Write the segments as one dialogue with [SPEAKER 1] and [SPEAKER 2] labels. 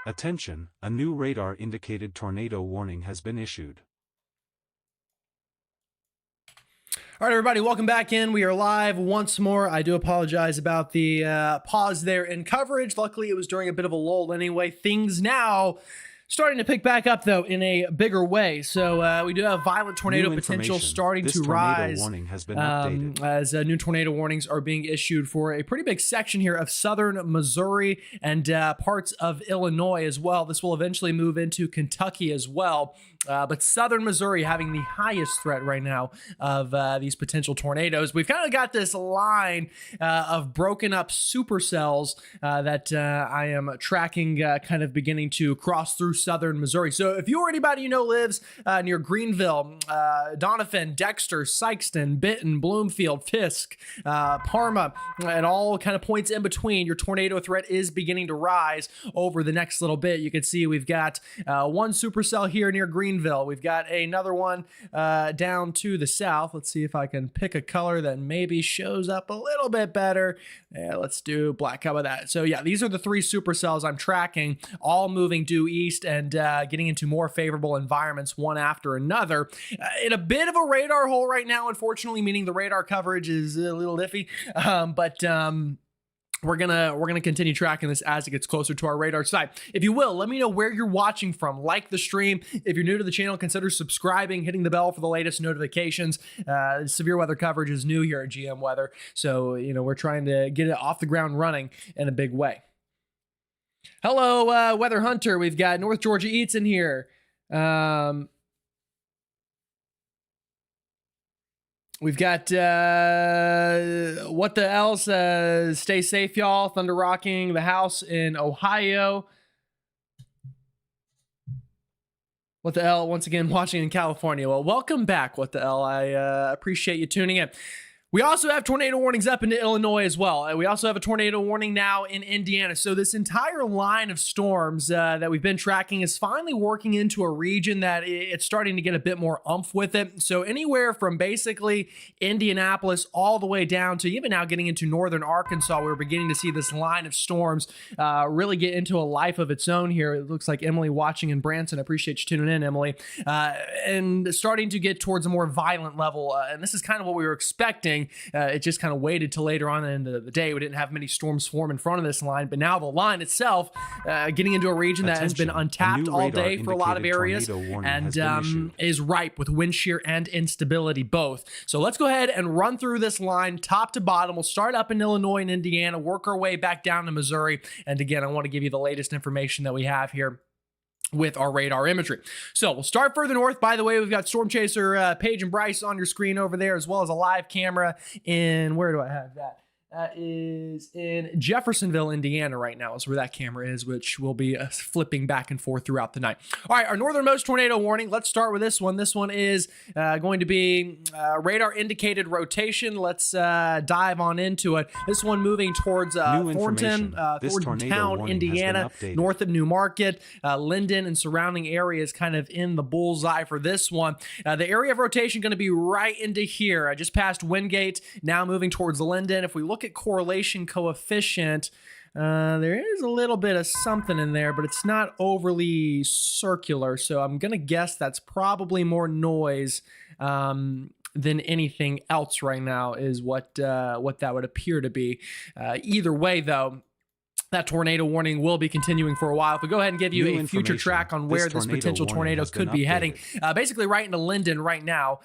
[SPEAKER 1] Attention, a new radar-indicated tornado warning has been issued.
[SPEAKER 2] All right, everybody, welcome back in. We are live once more. I do apologize about the pause there in coverage. Luckily, it was during a bit of a lull anyway. Things now starting to pick back up, though, in a bigger way. So we do have violent tornado potential starting to rise
[SPEAKER 1] warning has been updated.
[SPEAKER 2] as new tornado warnings are being issued for a pretty big section here of southern Missouri and parts of Illinois as well. This will eventually move into Kentucky as well. But southern Missouri having the highest threat right now of these potential tornadoes. We've kind of got this line of broken up supercells that I am tracking kind of beginning to cross through southern Missouri. So if you or anybody you know lives near Greenville, Doniphan, Dexter, Sykeston, Benton, Bloomfield, Fisk, Parma, and all kind of points in between, your tornado threat is beginning to rise over the next little bit. You can see we've got one supercell here near Greenville. We've got another one down to the south. Let's see if I can pick a color that maybe shows up a little bit better. Yeah, let's do black. How about that? So yeah, these are the three supercells I'm tracking, all moving due east and getting into more favorable environments one after another. In a bit of a radar hole right now, unfortunately, meaning the radar coverage is a little iffy. We're gonna continue tracking this as it gets closer to our radar side. If you will, let me know where you're watching from. Like the stream. If you're new to the channel, consider subscribing, hitting the bell for the latest notifications. Severe weather coverage is new here at GM Weather, so we're trying to get it off the ground running in a big way. Hello, Weather Hunter. We've got North Georgia Eats in here. We've got what the L says, stay safe, y'all. Thunder rocking the house in Ohio. What the L, once again, watching in California. Well, welcome back, What the L. I appreciate you tuning in. We also have tornado warnings up into Illinois as well. We also have a tornado warning now in Indiana. So this entire line of storms that we've been tracking is finally working into a region that it's starting to get a bit more oomph with it. So anywhere from basically Indianapolis all the way down to even now getting into northern Arkansas, we're beginning to see this line of storms really get into a life of its own here. It looks like Emily watching in Branson. I appreciate you tuning in, Emily. And starting to get towards a more violent level. And this is kind of what we were expecting. It just kind of waited till later on in the day. We didn't have many storms form in front of this line, but now the line itself getting into a region that has been untapped all day for a lot of areas and is ripe with wind shear and instability both. So let's go ahead and run through this line top to bottom. We'll start up in Illinois and Indiana, work our way back down to Missouri. And again, I want to give you the latest information that we have here with our radar imagery. So we'll start further north. By the way, we've got Storm Chaser Paige and Bryce on your screen over there, as well as a live camera in, where do I have that? That is in Jeffersonville, Indiana right now is where that camera is, which will be flipping back and forth throughout the night. All right, our northernmost tornado warning. Let's start with this one. This one is going to be radar indicated rotation. Let's dive on into it. This one moving towards Thornton Town, Indiana, north of New Market, Linden and surrounding areas kind of in the bullseye for this one. The area of rotation going to be right into here. I just passed Wingate, now moving towards Linden. If we look at correlation coefficient, there is a little bit of something in there, but it's not overly circular. So I'm going to guess that's probably more noise than anything else right now is what that would appear to be. Either way, though, that tornado warning will be continuing for a while. If we go ahead and give you a future track on where this potential tornado could be heading, basically right into Linden right now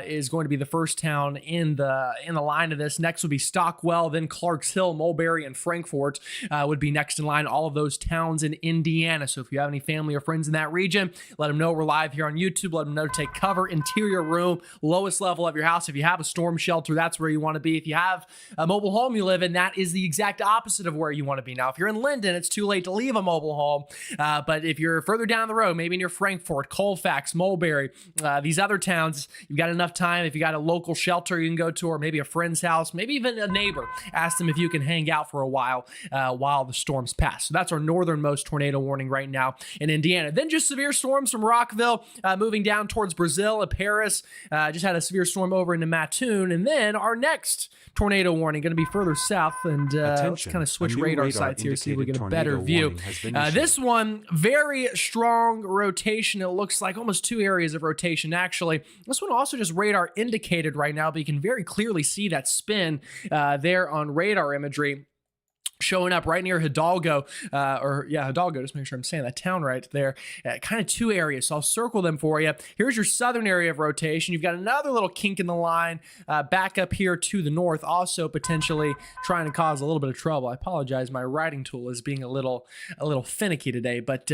[SPEAKER 2] is going to be the first town in the line of this. Next would be Stockwell, then Clarks Hill, Mulberry, and Frankfort would be next in line. All of those towns in Indiana. So if you have any family or friends in that region, let them know we're live here on YouTube. Let them know to take cover, interior room, lowest level of your house. If you have a storm shelter, that's where you want to be. If you have a mobile home you live in, that is the exact opposite of where you want to be. Now, if you're in Linden, it's too late to leave a mobile home. But if you're further down the road, maybe near Frankfort, Colfax, Mulberry, these other towns, you've got enough time. If you got a local shelter you can go to, or maybe a friend's house, maybe even a neighbor, ask them if you can hang out for a while the storms pass. So that's our northernmost tornado warning right now in Indiana. Then just severe storms from Rockville, moving down towards Brazil and Paris. Just had a severe storm over into Mattoon. And then our next tornado warning going to be further south, and let's kind of switch radar sites shots here, see if we get a
[SPEAKER 1] indicated
[SPEAKER 2] better
[SPEAKER 1] tornado
[SPEAKER 2] view.
[SPEAKER 1] warning has been issued.
[SPEAKER 2] This one, very strong rotation. It looks like almost 2 areas of rotation, actually. This one also just radar indicated right now, but you can very clearly see that spin there on radar imagery. Showing up right near Hidalgo, Hidalgo, just make sure I'm saying that town right there. Kind of 2 areas, so I'll circle them for you. Here's your southern area of rotation. You've got another little kink in the line back up here to the north, also potentially trying to cause a little bit of trouble. I apologize, my writing tool is being a little finicky today, but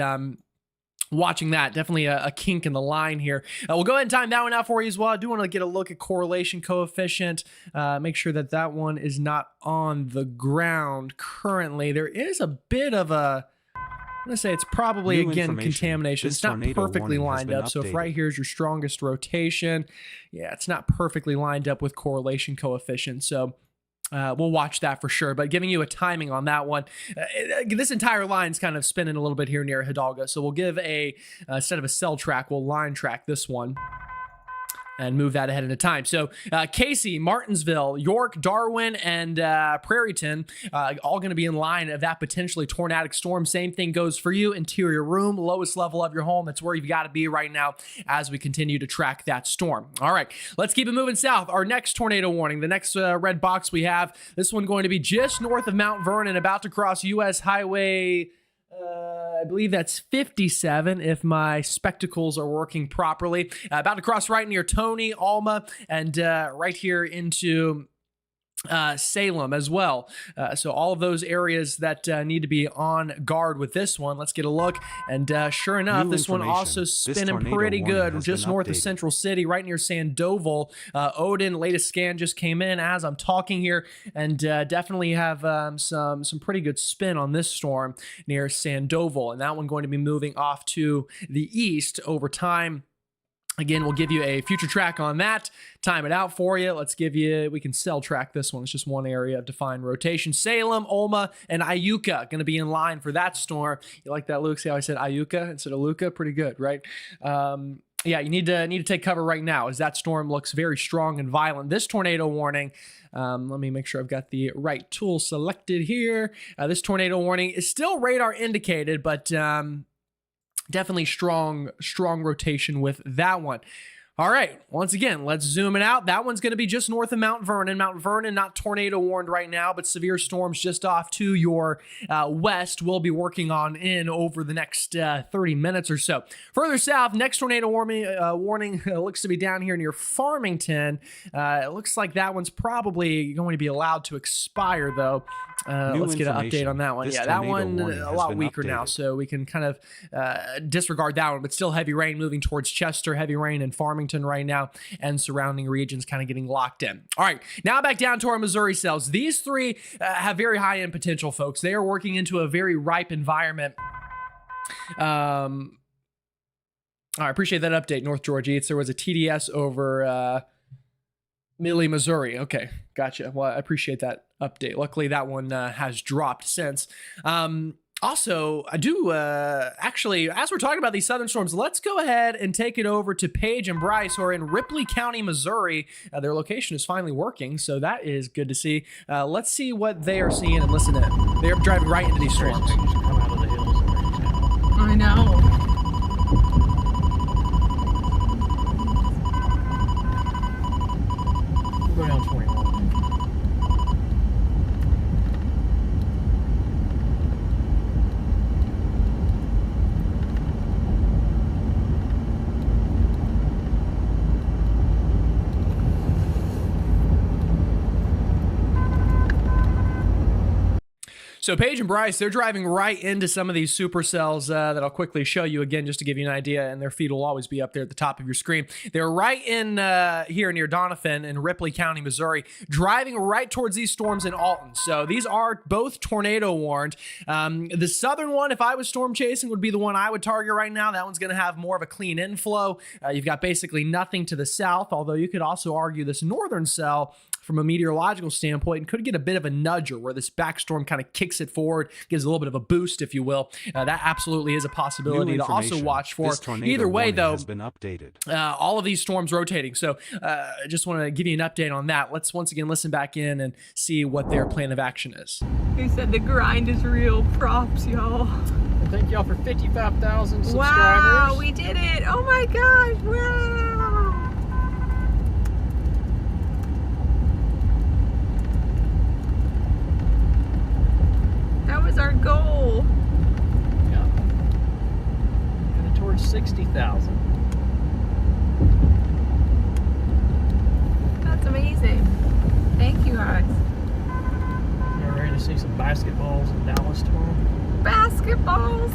[SPEAKER 2] watching that, definitely a kink in the line here. We'll go ahead and time that one out for you as well. I do want to get a look at correlation coefficient, make sure that that one is not on the ground currently. There is a bit of a, I'm going to say it's probably, again, contamination. It's not perfectly lined up. So if right here is your strongest rotation, yeah, it's not perfectly lined up with correlation coefficient. So we'll watch that for sure, but giving you a timing on that one. This entire line's kind of spinning a little bit here near Hidalgo, so we'll give instead of a cell track, we'll line track this one and move that ahead into time. So Casey, Martinsville, York, Darwin, and Prairieton, all going to be in line of that potentially tornadic storm. Same thing goes for you. Interior room, lowest level of your home. That's where you've got to be right now as we continue to track that storm. All right, let's keep it moving south. Our next tornado warning, the next red box we have, this one going to be just north of Mount Vernon, about to cross U.S. Highway, I believe that's 57 if my spectacles are working properly. About to cross right near Tony, Alma, and right here into Salem as well. So all of those areas that need to be on guard with this one. Let's get a look. And sure enough, this one also spinning pretty good just north of Central City, right near Sandoval. Odin, latest scan just came in as I'm talking here, and definitely have some pretty good spin on this storm near Sandoval. And that one going to be moving off to the east over time. Again, we'll give you a future track on that, time it out for you. We can cell track this one. It's just one area of defined rotation. Salem, Olma, and Iuka going to be in line for that storm. You like that, Luke? See how I said Iuka instead of Luca? Pretty good, right? Yeah, you need to take cover right now as that storm looks very strong and violent. This tornado warning, let me make sure I've got the right tool selected here. This tornado warning is still radar indicated, but definitely strong rotation with that one. All right, once again, let's zoom it out. That one's going to be just north of Mount Vernon. Mount Vernon, not tornado warned right now, but severe storms just off to your west we'll be working on in over the next 30 minutes or so. Further south, next tornado warning looks to be down here near Farmington. It looks like that one's probably going to be allowed to expire, though. Let's get an update on that one. Yeah, that one a lot weaker now, so we can kind of disregard that one, but still heavy rain moving towards Chester, heavy rain in Farmington right now, and surrounding regions kind of getting locked in. All right, now back down to our Missouri cells. These three have very high end potential, folks. They are working into a very ripe environment. I appreciate that update, North Georgia Eats. There was a TDS over Millie, Missouri. Okay, gotcha. Well, I appreciate that update. Luckily, that one has dropped since. Also, I do actually, as we're talking about these southern storms, let's go ahead and take it over to Paige and Bryce, who are in Ripley County, Missouri. Their location is finally working, so that is good to see. Let's see what they are seeing and listen to. They're driving right into these storms.
[SPEAKER 3] I know. We'll go down 21.
[SPEAKER 2] So Paige and Bryce, they're driving right into some of these supercells that I'll quickly show you again, just to give you an idea, and their feed will always be up there at the top of your screen. They're right in here near Doniphan in Ripley County, Missouri, driving right towards these storms in Alton. So these are both tornado warned. The southern one, if I was storm chasing, would be the one I would target right now. That one's going to have more of a clean inflow. You've got basically nothing to the south, although you could also argue this northern cell from a meteorological standpoint and could get a bit of a nudger where this back storm kind of kicks it forward, gives a little bit of a boost, if you will. That absolutely is a possibility to also watch for. Either way, though,
[SPEAKER 1] has been updated.
[SPEAKER 2] All of these storms rotating. So I just want to give you an update on that. Let's once again listen back in and see what their plan of action is.
[SPEAKER 3] Who said the grind is real? Props, y'all.
[SPEAKER 4] Thank y'all for 55,000 subscribers.
[SPEAKER 3] Wow, we did it. Oh my gosh, wow. That was our goal.
[SPEAKER 4] Yeah. Headed towards 60,000.
[SPEAKER 3] That's amazing. Thank you guys.
[SPEAKER 4] Y'all ready to see some basketballs in Dallas tomorrow?
[SPEAKER 3] Basketballs.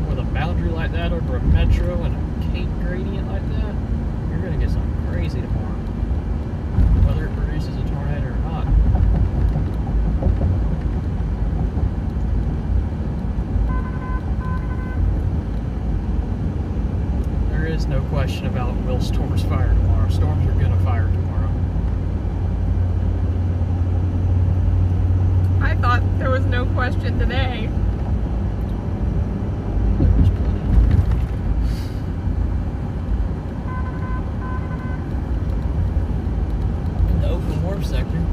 [SPEAKER 4] With a boundary like that over a metro and a Cape gradient like that, you're gonna get something crazy tomorrow. Whether it produces a tornado or not. There is no question about will storms fire tomorrow. Storms are gonna fire tomorrow.
[SPEAKER 3] I thought there was no question today.
[SPEAKER 4] There was plenty. In the open warp sector.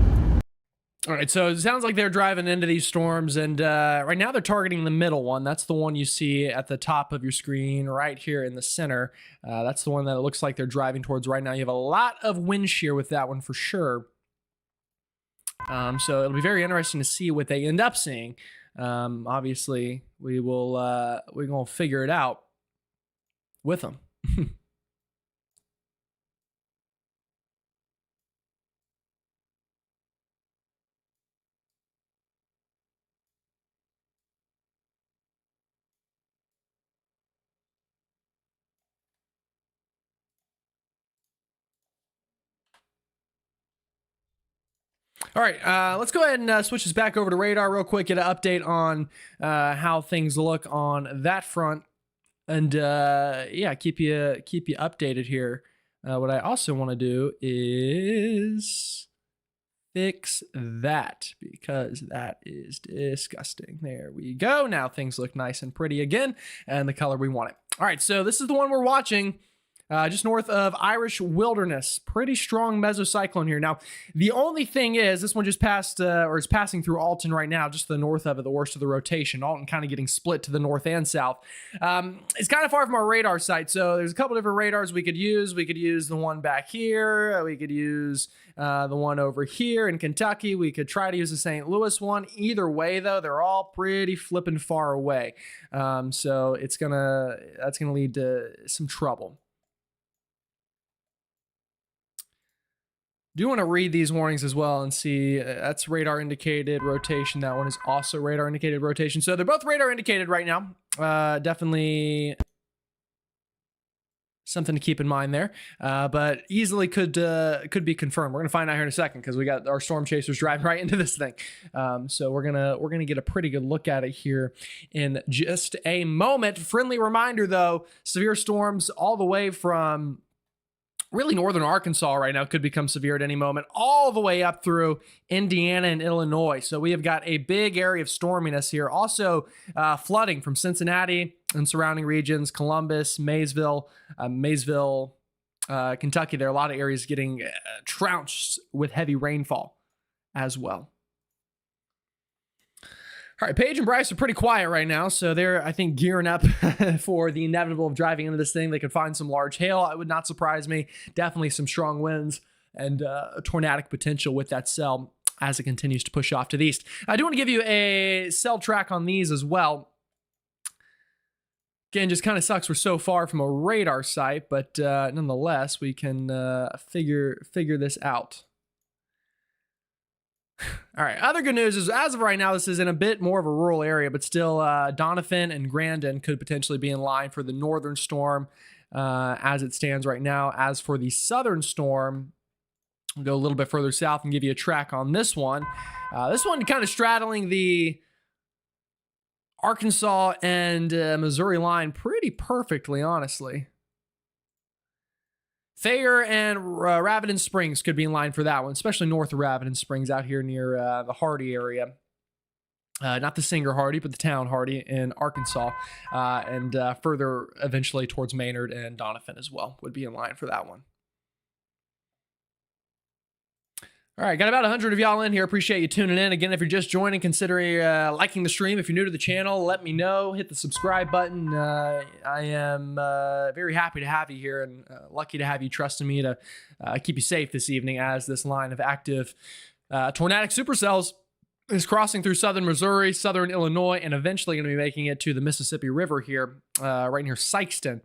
[SPEAKER 2] All right, so it sounds like they're driving into these storms, and right now they're targeting the middle one. That's the one you see at the top of your screen right here in the center. That's the one that it looks like they're driving towards right now. You have a lot of wind shear with that one for sure. So it'll be very interesting to see what they end up seeing. Obviously, we're gonna figure it out with them. All right, let's go ahead and switch this back over to radar real quick, get an update on how things look on that front, and yeah, keep you updated here. What I also want to do is fix that because that is disgusting. There we go. Now things look nice and pretty again, and the color we want it. All right, so this is the one we're watching. Just north of Irish Wilderness. Pretty strong mesocyclone here. Now, the only thing is, this one just passed, or is passing through Alton right now, just to the north of it, the worst of the rotation. Alton kind of getting split to the north and south. It's kind of far from our radar site, so there's a couple different radars we could use. We could use the one back here. We could use the one over here in Kentucky. We could try to use the St. Louis one. Either way, though, they're all pretty flipping far away. So that's gonna lead to some trouble. Do want to read these warnings as well and see. That's radar indicated rotation. That one is also radar indicated rotation. So they're both radar indicated right now. Definitely something to keep in mind there, but easily could be confirmed. We're gonna find out here in a second because we got our storm chasers driving right into this thing. So we're gonna get a pretty good look at it here in just a moment. Friendly reminder though, severe storms all the way from really northern Arkansas right now could become severe at any moment, all the way up through Indiana and Illinois. So we have got a big area of storminess here. Also flooding from Cincinnati and surrounding regions, Columbus, Maysville, Kentucky. There are a lot of areas getting trounced with heavy rainfall as well. All right, Paige and Bryce are pretty quiet right now, so they're, I think, gearing up for the inevitable of driving into this thing. They could find some large hail. It would not surprise me. Definitely some strong winds and tornadic potential with that cell as it continues to push off to the east. I do want to give you a cell track on these as well. Again, just kind of sucks we're so far from a radar site, but nonetheless, we can figure this out. All right, other good news is, as of right now, this is in a bit more of a rural area, but still Doniphan and Grandin could potentially be in line for the northern storm as it stands right now. As for the southern storm, we'll go a little bit further south and give you a track on this one. This one kind of straddling the Arkansas and Missouri line pretty perfectly, honestly. Thayer and Ravenna Springs could be in line for that one, especially north of Ravenna Springs out here near the Hardy area. Not the Singer Hardy, but the town Hardy in Arkansas. And further eventually towards Maynard and Doniphan as well would be in line for that one. All right, got about 100 of y'all in here. Appreciate you tuning in. Again, if you're just joining, consider liking the stream. If you're new to the channel, let me know. Hit the subscribe button. I am very happy to have you here and lucky to have you trusting me to keep you safe this evening as this line of active tornadic supercells is crossing through southern Missouri, southern Illinois, and eventually going to be making it to the Mississippi River here, right near Sikeston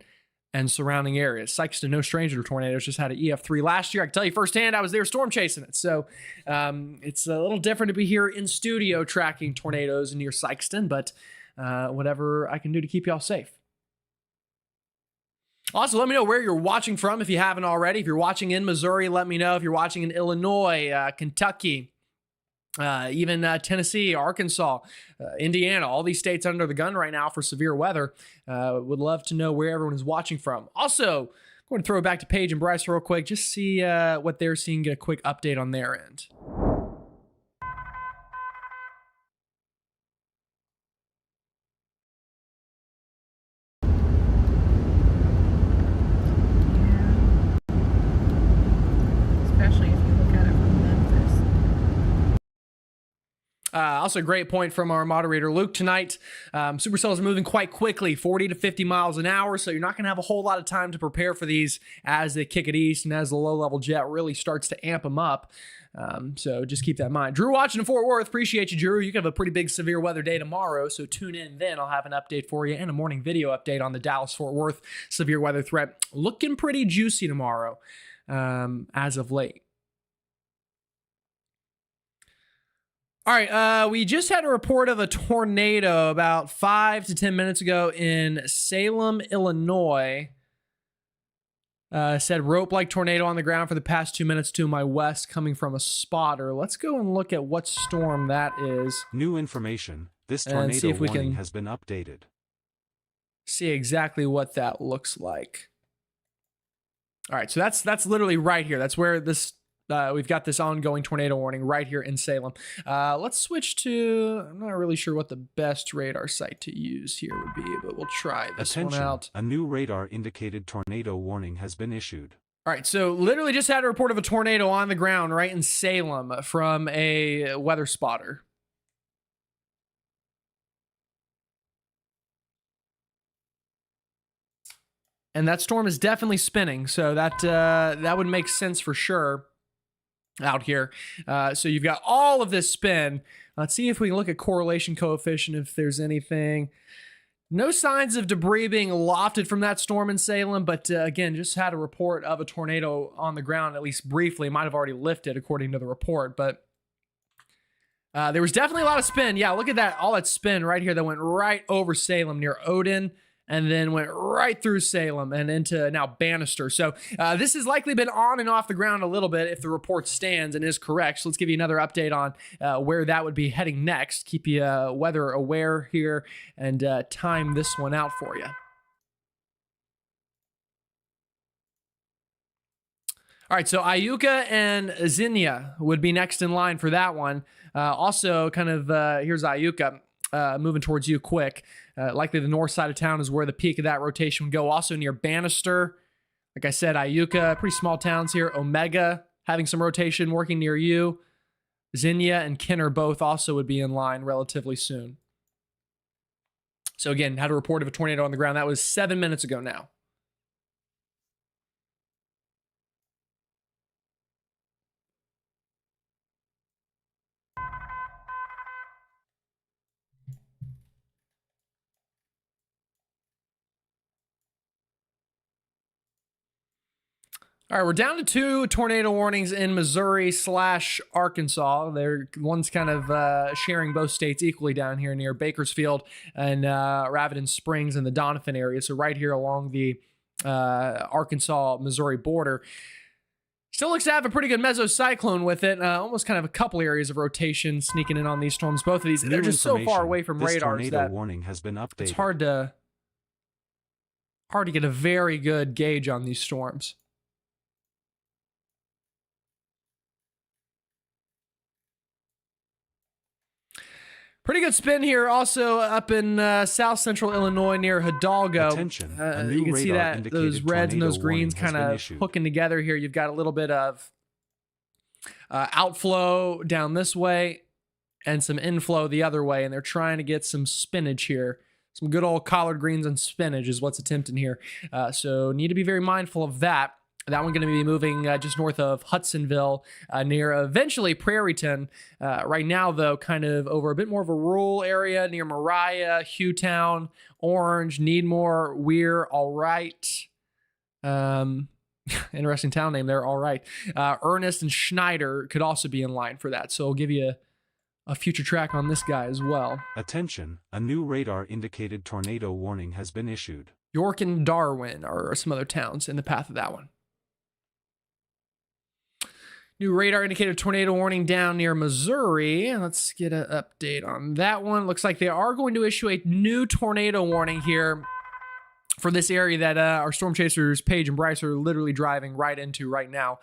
[SPEAKER 2] and surrounding areas. Sikeston, no stranger to tornadoes, just had an EF3 last year. I can tell you firsthand, I was there storm chasing it. So it's a little different to be here in studio tracking tornadoes near Sikeston, but whatever I can do to keep y'all safe. Also, let me know where you're watching from if you haven't already. If you're watching in Missouri, let me know. If you're watching in Illinois, Kentucky, even Tennessee, Arkansas, Indiana, all these states under the gun right now for severe weather. Would love to know where everyone is watching from. Also, I'm going to throw it back to Paige and Bryce real quick, just see what they're seeing, get a quick update on their end.
[SPEAKER 3] Especially if you look at it from Memphis.
[SPEAKER 2] Also, a great point from our moderator, Luke, tonight. Supercells are moving quite quickly, 40 to 50 miles an hour, so you're not going to have a whole lot of time to prepare for these as they kick it east and as the low-level jet really starts to amp them up. So just keep that in mind. Drew watching in Fort Worth. Appreciate you, Drew. You can have a pretty big severe weather day tomorrow, so tune in then. I'll have an update for you and a morning video update on the Dallas-Fort Worth severe weather threat. Looking pretty juicy tomorrow as of late. All right, we just had a report of a tornado about 5 to 10 minutes ago in Salem, Illinois. Said rope-like tornado on the ground for the past 2 minutes to my west coming from a spotter. Let's go and look at what storm that is.
[SPEAKER 1] New information. This
[SPEAKER 2] And
[SPEAKER 1] tornado
[SPEAKER 2] see if we
[SPEAKER 1] warning
[SPEAKER 2] can-
[SPEAKER 1] has been updated.
[SPEAKER 2] See exactly what that looks like. All right, so that's literally right here. That's where this we've got this ongoing tornado warning right here in Salem. Let's switch to, I'm not really sure what the best radar site to use here would be, but we'll try this one
[SPEAKER 1] Attention,
[SPEAKER 2] out.
[SPEAKER 1] a new radar-indicated tornado warning has been issued.
[SPEAKER 2] All right, so literally just had a report of a tornado on the ground right in Salem from a weather spotter. And that storm is definitely spinning, so that would make sense for sure out here. So you've got all of this spin. Let's see if we can look at correlation coefficient, if there's anything. No signs of debris being lofted from that storm in Salem, but again, just had a report of a tornado on the ground, at least briefly. Might have already lifted according to the report, but there was definitely a lot of spin. Yeah, look at that, all that spin right here that went right over Salem near Odin, and then went right through Salem and into now Bannister. So this has likely been on and off the ground a little bit if the report stands and is correct. So let's give you another update on where that would be heading next. Keep you weather aware here and time this one out for you. All right, so Iuka and Zinnia would be next in line for that one. Also, kind of, here's Iuka. Moving towards you quick. Likely the north side of town is where the peak of that rotation would go. Also near Bannister. Like I said, Iuka, pretty small towns here. Omega, having some rotation working near you. Zinnia and Kinner both also would be in line relatively soon. So again, had a report of a tornado on the ground. That was 7 minutes ago now. All right, we're down to 2 tornado warnings in Missouri / Arkansas. One's kind of sharing both states equally down here near Bakersfield and Ravenna Springs and the Doniphan area. So right here along the Arkansas-Missouri border. Still looks to have a pretty good mesocyclone with it. Almost kind of a couple areas of rotation sneaking in on these storms. Both of these, they're just so far away from
[SPEAKER 1] This
[SPEAKER 2] radars
[SPEAKER 1] tornado
[SPEAKER 2] that
[SPEAKER 1] warning has been updated.
[SPEAKER 2] it's hard to get a very good gauge on these storms. Pretty good spin here also up in south central Illinois near Hidalgo.
[SPEAKER 1] Attention, a new
[SPEAKER 2] You can see
[SPEAKER 1] radar
[SPEAKER 2] that
[SPEAKER 1] indicated
[SPEAKER 2] those reds and those
[SPEAKER 1] tornado
[SPEAKER 2] greens
[SPEAKER 1] warning has
[SPEAKER 2] kind
[SPEAKER 1] been
[SPEAKER 2] of
[SPEAKER 1] issued.
[SPEAKER 2] hooking together here. You've got a little bit of outflow down this way and some inflow the other way, and they're trying to get some spinach here. Some good old collard greens and spinach is what's attempting here. So need to be very mindful of that. That one going to be moving just north of Hudsonville near eventually Prairieton. Right now, though, kind of over a bit more of a rural area near Mariah, Hughtown, Orange, Needmore, Weir, all right. Interesting town name there, all right. Ernest and Schneider could also be in line for that. So I'll give you a future track on this guy as well.
[SPEAKER 1] Attention, a new radar indicated tornado warning has been issued.
[SPEAKER 2] York and Darwin are some other towns in the path of that one. New radar indicated tornado warning down near Missouri. Let's get an update on that one. Looks like they are going to issue a new tornado warning here for this area that our storm chasers, Paige and Bryce, are literally driving right into right now.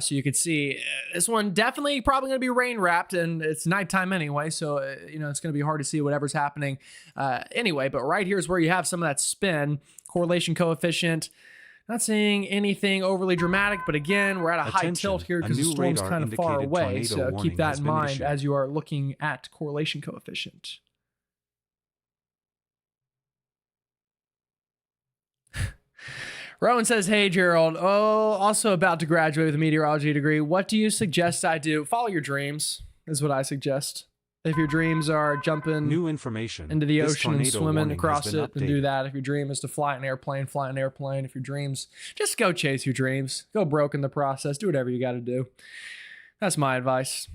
[SPEAKER 2] So you can see this one definitely probably going to be rain wrapped, and it's nighttime anyway. So, it's going to be hard to see whatever's happening anyway. But right here is where you have some of that spin. Correlation coefficient. Not seeing anything overly dramatic, but again, we're at a high tilt here because the storm's kind of far away. So keep that in mind as you are looking at correlation coefficient. Rowan says, hey, Gerald. Oh, also about to graduate with a meteorology degree. What do you suggest I do? Follow your dreams is what I suggest. If your dreams are jumping
[SPEAKER 1] new information
[SPEAKER 2] into the ocean and
[SPEAKER 1] tornado
[SPEAKER 2] swimming
[SPEAKER 1] warning
[SPEAKER 2] across
[SPEAKER 1] has been
[SPEAKER 2] it, then
[SPEAKER 1] updated.
[SPEAKER 2] do that. If your dream is to fly an airplane, fly an airplane. If your dreams, just go chase your dreams. Go broke in the process. Do whatever you got to do. That's my advice.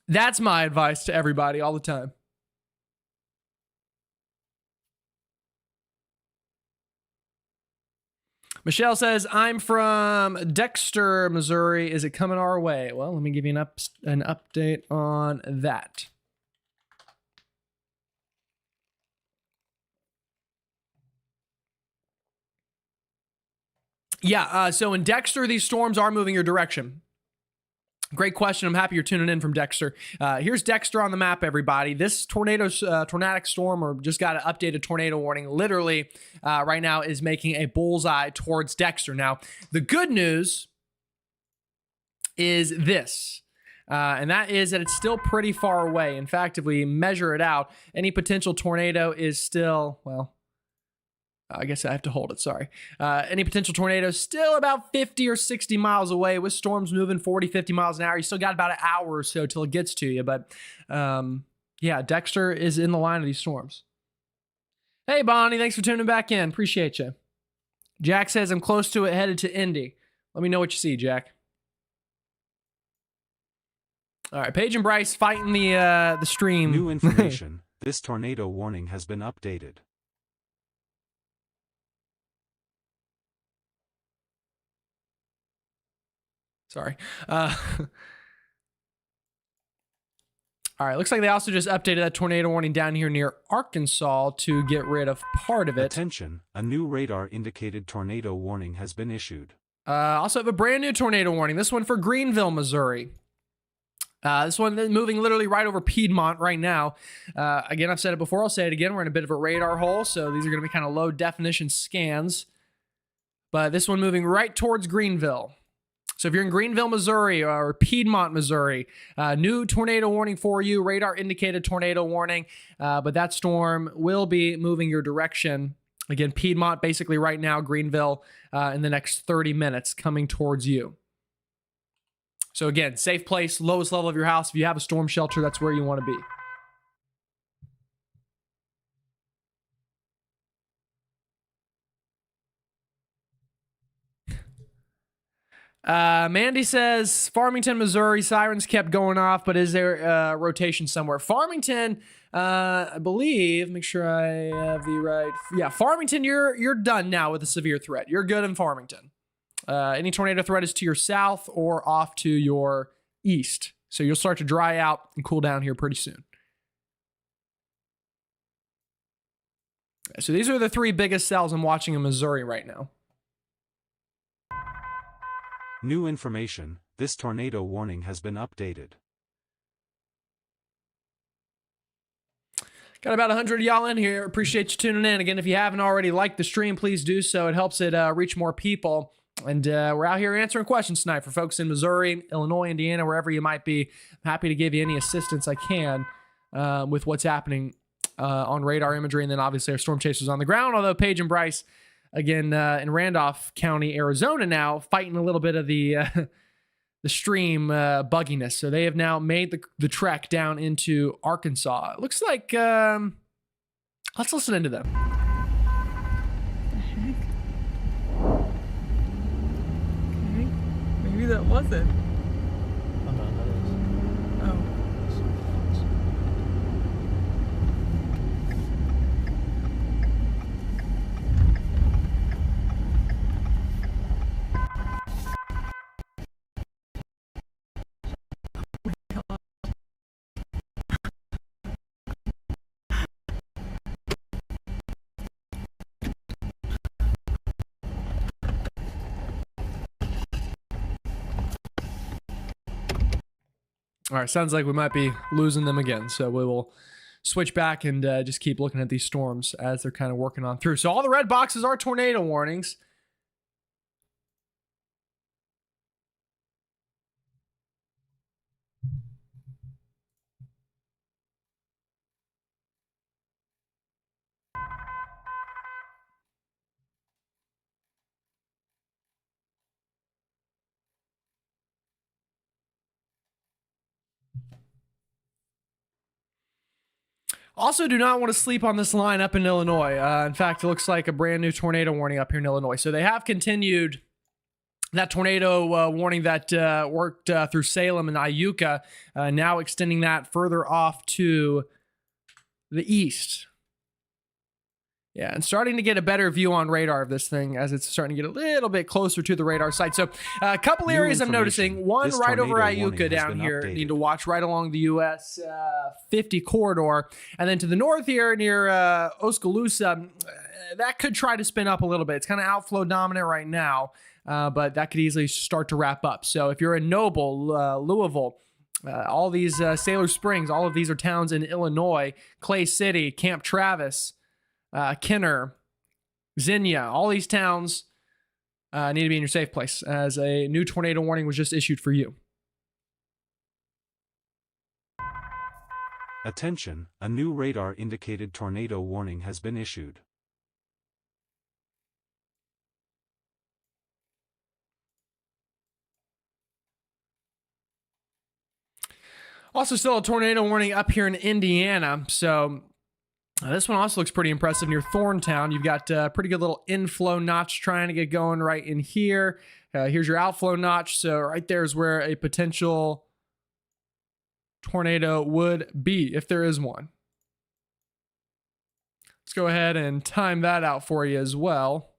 [SPEAKER 2] That's my advice to everybody all the time. Michelle says, I'm from Dexter, Missouri. Is it coming our way? Well, let me give you an update on that. Yeah, so in Dexter, these storms are moving your direction. Great question. I'm happy you're tuning in from Dexter. Here's Dexter on the map, everybody. This tornadic storm, or just got an updated tornado warning, literally right now is making a bullseye towards Dexter. Now, the good news is this, and that is that it's still pretty far away. In fact, if we measure it out, any potential tornado is still, well, I guess I have to hold it, sorry. Any potential tornado is still about 50 or 60 miles away with storms moving 40, 50 miles an hour. You still got about an hour or so till it gets to you. But yeah, Dexter is in the line of these storms. Hey, Bonnie, thanks for tuning back in. Appreciate you. Jack says, I'm close to it, headed to Indy. Let me know what you see, Jack. All right, Paige and Bryce fighting the stream.
[SPEAKER 1] New information. This tornado warning has been updated.
[SPEAKER 2] Sorry. All right, looks like they also just updated that tornado warning down here near Arkansas to get rid of part of it.
[SPEAKER 1] Attention, a new radar indicated tornado warning has been issued.
[SPEAKER 2] Also have a brand new tornado warning. This one for Greenville, Missouri. This one is moving literally right over Piedmont right now. Again, I've said it before. I'll say it again. We're in a bit of a radar hole, so these are going to be kind of low definition scans. But this one moving right towards Greenville. So if you're in Greenville, Missouri or Piedmont, Missouri, new tornado warning for you, radar indicated tornado warning, but that storm will be moving your direction. Again, Piedmont basically right now, Greenville in the next 30 minutes coming towards you. So again, safe place, lowest level of your house. If you have a storm shelter, that's where you want to be. Mandy says, Farmington, Missouri, sirens kept going off, but is there a rotation somewhere? Farmington, I believe, make sure I have the right. Yeah, Farmington, you're done now with a severe threat. You're good in Farmington. Any tornado threat is to your south or off to your east. So you'll start to dry out and cool down here pretty soon. So these are the three biggest cells I'm watching in Missouri right now.
[SPEAKER 1] New information, this tornado warning has been updated.
[SPEAKER 2] Got about 100 of y'all in here. Appreciate you tuning in. Again, if you haven't already liked the stream, please do so. It helps it reach more people. And we're out here answering questions tonight for folks in Missouri, Illinois, Indiana, wherever you might be. I'm happy to give you any assistance I can with what's happening on radar imagery. And then obviously our storm chasers on the ground, although Paige and Bryce, again, in Randolph County, Arizona now, fighting a little bit of the stream bugginess. So they have now made the trek down into Arkansas. It looks like, let's listen into them.
[SPEAKER 3] The heck? Okay. Maybe that wasn't.
[SPEAKER 4] Oh, no, that is.
[SPEAKER 3] Oh.
[SPEAKER 2] All right, sounds like we might be losing them again. So we will switch back and just keep looking at these storms as they're kind of working on through. So all the red boxes are tornado warnings. Also, do not want to sleep on this line up in Illinois. In fact, it looks like a brand new tornado warning up here in Illinois. So they have continued that tornado warning that worked through Salem and Iuka, now extending that further off to the east. Yeah, and starting to get a better view on radar of this thing as it's starting to get a little bit closer to the radar site. So a couple
[SPEAKER 1] New
[SPEAKER 2] areas I'm
[SPEAKER 1] information.
[SPEAKER 2] noticing. One
[SPEAKER 1] This
[SPEAKER 2] right over
[SPEAKER 1] tornado warning
[SPEAKER 2] Iuka
[SPEAKER 1] has
[SPEAKER 2] down
[SPEAKER 1] been
[SPEAKER 2] here.
[SPEAKER 1] updated.
[SPEAKER 2] Need to watch right along the US 50 corridor. And then to the north here near Oskaloosa, that could try to spin up a little bit. It's kind of outflow dominant right now, but that could easily start to wrap up. So if you're in Noble, Louisville, all these Sailor Springs, all of these are towns in Illinois, Clay City, Camp Travis, Kenner, Xenia, all these towns need to be in your safe place as a new tornado warning was just issued for you.
[SPEAKER 1] Attention, a new radar indicated tornado warning has been issued.
[SPEAKER 2] Also still a tornado warning up here in Indiana. So this one also looks pretty impressive near Thorntown. You've got a pretty good little inflow notch trying to get going right in here. Here's your outflow notch. So right there is where a potential tornado would be, if there is one. Let's go ahead and time that out for you as well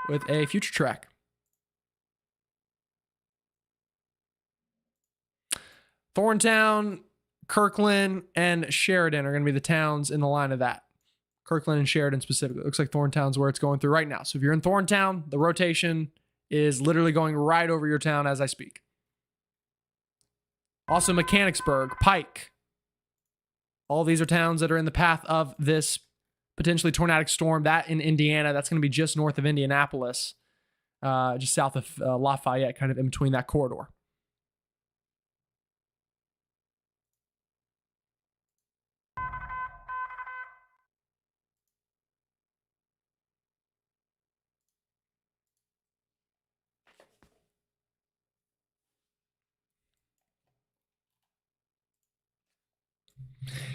[SPEAKER 2] with a future track. Thorntown, Kirkland, and Sheridan are going to be the towns in the line of that. Kirkland and Sheridan specifically. It looks like Thorntown's where it's going through right now. So if you're in Thorntown, the rotation is literally going right over your town as I speak. Also Mechanicsburg, Pike. All these are towns that are in the path of this potentially tornadic storm. That in Indiana, that's going to be just north of Indianapolis, just south of Lafayette, kind of in between that corridor.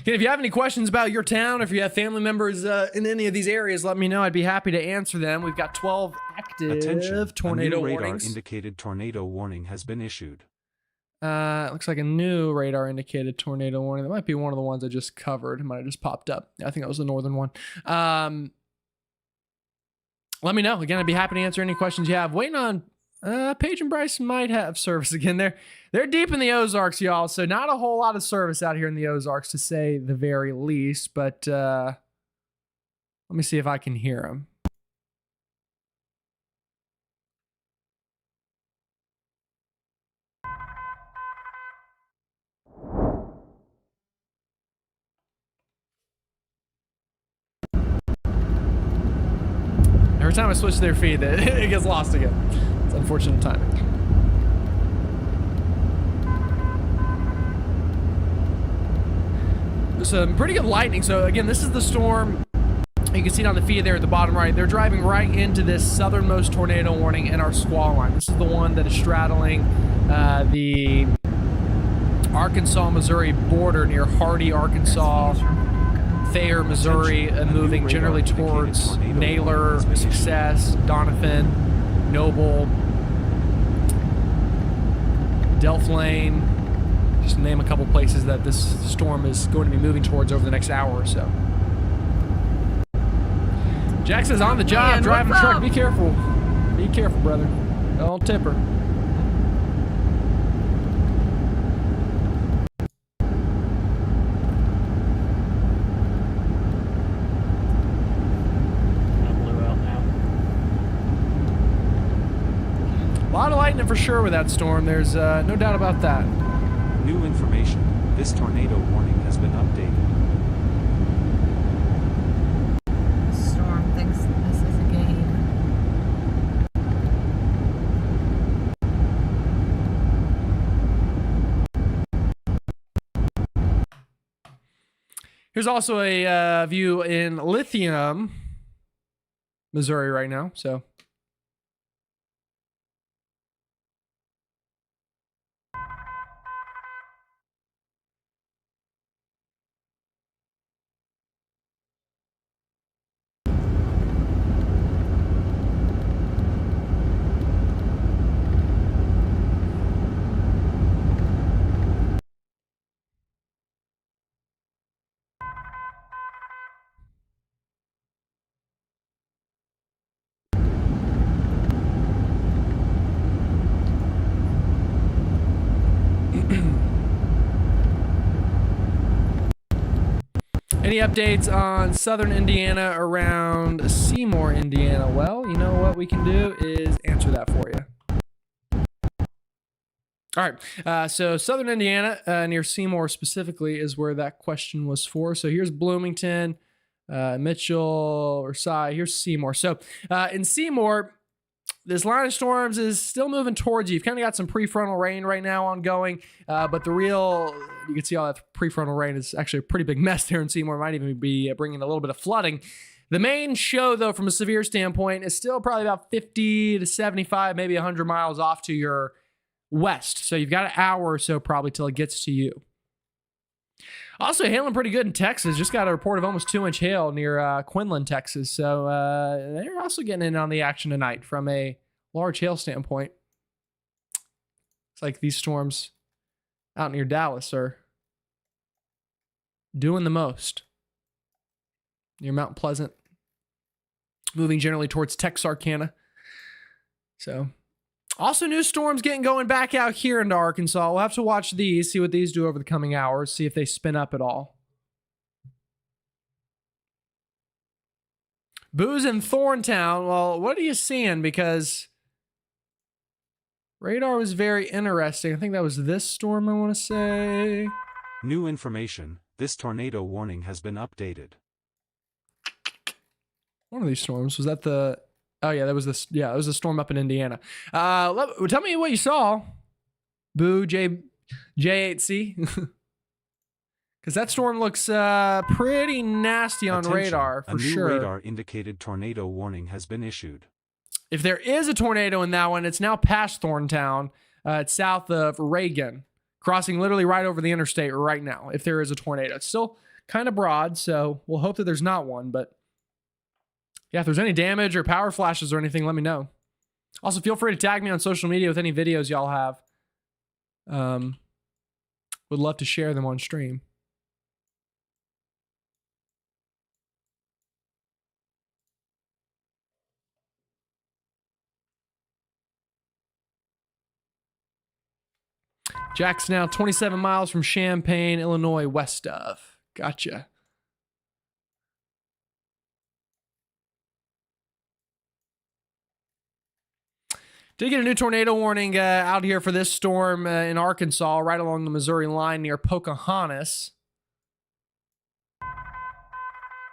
[SPEAKER 2] Again, if you have any questions about your town, if you have family members in any of these areas, let me know. I'd be happy to answer them. We've got 12 active
[SPEAKER 1] Attention,
[SPEAKER 2] tornado
[SPEAKER 1] a new radar
[SPEAKER 2] warnings.
[SPEAKER 1] indicated tornado warning has been issued.
[SPEAKER 2] Looks like a new radar indicated tornado warning. That might be one of the ones I just covered. It might have just popped up. I think that was the northern one. Let me know. Again, I'd be happy to answer any questions you have. Waiting on Paige and Bryce might have service again. They're deep in the Ozarks, y'all. So not a whole lot of service out here in the Ozarks, to say the very least. But let me see if I can hear them. Every time I switch their feed, it gets lost again. It's unfortunate timing. Some pretty good lightning. So again, this is the storm. You can see it on the feed there at the bottom right. They're driving right into this southernmost tornado warning in our squall line. This is the one that is straddling the Arkansas-Missouri border near Hardy, Arkansas, Thayer, Missouri, and moving generally towards Naylor, Success, Doniphan, Noble, Delph-Lane. Just to name a couple places that this storm is going to be moving towards over the next hour or so. Jack says, on the job, driving a truck. Be careful. Be careful, brother. Don't tip her. A lot of lightning for sure with that storm. There's no doubt about that.
[SPEAKER 1] New information. This tornado warning has been updated.
[SPEAKER 3] The storm thinks this is a game.
[SPEAKER 2] Here's also a view in Lithium, Missouri right now. So. Any updates on southern Indiana around Seymour, Indiana? Well, you know what we can do is answer that for you. All right, so southern Indiana, near Seymour specifically, is where that question was for. So here's Bloomington, Mitchell, Versailles. Here's Seymour. So in Seymour, this line of storms is still moving towards you. You've kind of got some prefrontal rain right now ongoing, but the real, you can see all that prefrontal rain is actually a pretty big mess there in Seymour. It might even be bringing a little bit of flooding. The main show, though, from a severe standpoint, is still probably about 50 to 75, maybe 100 miles off to your west. So you've got an hour or so probably till it gets to you. Also hailing pretty good in Texas. Just got a report of almost 2-inch hail near Quinlan, Texas. So they're also getting in on the action tonight from a large hail standpoint. It's like these storms out near Dallas are doing the most. Near Mount Pleasant. Moving generally towards Texarkana. So also, new storms getting going back out here into Arkansas. We'll have to watch these, see what these do over the coming hours, see if they spin up at all. Booz in Thorntown. Well, what are you seeing? Because radar was very interesting. I think that was this storm, I want to say.
[SPEAKER 1] New information. This tornado warning has been updated.
[SPEAKER 2] One of these storms. Was that the... Oh, yeah, that was this. Yeah, it was a storm up in Indiana. Tell me what you saw, Boo, J8C. Because that storm looks pretty nasty on radar, for sure.
[SPEAKER 1] A new radar-indicated tornado warning has been issued.
[SPEAKER 2] If there is a tornado in that one, it's now past Thorntown. It's south of Reagan, crossing literally right over the interstate right now, if there is a tornado. It's still kind of broad, so we'll hope that there's not one, but... yeah, if there's any damage or power flashes or anything, let me know. Also, feel free to tag me on social media with any videos y'all have. Would love to share them on stream. Jack's now 27 miles from Champaign, Illinois, west of. Gotcha. Did get a new tornado warning out here for this storm in Arkansas, right along the Missouri line near Pocahontas.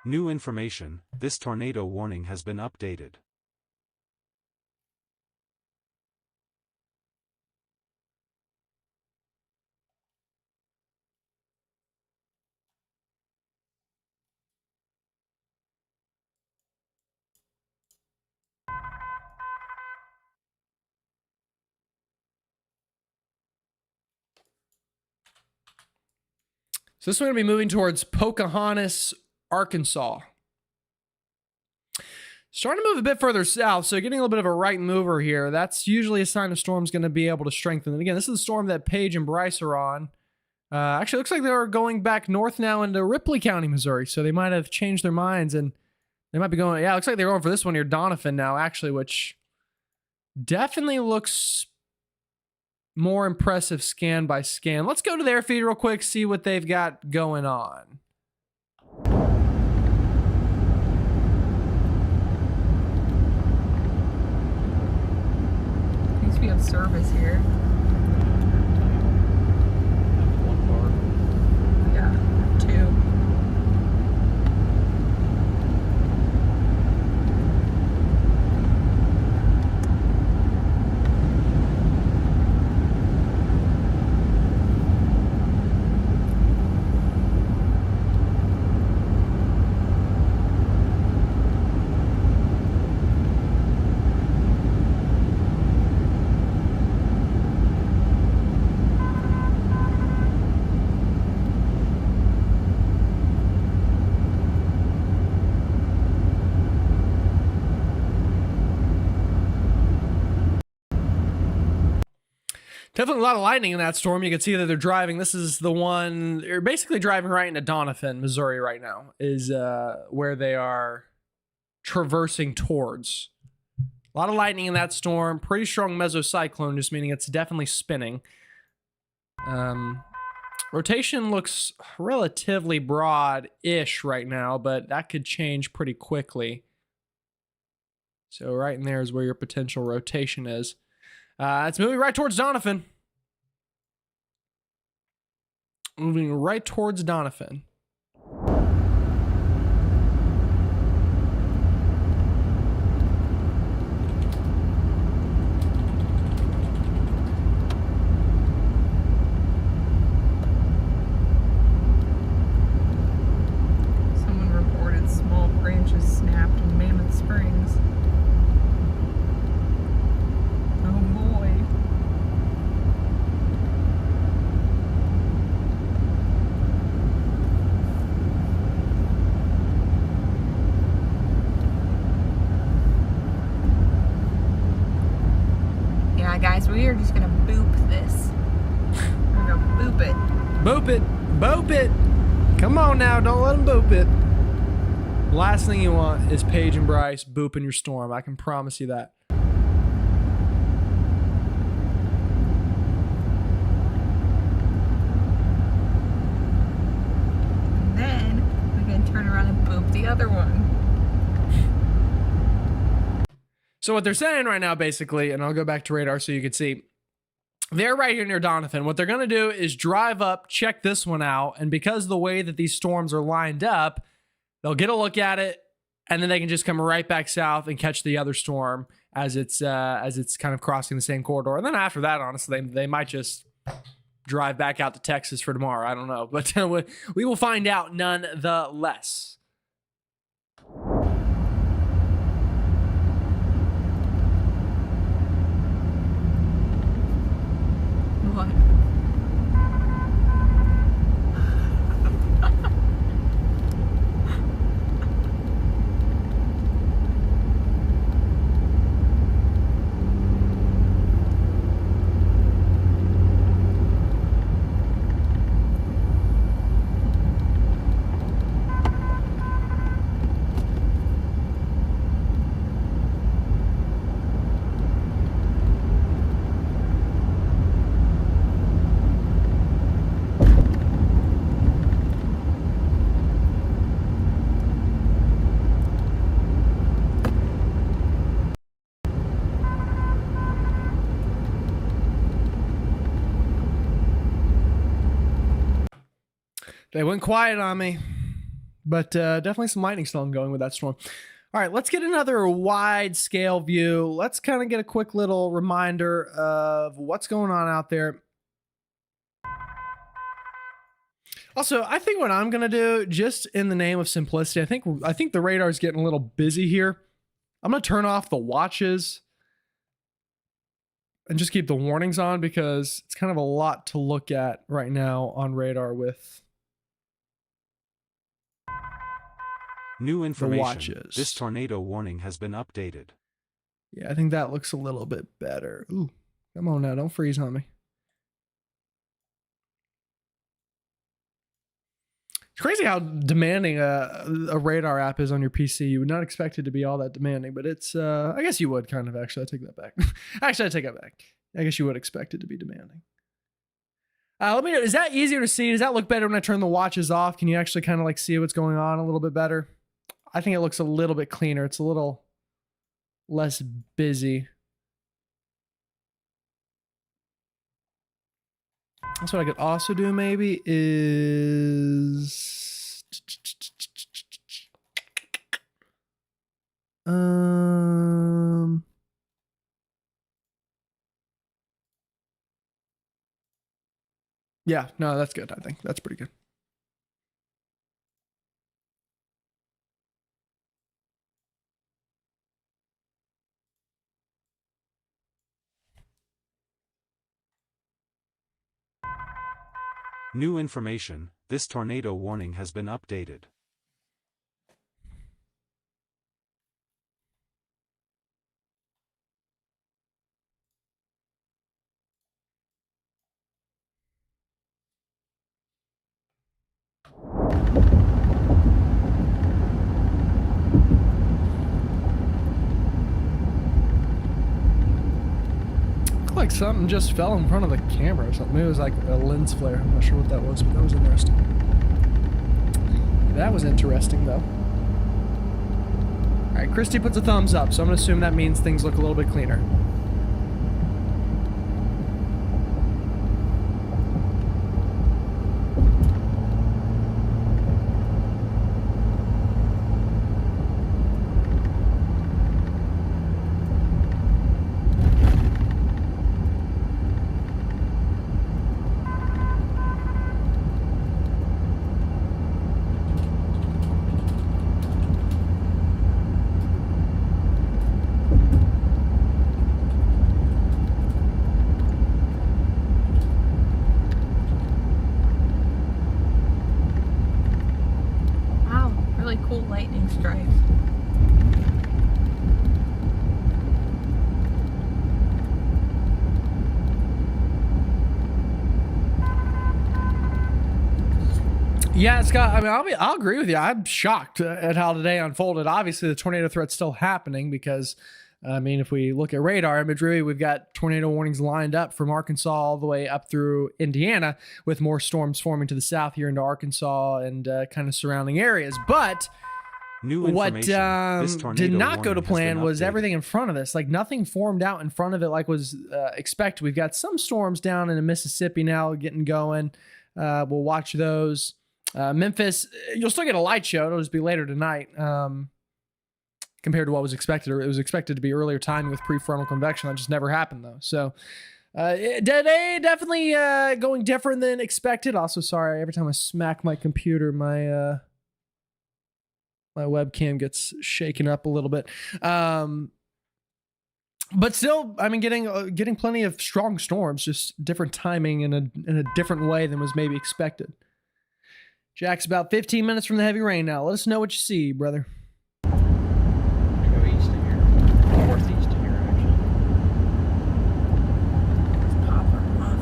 [SPEAKER 1] New information. This tornado warning has been updated.
[SPEAKER 2] So this one's going to be moving towards Pocahontas, Arkansas. Starting to move a bit further south, so getting a little bit of a right mover here. That's usually a sign a storm's going to be able to strengthen. And again, this is the storm that Paige and Bryce are on. Actually, it looks like they're going back north now into Ripley County, Missouri. So they might have changed their minds and they might be going. Yeah, it looks like they're going for this one near Donovan now, actually, which definitely looks more impressive scan by scan. Let's go to their feed real quick, see what they've got going on.
[SPEAKER 3] We have service here.
[SPEAKER 4] One bar.
[SPEAKER 3] Yeah, 2.
[SPEAKER 2] Definitely a lot of lightning in that storm. You can see that they're driving. This is the one, they're basically driving right into Donovan, Missouri right now, is where they are traversing towards. A lot of lightning in that storm. Pretty strong mesocyclone, just meaning it's definitely spinning. Rotation looks relatively broad-ish right now, but that could change pretty quickly. So right in there is where your potential rotation is. It's moving right towards Donovan. Moving right towards Donovan.
[SPEAKER 3] Someone reported small branches snapped in Mammoth Springs. Oh boy. Yeah, guys, we are just gonna boop this. We're gonna boop it.
[SPEAKER 2] Boop it. Boop it. Come on now. Don't let them boop it. Last thing you want is Paige and Bryce booping your storm. I can promise you that.
[SPEAKER 3] And then we're gonna turn around and boop the other one.
[SPEAKER 2] So what they're saying right now, basically, and I'll go back to radar so you can see, they're right here near Donovan. What they're going to do is drive up, check this one out, and because of the way that these storms are lined up, they'll get a look at it, and then they can just come right back south and catch the other storm as it's kind of crossing the same corridor. And then after that, honestly, they might just drive back out to Texas for tomorrow. I don't know, but we will find out nonetheless.
[SPEAKER 3] What?
[SPEAKER 2] They went quiet on me, but definitely some lightning still going with that storm. All right, let's get another wide scale view. Let's kind of get a quick little reminder of what's going on out there. Also, I think what I'm gonna do, just in the name of simplicity, I think the radar is getting a little busy here. I'm gonna turn off the watches and just keep the warnings on because it's kind of a lot to look at right now on radar with
[SPEAKER 1] New information.
[SPEAKER 2] watches.
[SPEAKER 1] This tornado warning has been updated.
[SPEAKER 2] Yeah, I think that looks a little bit better. Ooh, come on now, don't freeze on me. It's crazy how demanding a radar app is on your PC. You would not expect it to be all that demanding, but it's, I guess you would kind of, actually. I take that back. Actually, I take that back. I guess you would expect it to be demanding. Let me know, is that easier to see? Does that look better when I turn the watches off? Can you actually kind of like see what's going on a little bit better? I think it looks a little bit cleaner. It's a little less busy. That's what I could also do maybe is yeah, no, that's good. I think that's pretty good.
[SPEAKER 1] New information. This tornado warning has been updated.
[SPEAKER 2] Like something just fell in front of the camera or something. Maybe it was like a lens flare. I'm not sure what that was, but that was interesting. That was interesting, though. All right, Christy puts a thumbs up, so I'm going to assume that means things look a little bit cleaner.
[SPEAKER 3] Cool lightning strikes.
[SPEAKER 2] Yeah, Scott, I mean, I'll agree with you. I'm shocked at how today unfolded. Obviously, the tornado threat's still happening because, I mean, if we look at radar imagery, we've got tornado warnings lined up from Arkansas all the way up through Indiana, with more storms forming to the south here into Arkansas and kind of surrounding areas. But what did not go to plan was everything in front of this. Like, nothing formed out in front of it like was expected. We've got some storms down in Mississippi now getting going. We'll watch those. Memphis, you'll still get a light show. It'll just be later tonight compared to what was expected. Or it was expected to be earlier timing with prefrontal convection. That just never happened, though. So today, definitely going different than expected. Also, sorry, every time I smack my computer, my webcam gets shaken up a little bit. But still, I mean, getting plenty of strong storms, just different timing in a different way than was maybe expected. Jack's about 15 minutes from the heavy rain now. Let us know what you see, brother.
[SPEAKER 4] I go east of here. Northeast of here, actually.
[SPEAKER 3] Let's pop them off.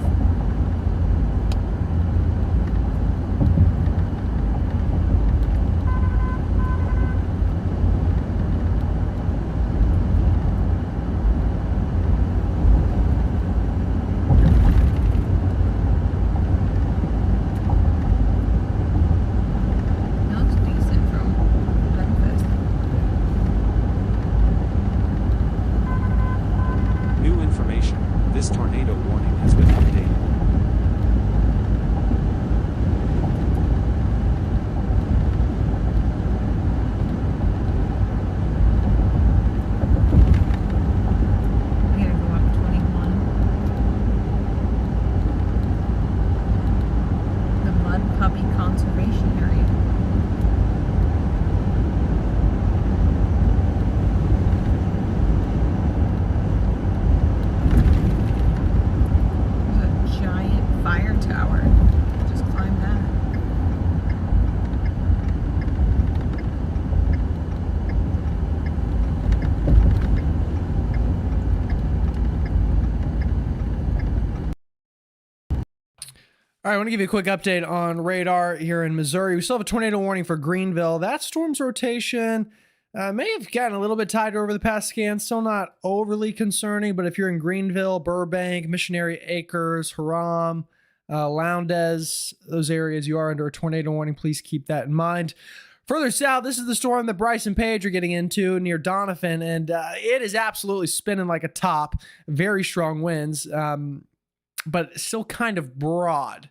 [SPEAKER 2] All right, I want to give you a quick update on radar here in Missouri. We still have a tornado warning for Greenville. That storm's rotation may have gotten a little bit tighter over the past scan. Still not overly concerning, but if you're in Greenville, Burbank, Missionary Acres, Haram, Lowndes, those areas, you are under a tornado warning. Please keep that in mind. Further south, this is the storm that Bryce and Paige are getting into near Donovan, and it is absolutely spinning like a top. Very strong winds, but still kind of broad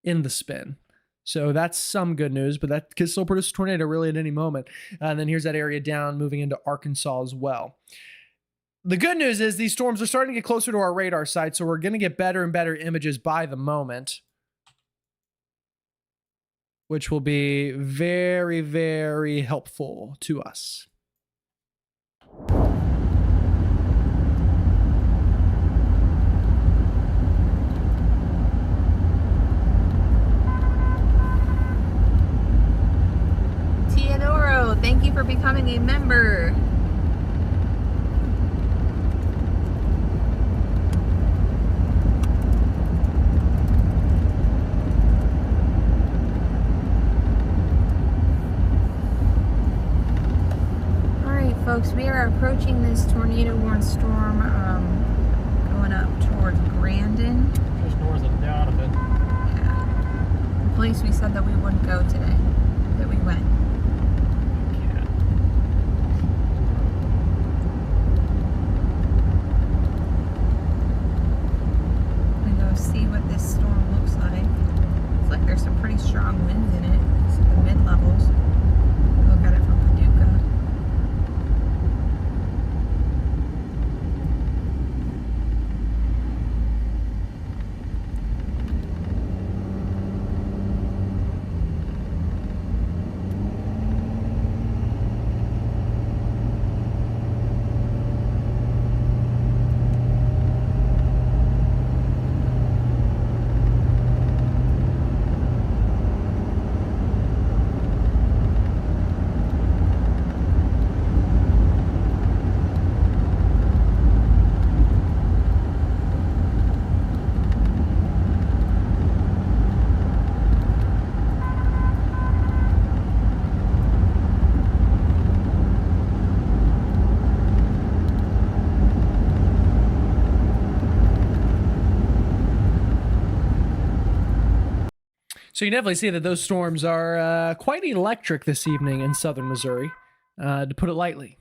[SPEAKER 2] in the spin. So that's some good news, but that could still produce a tornado really at any moment. And then here's that area down moving into Arkansas as well. The good news is these storms are starting to get closer to our radar site, so we're going to get better and better images by the moment, which will be very, very helpful to us.
[SPEAKER 3] Teodoro, thank you for becoming a member. Folks, we are approaching this tornado warned storm going up towards Grandin.
[SPEAKER 4] Just north of Donovan.
[SPEAKER 3] Yeah. The place we said that we wouldn't go today, that we went.
[SPEAKER 4] Cat.
[SPEAKER 3] I'm going to go see what this storm looks like. It's like there's some pretty strong winds in it. It's at the mid-levels. Look at it from Paducah.
[SPEAKER 2] So you definitely see that those storms are quite electric this evening in southern Missouri, to put it lightly.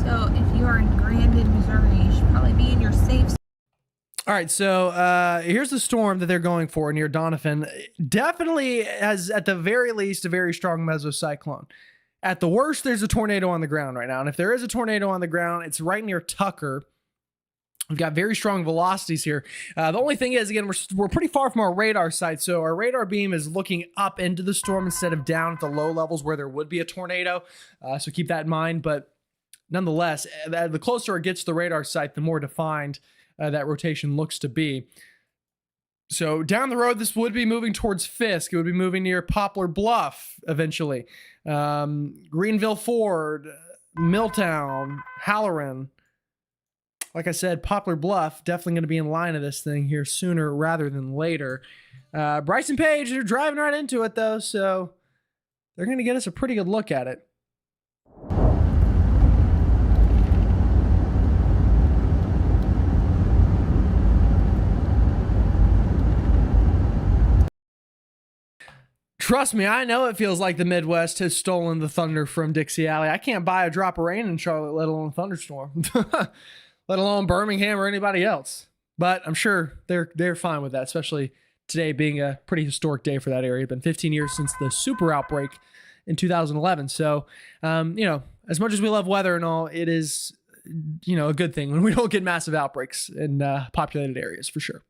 [SPEAKER 3] So if you are in Grandin, Missouri, you should probably be in your safe zone.
[SPEAKER 2] All right, so here's the storm that they're going for near Donovan. Definitely has, at the very least, a very strong mesocyclone. At the worst, there's a tornado on the ground right now. And if there is a tornado on the ground, it's right near Tucker. We've got very strong velocities here. The only thing is, again, we're pretty far from our radar site. So our radar beam is looking up into the storm instead of down at the low levels where there would be a tornado. So keep that in mind. But nonetheless, the closer it gets to the radar site, the more defined that rotation looks to be. So down the road, this would be moving towards Fisk. It would be moving near Poplar Bluff eventually. Greenville Ford, Milltown, Halloran. Like I said, Poplar Bluff, definitely going to be in line of this thing here sooner rather than later. Bryce and Paige, they're driving right into it though, so they're going to get us a pretty good look at it. Trust me, I know it feels like the Midwest has stolen the thunder from Dixie Alley. I can't buy a drop of rain in Charlotte, let alone a thunderstorm, let alone Birmingham or anybody else. But I'm sure they're fine with that, especially today being a pretty historic day for that area. It's been 15 years since the super outbreak in 2011. So, as much as we love weather and all, it is, a good thing when we don't get massive outbreaks in populated areas for sure.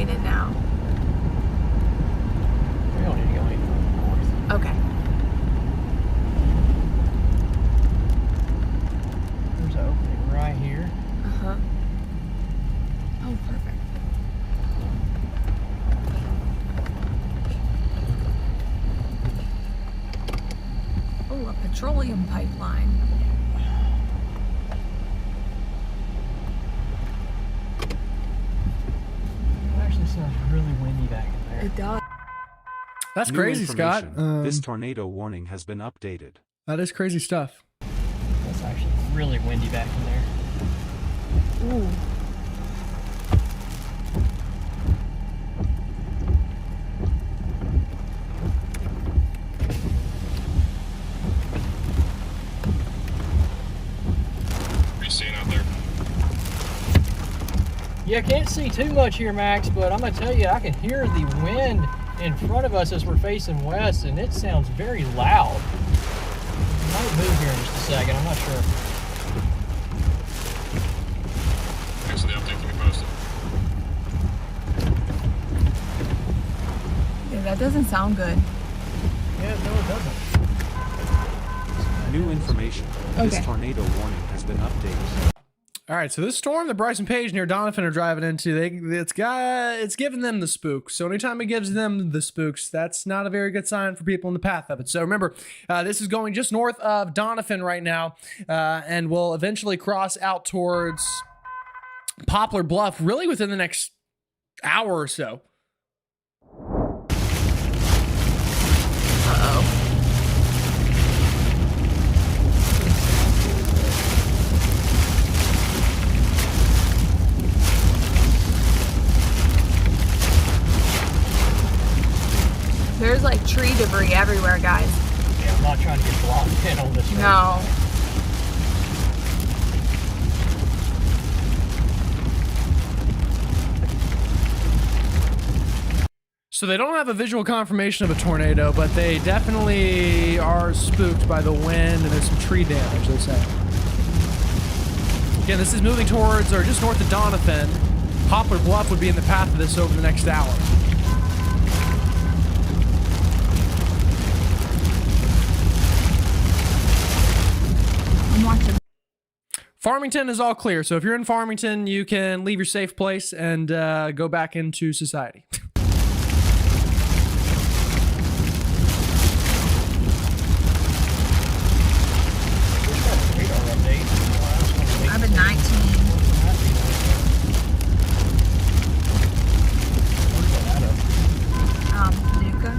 [SPEAKER 3] raining now.
[SPEAKER 4] We don't need to go any further north.
[SPEAKER 3] Okay.
[SPEAKER 4] There's an opening right here.
[SPEAKER 3] Uh-huh. Oh, perfect. Oh, a petroleum pipeline.
[SPEAKER 4] It actually sounds really windy back in there.
[SPEAKER 3] It does.
[SPEAKER 2] That's
[SPEAKER 1] New
[SPEAKER 2] crazy, Scott.
[SPEAKER 1] information. This tornado warning has been updated.
[SPEAKER 2] That is crazy stuff.
[SPEAKER 4] That's actually really windy back in there.
[SPEAKER 3] Ooh.
[SPEAKER 5] What are you seeing out there?
[SPEAKER 4] Yeah, I can't see too much here, Max, but I'm gonna tell you, I can hear the wind in front of us as we're facing west, and it sounds very loud. It might move here in just a second, I'm not sure.
[SPEAKER 5] Thanks for the update. Keep me posted.
[SPEAKER 3] Yeah, that doesn't sound good.
[SPEAKER 4] Yeah, no, it doesn't.
[SPEAKER 1] New information.
[SPEAKER 3] Okay.
[SPEAKER 1] This tornado warning has been updated.
[SPEAKER 2] All right, so this storm that Bryce and Paige near Donovan are driving into, it's giving them the spooks. So anytime it gives them the spooks, that's not a very good sign for people in the path of it. So remember, this is going just north of Donovan right now, and will eventually cross out towards Poplar Bluff, really within the next hour or so.
[SPEAKER 3] Uh-oh. There's like tree debris everywhere, guys.
[SPEAKER 4] Yeah, I'm not trying to get blocked in on this road.
[SPEAKER 3] No.
[SPEAKER 2] So they don't have a visual confirmation of a tornado, but they definitely are spooked by the wind, and there's some tree damage, they say. Again, this is moving towards, or just north of Donovan. Poplar Bluff would be in the path of this over the next hour.
[SPEAKER 3] I'm watching.
[SPEAKER 2] Farmington is all clear, so if you're in Farmington, you can leave your safe place and go back into society.
[SPEAKER 3] I have a 19. Paducah.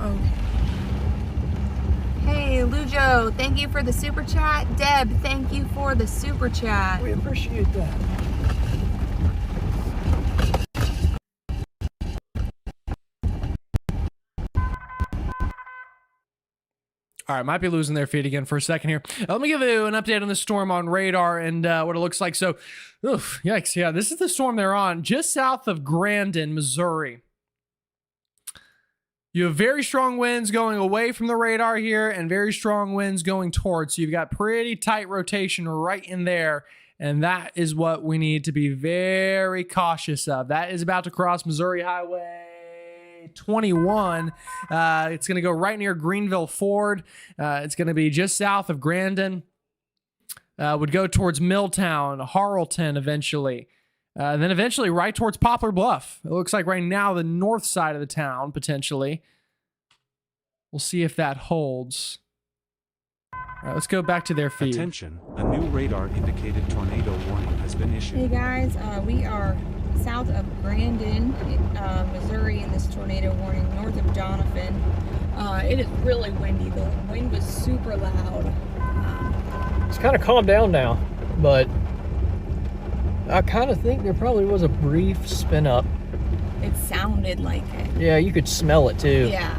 [SPEAKER 3] Okay. Hey, Lujo, thank you for the super chat. Deb, thank you for the super chat.
[SPEAKER 4] We appreciate that.
[SPEAKER 2] All right, might be losing their feed again for a second here. Let me give you an update on the storm on radar and what it looks like. So, oof, yikes. Yeah, this is the storm they're on just south of Grandin, Missouri. You have very strong winds going away from the radar here and very strong winds going towards. So you've got pretty tight rotation right in there. And that is what we need to be very cautious of. That is about to cross Missouri Highway 21. It's going to go right near Greenville Ford. It's going to be just south of Grandin. Would go towards Milltown, Harlton eventually. Then eventually right towards Poplar Bluff. It looks like right now the north side of the town, potentially. We'll see if that holds. All right, let's go back to their feed.
[SPEAKER 1] Attention, a new radar indicated tornado warning has been issued.
[SPEAKER 3] Hey guys, we are south of Grandin, Missouri in this tornado warning, north of Donovan. It is really windy. The wind was super loud.
[SPEAKER 4] It's kind of calmed down now, but I kind of think there probably was a brief spin up.
[SPEAKER 3] It sounded like it.
[SPEAKER 4] Yeah, you could smell it too.
[SPEAKER 3] Yeah.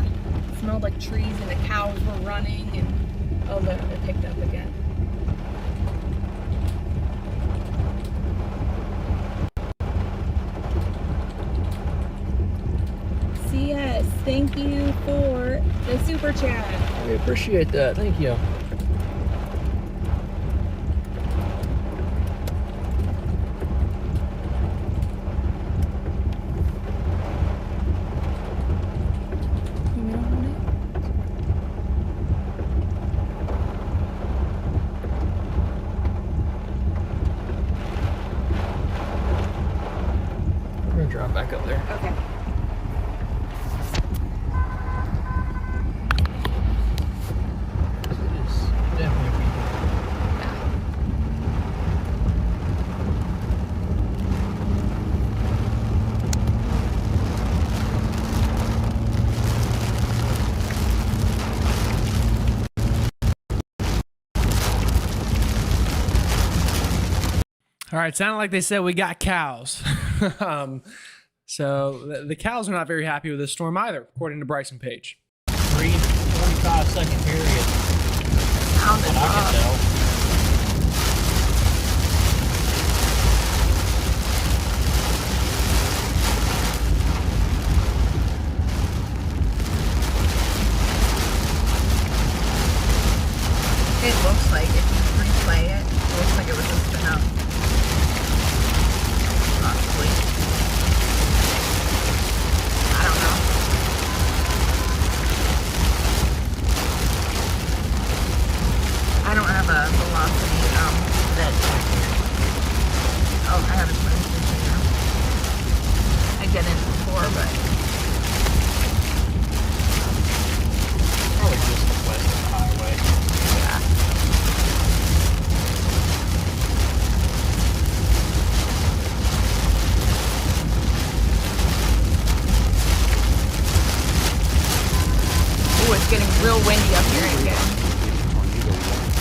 [SPEAKER 3] It smelled like trees and the cows were running and oh look, it picked up again. thank you for the super chat.
[SPEAKER 4] I appreciate that. Thank you. We're gonna drive back up there.
[SPEAKER 3] Okay.
[SPEAKER 4] It is definitely weak.
[SPEAKER 2] All right, sounded like they said we got cows. So the cows are not very happy with this storm either, according to Bryson Page.
[SPEAKER 4] 45-second period.
[SPEAKER 3] Sounded
[SPEAKER 4] What I can
[SPEAKER 3] rough.
[SPEAKER 4] tell.
[SPEAKER 6] It looks like if you replay it, it looks like it was a spin up. Possibly. I don't know. I don't have a velocity that. Oh, I have a 23 now. I didn't before, but
[SPEAKER 4] Probably just the west of the highway.
[SPEAKER 6] yeah. Ooh, it's getting real windy up here again.
[SPEAKER 1] Tornado warning.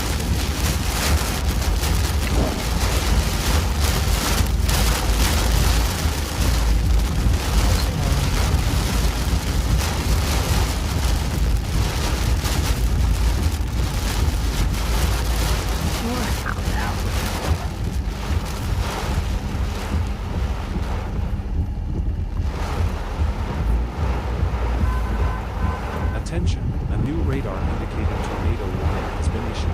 [SPEAKER 1] Attention, a new radar indicated tornado warning has been issued.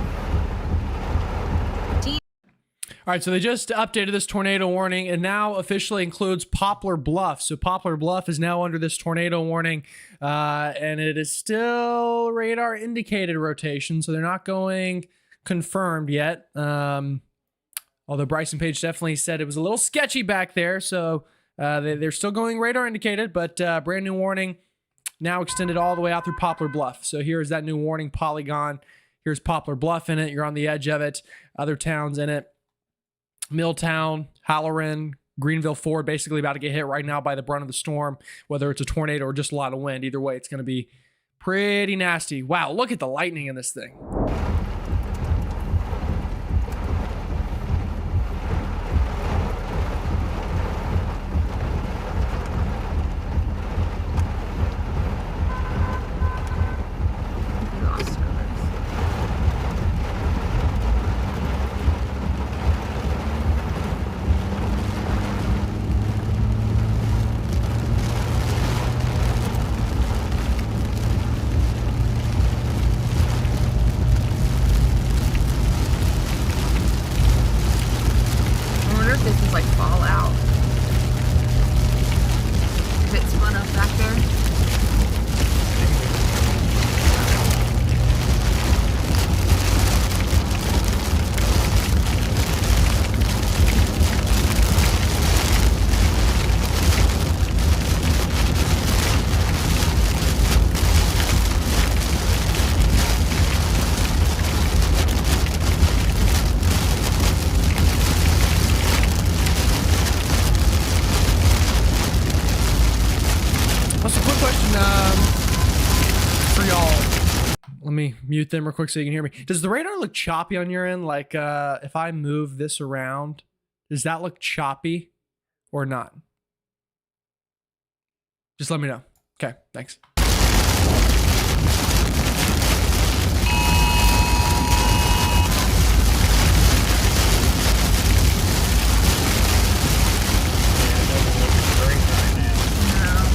[SPEAKER 2] All right, so they just updated this tornado warning and now officially includes Poplar Bluff. So Poplar Bluff is now under this tornado warning, and it is still radar indicated rotation, so they're not going confirmed yet. Although Bryson Page definitely said it was a little sketchy back there, so they're still going radar indicated, but brand new warning now extended all the way out through Poplar Bluff. So here's that new warning polygon. Here's Poplar Bluff in it. You're on the edge of it. Other towns in it. Milltown, Halloran, Greenville Ford, basically about to get hit right now by the brunt of the storm, whether it's a tornado or just a lot of wind. Either way, it's going to be pretty nasty. Wow, look at the lightning in this thing.
[SPEAKER 6] I wonder if this is like fallout. If it's spun up back there.
[SPEAKER 2] Also, quick question for y'all. Let me mute them real quick so you can hear me. Does the radar look choppy on your end? Like, if I move this around, does that look choppy or not? Just let me know. Okay, thanks.
[SPEAKER 4] Yeah, it doesn't look great right now.
[SPEAKER 6] No.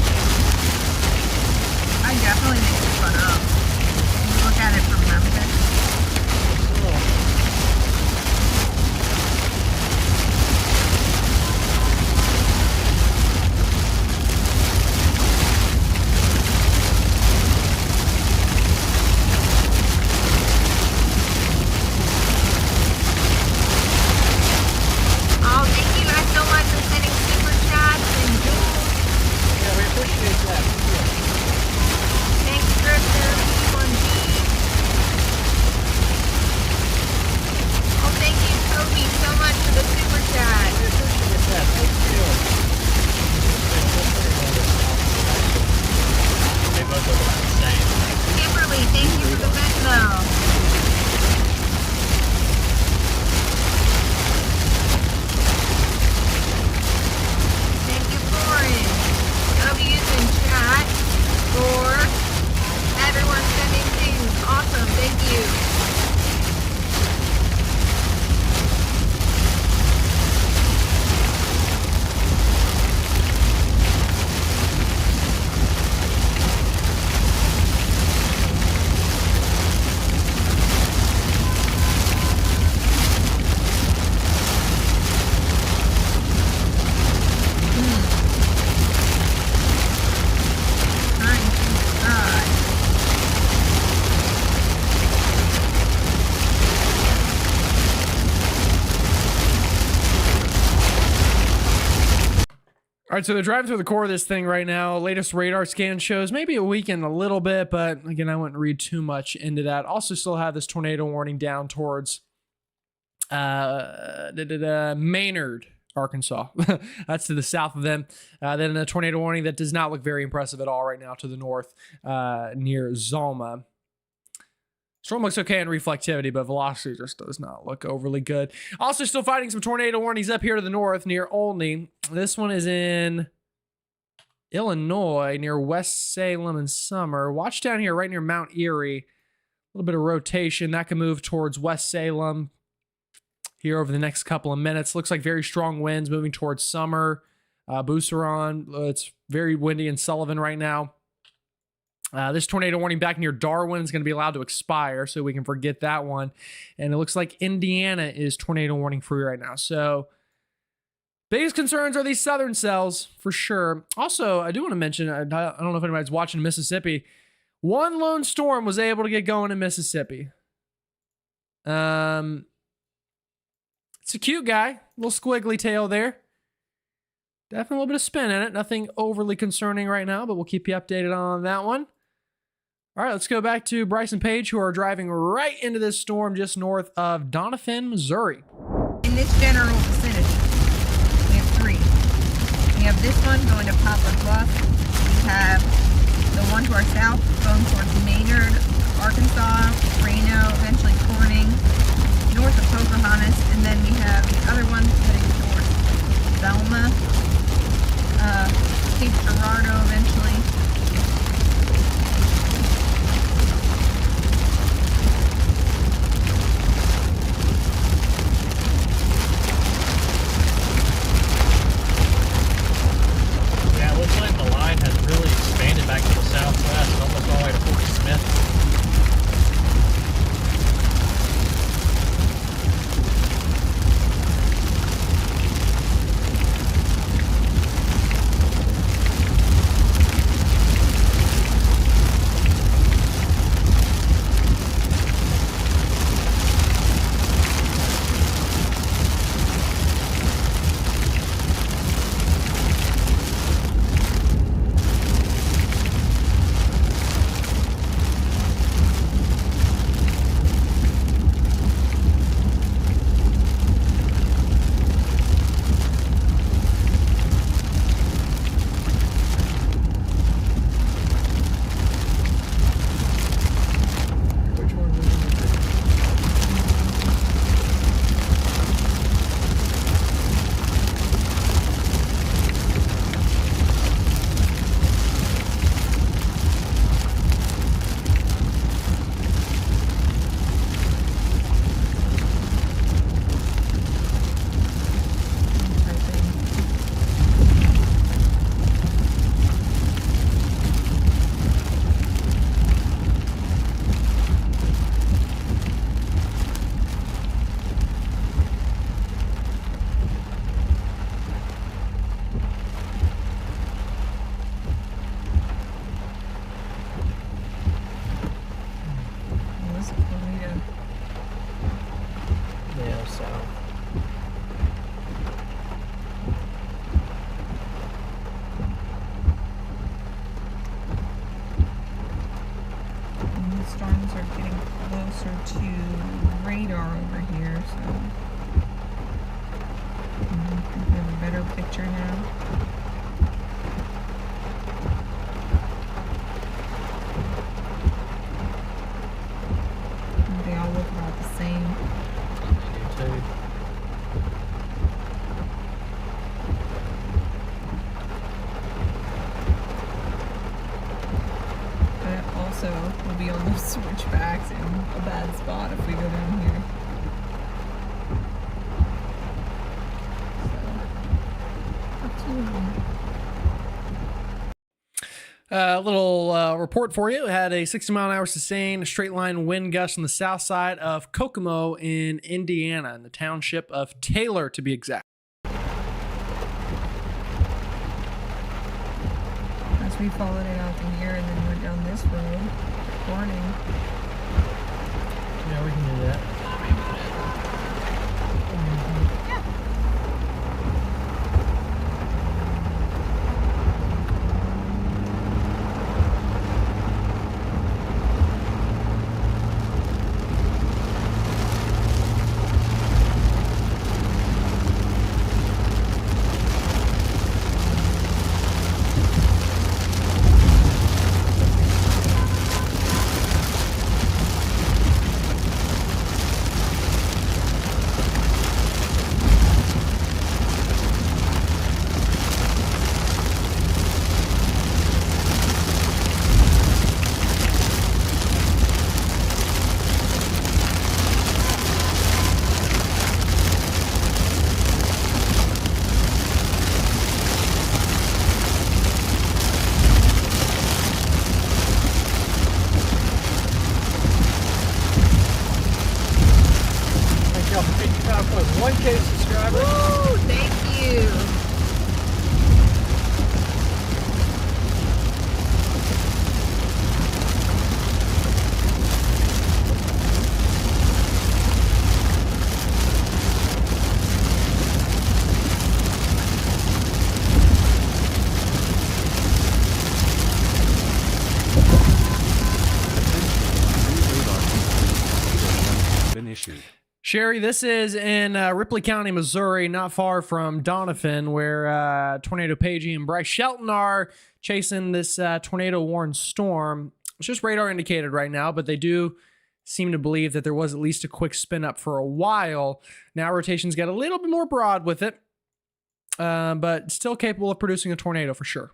[SPEAKER 2] right, so they're driving through the core of this thing right now. Latest radar scan shows maybe it weakened a little bit, but again, I wouldn't read too much into that. Also still have this tornado warning down towards Maynard, Arkansas. That's to the south of them. Then a tornado warning that does not look very impressive at all right now to the north near Zalma. Storm looks okay in reflectivity, but velocity just does not look overly good. Also still fighting some tornado warnings up here to the north near Olney. This one is in Illinois near West Salem and Summer. Watch down here right near Mount Erie. A little bit of rotation. That can move towards West Salem here over the next couple of minutes. Looks like very strong winds moving towards Summer. Booseron. It's very windy in Sullivan right now. This tornado warning back near Darwin is going to be allowed to expire, so we can forget that one. And it looks like Indiana is tornado warning free right now. So biggest concerns are these southern cells for sure. Also, I do want to mention, I don't know if anybody's watching Mississippi. One lone storm was able to get going in Mississippi. It's a cute guy, little squiggly tail there. Definitely a little bit of spin in it. Nothing overly concerning right now, but we'll keep you updated on that one. All right, let's go back to Bryce and Paige, who are driving right into this storm just north of Doniphan, Missouri.
[SPEAKER 3] In this general vicinity, we have three. We have this one going to Poplar Bluff. We have the one to our south going towards Maynard, Arkansas, Reno, eventually Corning, north of Pocahontas, and then we have the other one heading towards Velma, Cape Girardeau eventually.
[SPEAKER 4] Yeah, it looks like the line has really expanded back to the southwest, almost all the way to Fort Smith.
[SPEAKER 3] Storms are getting closer to radar over here, so I think we have a better picture now. They all look about the same.
[SPEAKER 4] They do too.
[SPEAKER 3] We'll be on those switchbacks in a bad spot if we go down here. So, up to you.
[SPEAKER 2] A little report for you. It had a 60-mile-an-hour sustained straight line wind gust on the south side of Kokomo in Indiana, in the township of Taylor to be exact.
[SPEAKER 3] As we followed it out to here and then went down this road. Warning.
[SPEAKER 4] Yeah, we can do that. 1K subscribers.
[SPEAKER 3] Woo! Thank you.
[SPEAKER 1] Been issued.
[SPEAKER 2] Sherry, this is in Ripley County, Missouri, not far from Doniphan, where Tornado Pagey and Bryce Shelton are chasing this tornado-warned storm. It's just radar indicated right now, but they do seem to believe that there was at least a quick spin up for a while. Now rotations get a little bit more broad with it, but still capable of producing a tornado for sure.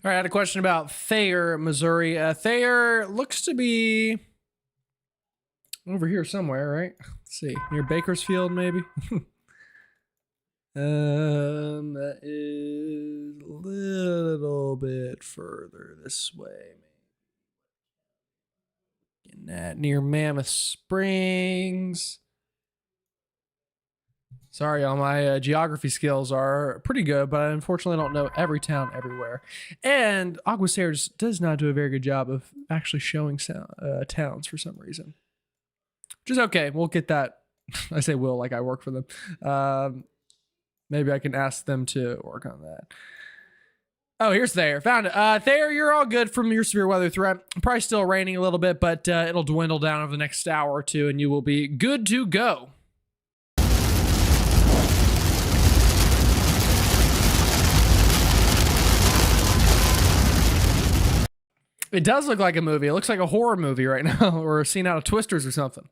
[SPEAKER 2] All right, I had a question about Thayer, Missouri. Thayer looks to be over here somewhere, right? Let's see, near Bakersfield, maybe. That is a little bit further this way. Getting that near Mammoth Springs. Sorry, y'all, my geography skills are pretty good, but I unfortunately don't know every town everywhere. And Aguasera does not do a very good job of actually showing towns for some reason. Which is okay. We'll get that. I say will like I work for them. Maybe I can ask them to work on that. Oh, here's Thayer. Found it. Thayer, you're all good from your severe weather threat. Probably still raining a little bit, but it'll dwindle down over the next hour or two, and you will be good to go. It does look like a movie. It looks like a horror movie right now, or a scene out of Twisters or something.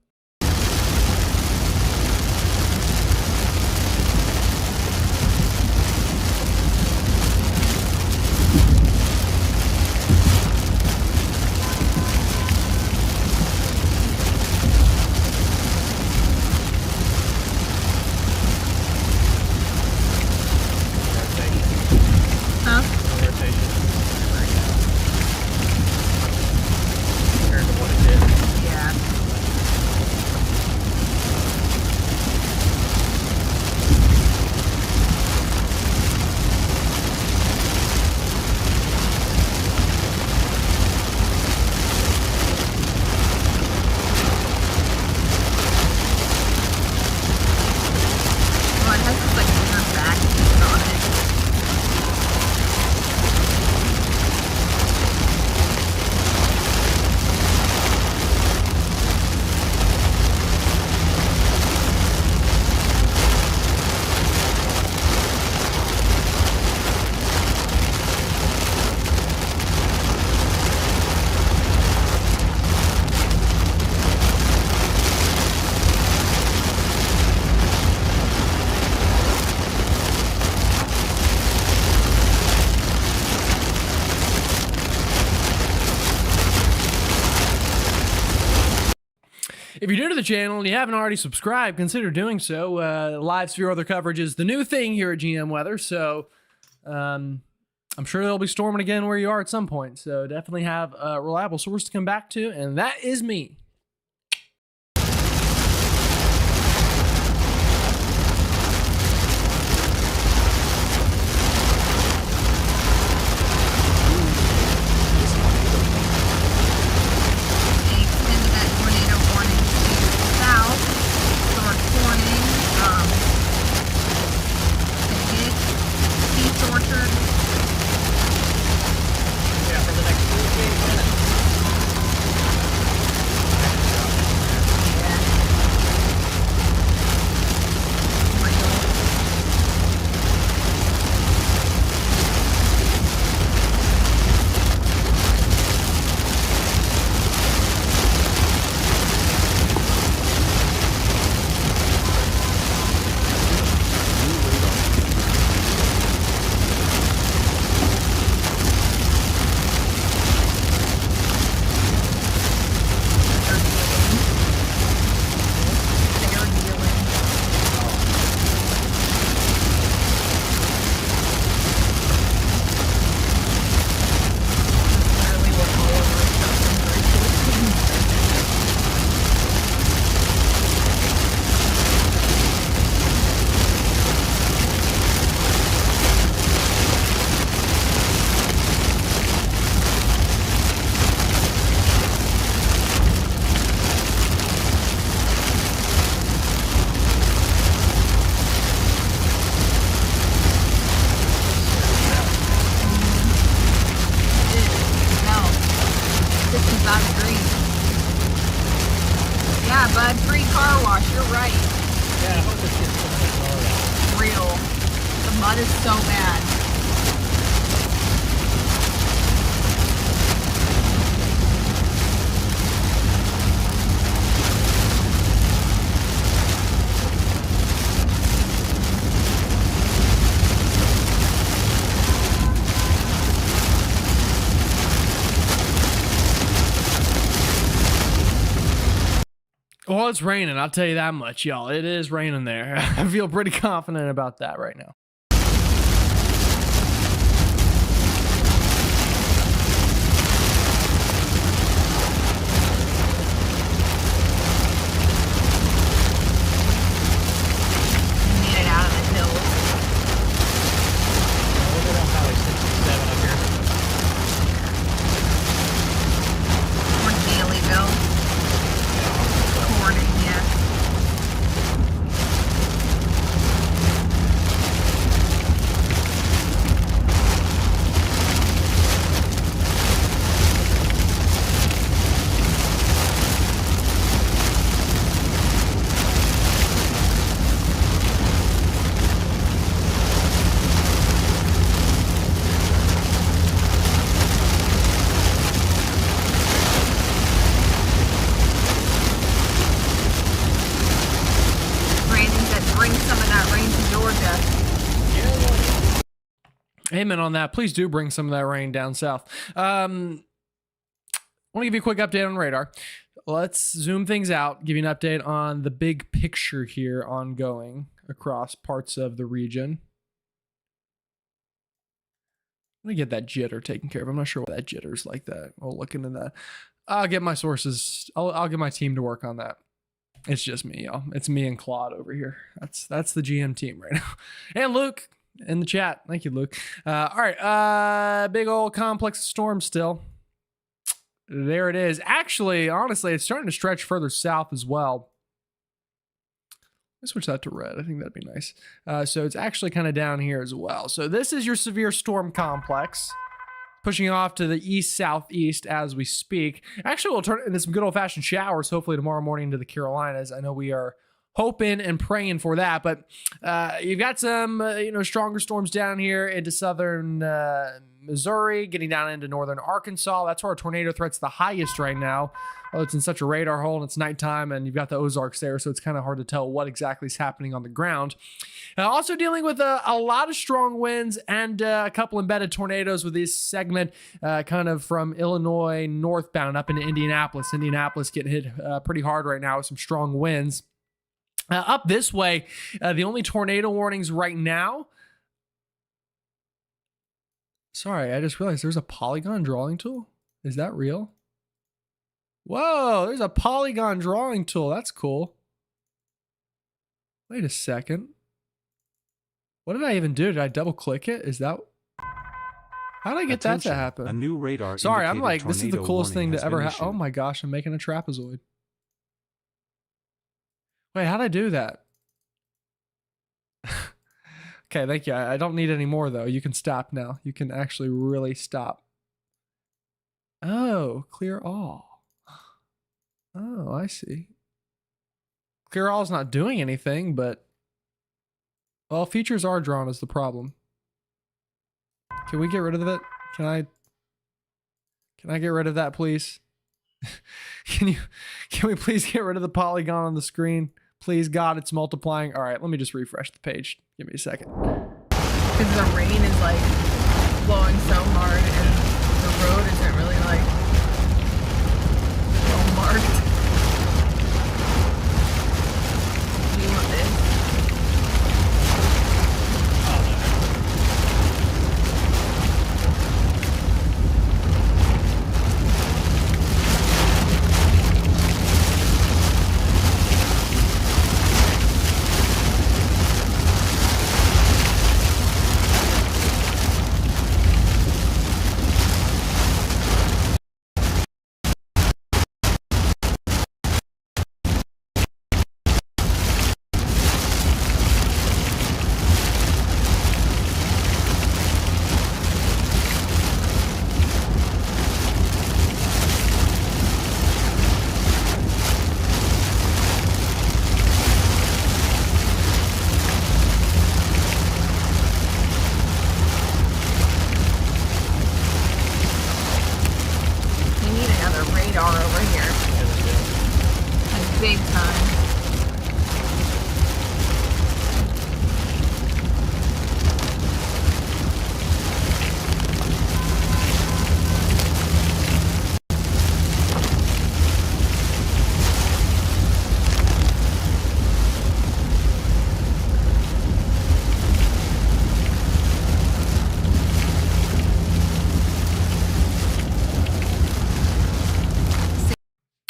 [SPEAKER 2] If you're new to the channel and you haven't already subscribed, consider doing so. Live severe weather coverage is the new thing here at GM Weather, so I'm sure they'll be storming again where you are at some point. So definitely have a reliable source to come back to, and that is me.
[SPEAKER 3] They extended that tornado That is so bad.
[SPEAKER 2] Well, it's raining. I'll tell you that much, y'all. It is raining there. I feel pretty confident about that right now.
[SPEAKER 3] Made it out of the hills.
[SPEAKER 4] We'll go down Highway 67 up here.
[SPEAKER 3] Towards Valeyville. Recording, yeah.
[SPEAKER 2] Amen on that. Please do bring some of that rain down south. I want to give you a quick update on radar. Let's zoom things out, give you an update on the big picture here ongoing across parts of the region. Let me get that jitter taken care of. I'm not sure what that jitter's like that. We'll look into that. I'll get my sources. I'll get my team to work on that. It's just me, y'all. It's me and Claude over here. That's the GM team right now. And Luke in the chat. Thank you, Luke. All right. Big old complex of storms still. There it is. Actually, honestly, it's starting to stretch further south as well. Let's switch that to red. I think that'd be nice. So it's actually kind of down here as well. So this is your severe storm complex, pushing off to the east-southeast as we speak. Actually, we'll turn into some good old-fashioned showers, hopefully tomorrow morning into the Carolinas. I know we are hoping and praying for that, but you've got some stronger storms down here into southern Missouri, getting down into northern Arkansas. That's where our tornado threat's the highest right now. Well, it's in such a radar hole and it's nighttime, and you've got the Ozarks there, so it's kind of hard to tell what exactly is happening on the ground. Also dealing with a lot of strong winds and a couple embedded tornadoes with this segment kind of from Illinois northbound up into Indianapolis. Indianapolis getting hit pretty hard right now with some strong winds. Up this way, the only tornado warnings right now. Sorry, I just realized there's a polygon drawing tool. Is that real? Whoa, there's a polygon drawing tool. That's cool. Wait a second. What did I even do? Did I double click it? Is that... How did I get that to happen?
[SPEAKER 1] A new radar.
[SPEAKER 2] Sorry, I'm like, this is the coolest thing to ever
[SPEAKER 1] happen.
[SPEAKER 2] happen. Oh my gosh, I'm making a trapezoid. Wait, how'd I do that? Okay, thank you. I don't need any more, though. You can stop now. You can actually really stop. Oh, clear all. Oh, I see. Clear all is not doing anything, but... Well, features are drawn is the problem. Can we get rid of it? Can I get rid of that, please? Can we please get rid of the polygon on the screen? Please, God, it's multiplying. All right, let me just refresh the page. Give me a second.
[SPEAKER 3] Because the rain is like blowing so hard and the road isn't really like well marked. Do you want this?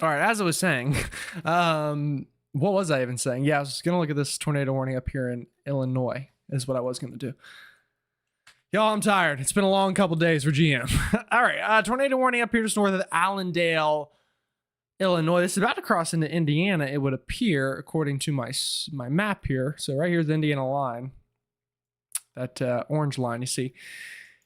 [SPEAKER 2] All right, as I was saying, what was I even saying? Yeah, I was going to look at this tornado warning up here in Illinois is what I was going to do. Y'all, I'm tired. It's been a long couple days for GM. All right, tornado warning up here just north of Allendale, Illinois. This is about to cross into Indiana, it would appear, according to my map here. So right here's the Indiana line. That orange line you see.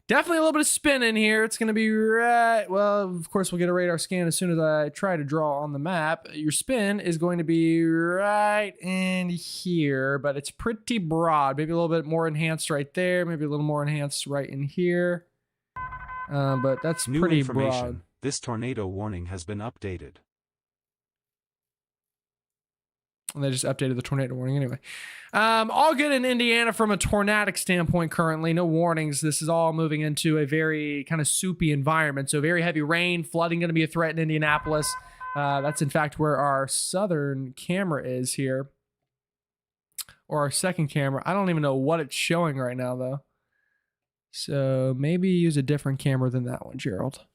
[SPEAKER 2] Definitely a little bit of spin in here. It's going to be right... Well, of course, we'll get a radar scan as soon as I try to draw on the map. Your spin is going to be right in here, but it's pretty broad. Maybe a little bit more enhanced right there. Maybe a little more enhanced right in here. But that's
[SPEAKER 1] New
[SPEAKER 2] pretty
[SPEAKER 1] information.
[SPEAKER 2] broad.
[SPEAKER 1] This tornado warning has been updated.
[SPEAKER 2] And they just updated the tornado warning anyway. All good in Indiana from a tornadic standpoint currently. No warnings. This is all moving into a very kind of soupy environment. So very heavy rain, flooding going to be a threat in Indianapolis. That's in fact where our southern camera is here. Or our second camera. I don't even know what it's showing right now though. So maybe use a different camera than that one, Gerald.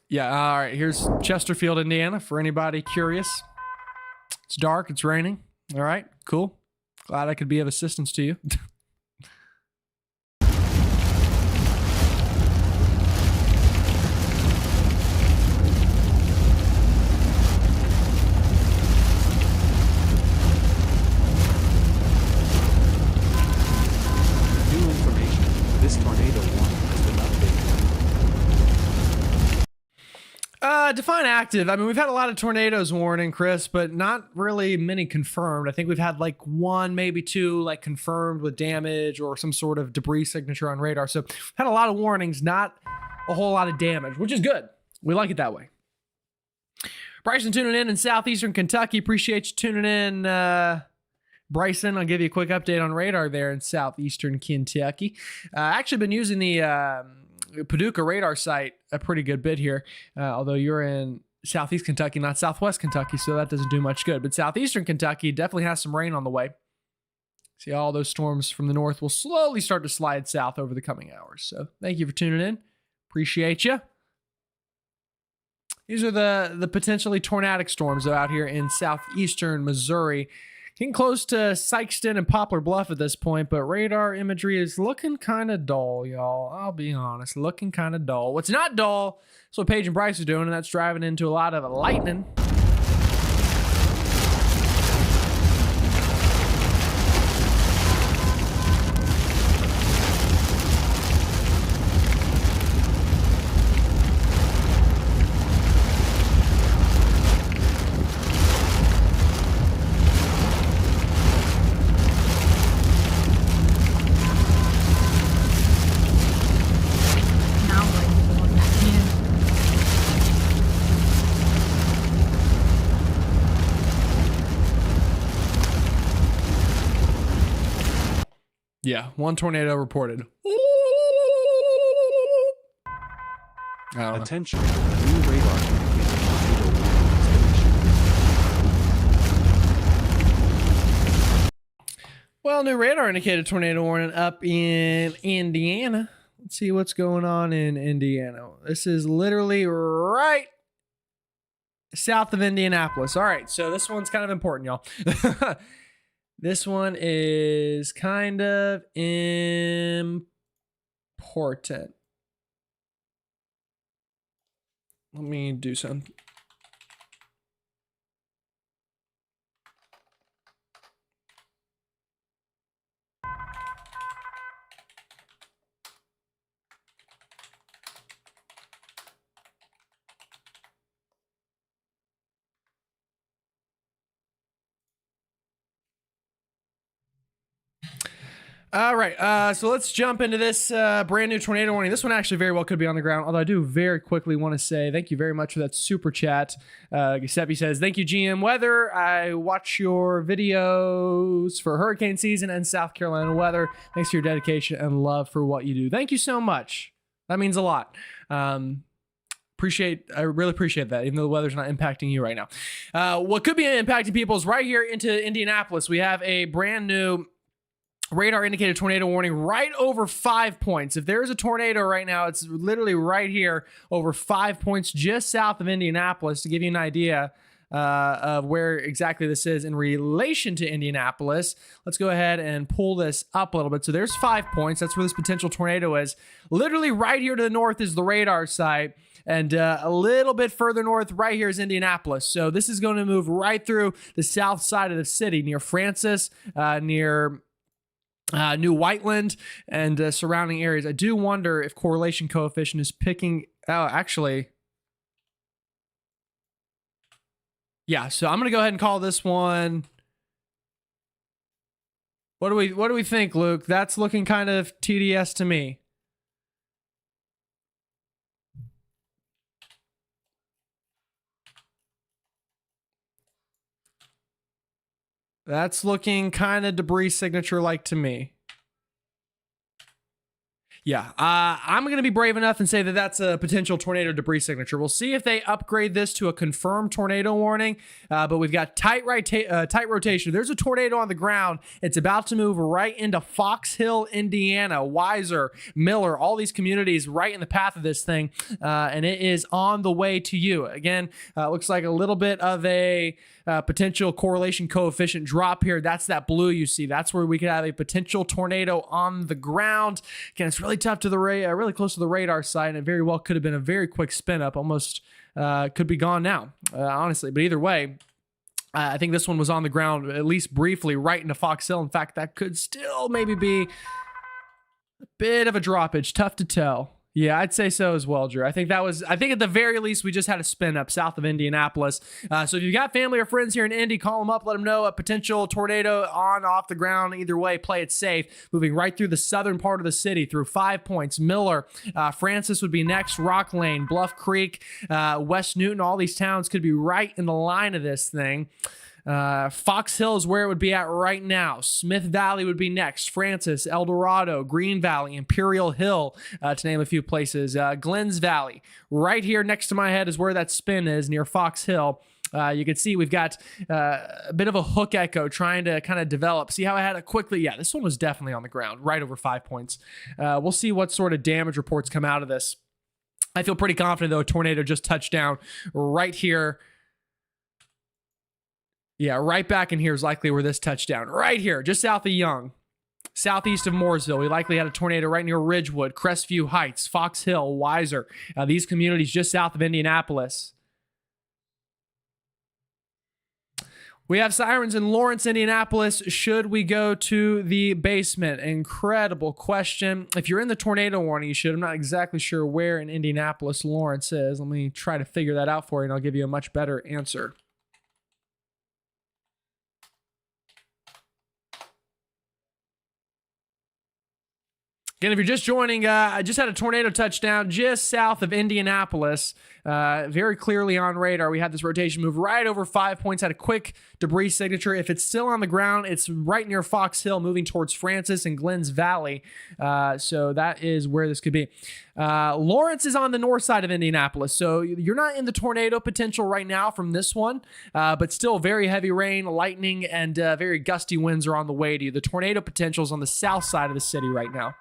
[SPEAKER 2] Yeah, all right, here's Chesterfield, Indiana, for anybody curious. It's dark, it's raining. All right, cool. Glad I could be of assistance to you.
[SPEAKER 1] New information. This tornado warning has been updated.
[SPEAKER 2] Define active. I mean, we've had a lot of tornadoes warning, Chris, but not really many confirmed. I think we've had like one, maybe two, like confirmed with damage or some sort of debris signature on radar. So we've had a lot of warnings, not a whole lot of damage, which is good. We like it that way. Bryson tuning in southeastern Kentucky. Appreciate you tuning in, Bryson. I'll give you a quick update on radar there in southeastern Kentucky. Actually been using the Paducah radar site a pretty good bit here, although you're in southeast Kentucky, not southwest Kentucky, so that doesn't do much good. But southeastern Kentucky definitely has some rain on the way. See, all those storms from the north will slowly start to slide south over the coming hours. So thank you for tuning in. Appreciate you. These are the potentially tornadic storms though, out here in southeastern Missouri. Getting close to Sykeston and Poplar Bluff at this point, but radar imagery is looking kind of dull, y'all. I'll be honest, looking kind of dull. What's not dull is what Paige and Bryce are doing, and that's driving into a lot of lightning. Yeah, one tornado reported. I don't know.
[SPEAKER 1] Attention. New radar indicated tornado warning has been issued.
[SPEAKER 2] Well, new radar indicated tornado warning up in Indiana. Let's see what's going on in Indiana. This is literally right south of Indianapolis. All right, so this one's kind of important, y'all. This one is kind of important. Let me do something. All right, so let's jump into this brand new tornado warning. This one actually very well could be on the ground, although I do very quickly want to say thank you very much for that super chat. Giuseppe says, thank you, GM Weather. I watch your videos for hurricane season and South Carolina weather. Thanks for your dedication and love for what you do. Thank you so much. That means a lot. I really appreciate that, even though the weather's not impacting you right now. What could be impacting people is right here into Indianapolis. We have a brand new radar indicated tornado warning right over 5 points. If there is a tornado right now, it's literally right here over 5 points just south of Indianapolis, to give you an idea of where exactly this is in relation to Indianapolis. Let's go ahead and pull this up a little bit. So there's 5 points. That's where this potential tornado is. Literally right here to the north is the radar site. And a little bit further north, right here is Indianapolis. So this is going to move right through the south side of the city, near Francis, near New Whiteland, and surrounding areas. I do wonder if correlation coefficient is picking. Oh, actually, yeah. So I'm gonna go ahead and call this one. What do we think, Luke? That's looking kind of TDS to me. That's looking kind of debris signature like to me. Yeah, I'm going to be brave enough and say that that's a potential tornado debris signature. We'll see if they upgrade this to a confirmed tornado warning, but we've got tight rotation. There's a tornado on the ground. It's about to move right into Fox Hill, Indiana, Weiser, Miller, all these communities right in the path of this thing, and it is on the way to you. Again, looks like a little bit of a potential correlation coefficient drop here. That's that blue you see. That's where we could have a potential tornado on the ground. Again, it's really tough to the really close to the radar site, and it very well could have been a very quick spin up. Almost could be gone now, honestly. But either way, I think this one was on the ground at least briefly right into Fox Hill. In fact, that could still maybe be a bit of a droppage. Tough to tell. Yeah, I'd say so as well, Drew. I think at the very least, we just had a spin up south of Indianapolis. So if you've got family or friends here in Indy, call them up, let them know a potential tornado on, off the ground. Either way, play it safe. Moving right through the southern part of the city through 5 points. Miller, Francis would be next, Rock Lane, Bluff Creek, West Newton, all these towns could be right in the line of this thing. Fox Hill is where it would be at right now. Smith Valley would be next. Francis, El Dorado, Green Valley, Imperial Hill, to name a few places. Glens Valley, right here next to my head is where that spin is, near Fox Hill. You can see we've got a bit of a hook echo trying to kind of develop. See how I had it quickly? Yeah, this one was definitely on the ground, right over 5 points. We'll see what sort of damage reports come out of this. I feel pretty confident, though, a tornado just touched down right here. Yeah, right back in here is likely where this touchdown. Right here, just south of Young. Southeast of Mooresville, we likely had a tornado right near Ridgewood, Crestview Heights, Fox Hill, Weiser. These communities just south of Indianapolis. We have sirens in Lawrence, Indianapolis. Should we go to the basement? Incredible question. If you're in the tornado warning, you should. I'm not exactly sure where in Indianapolis Lawrence is. Let me try to figure that out for you, and I'll give you a much better answer. Again, if you're just joining, I just had a tornado touchdown just south of Indianapolis, very clearly on radar. We had this rotation move right over 5 points, had a quick debris signature. If it's still on the ground, it's right near Fox Hill, moving towards Francis and Glens Valley. So that is where this could be. Lawrence is on the north side of Indianapolis, so you're not in the tornado potential right now from this one, but still very heavy rain, lightning, and very gusty winds are on the way to you. The tornado potential is on the south side of the city right now.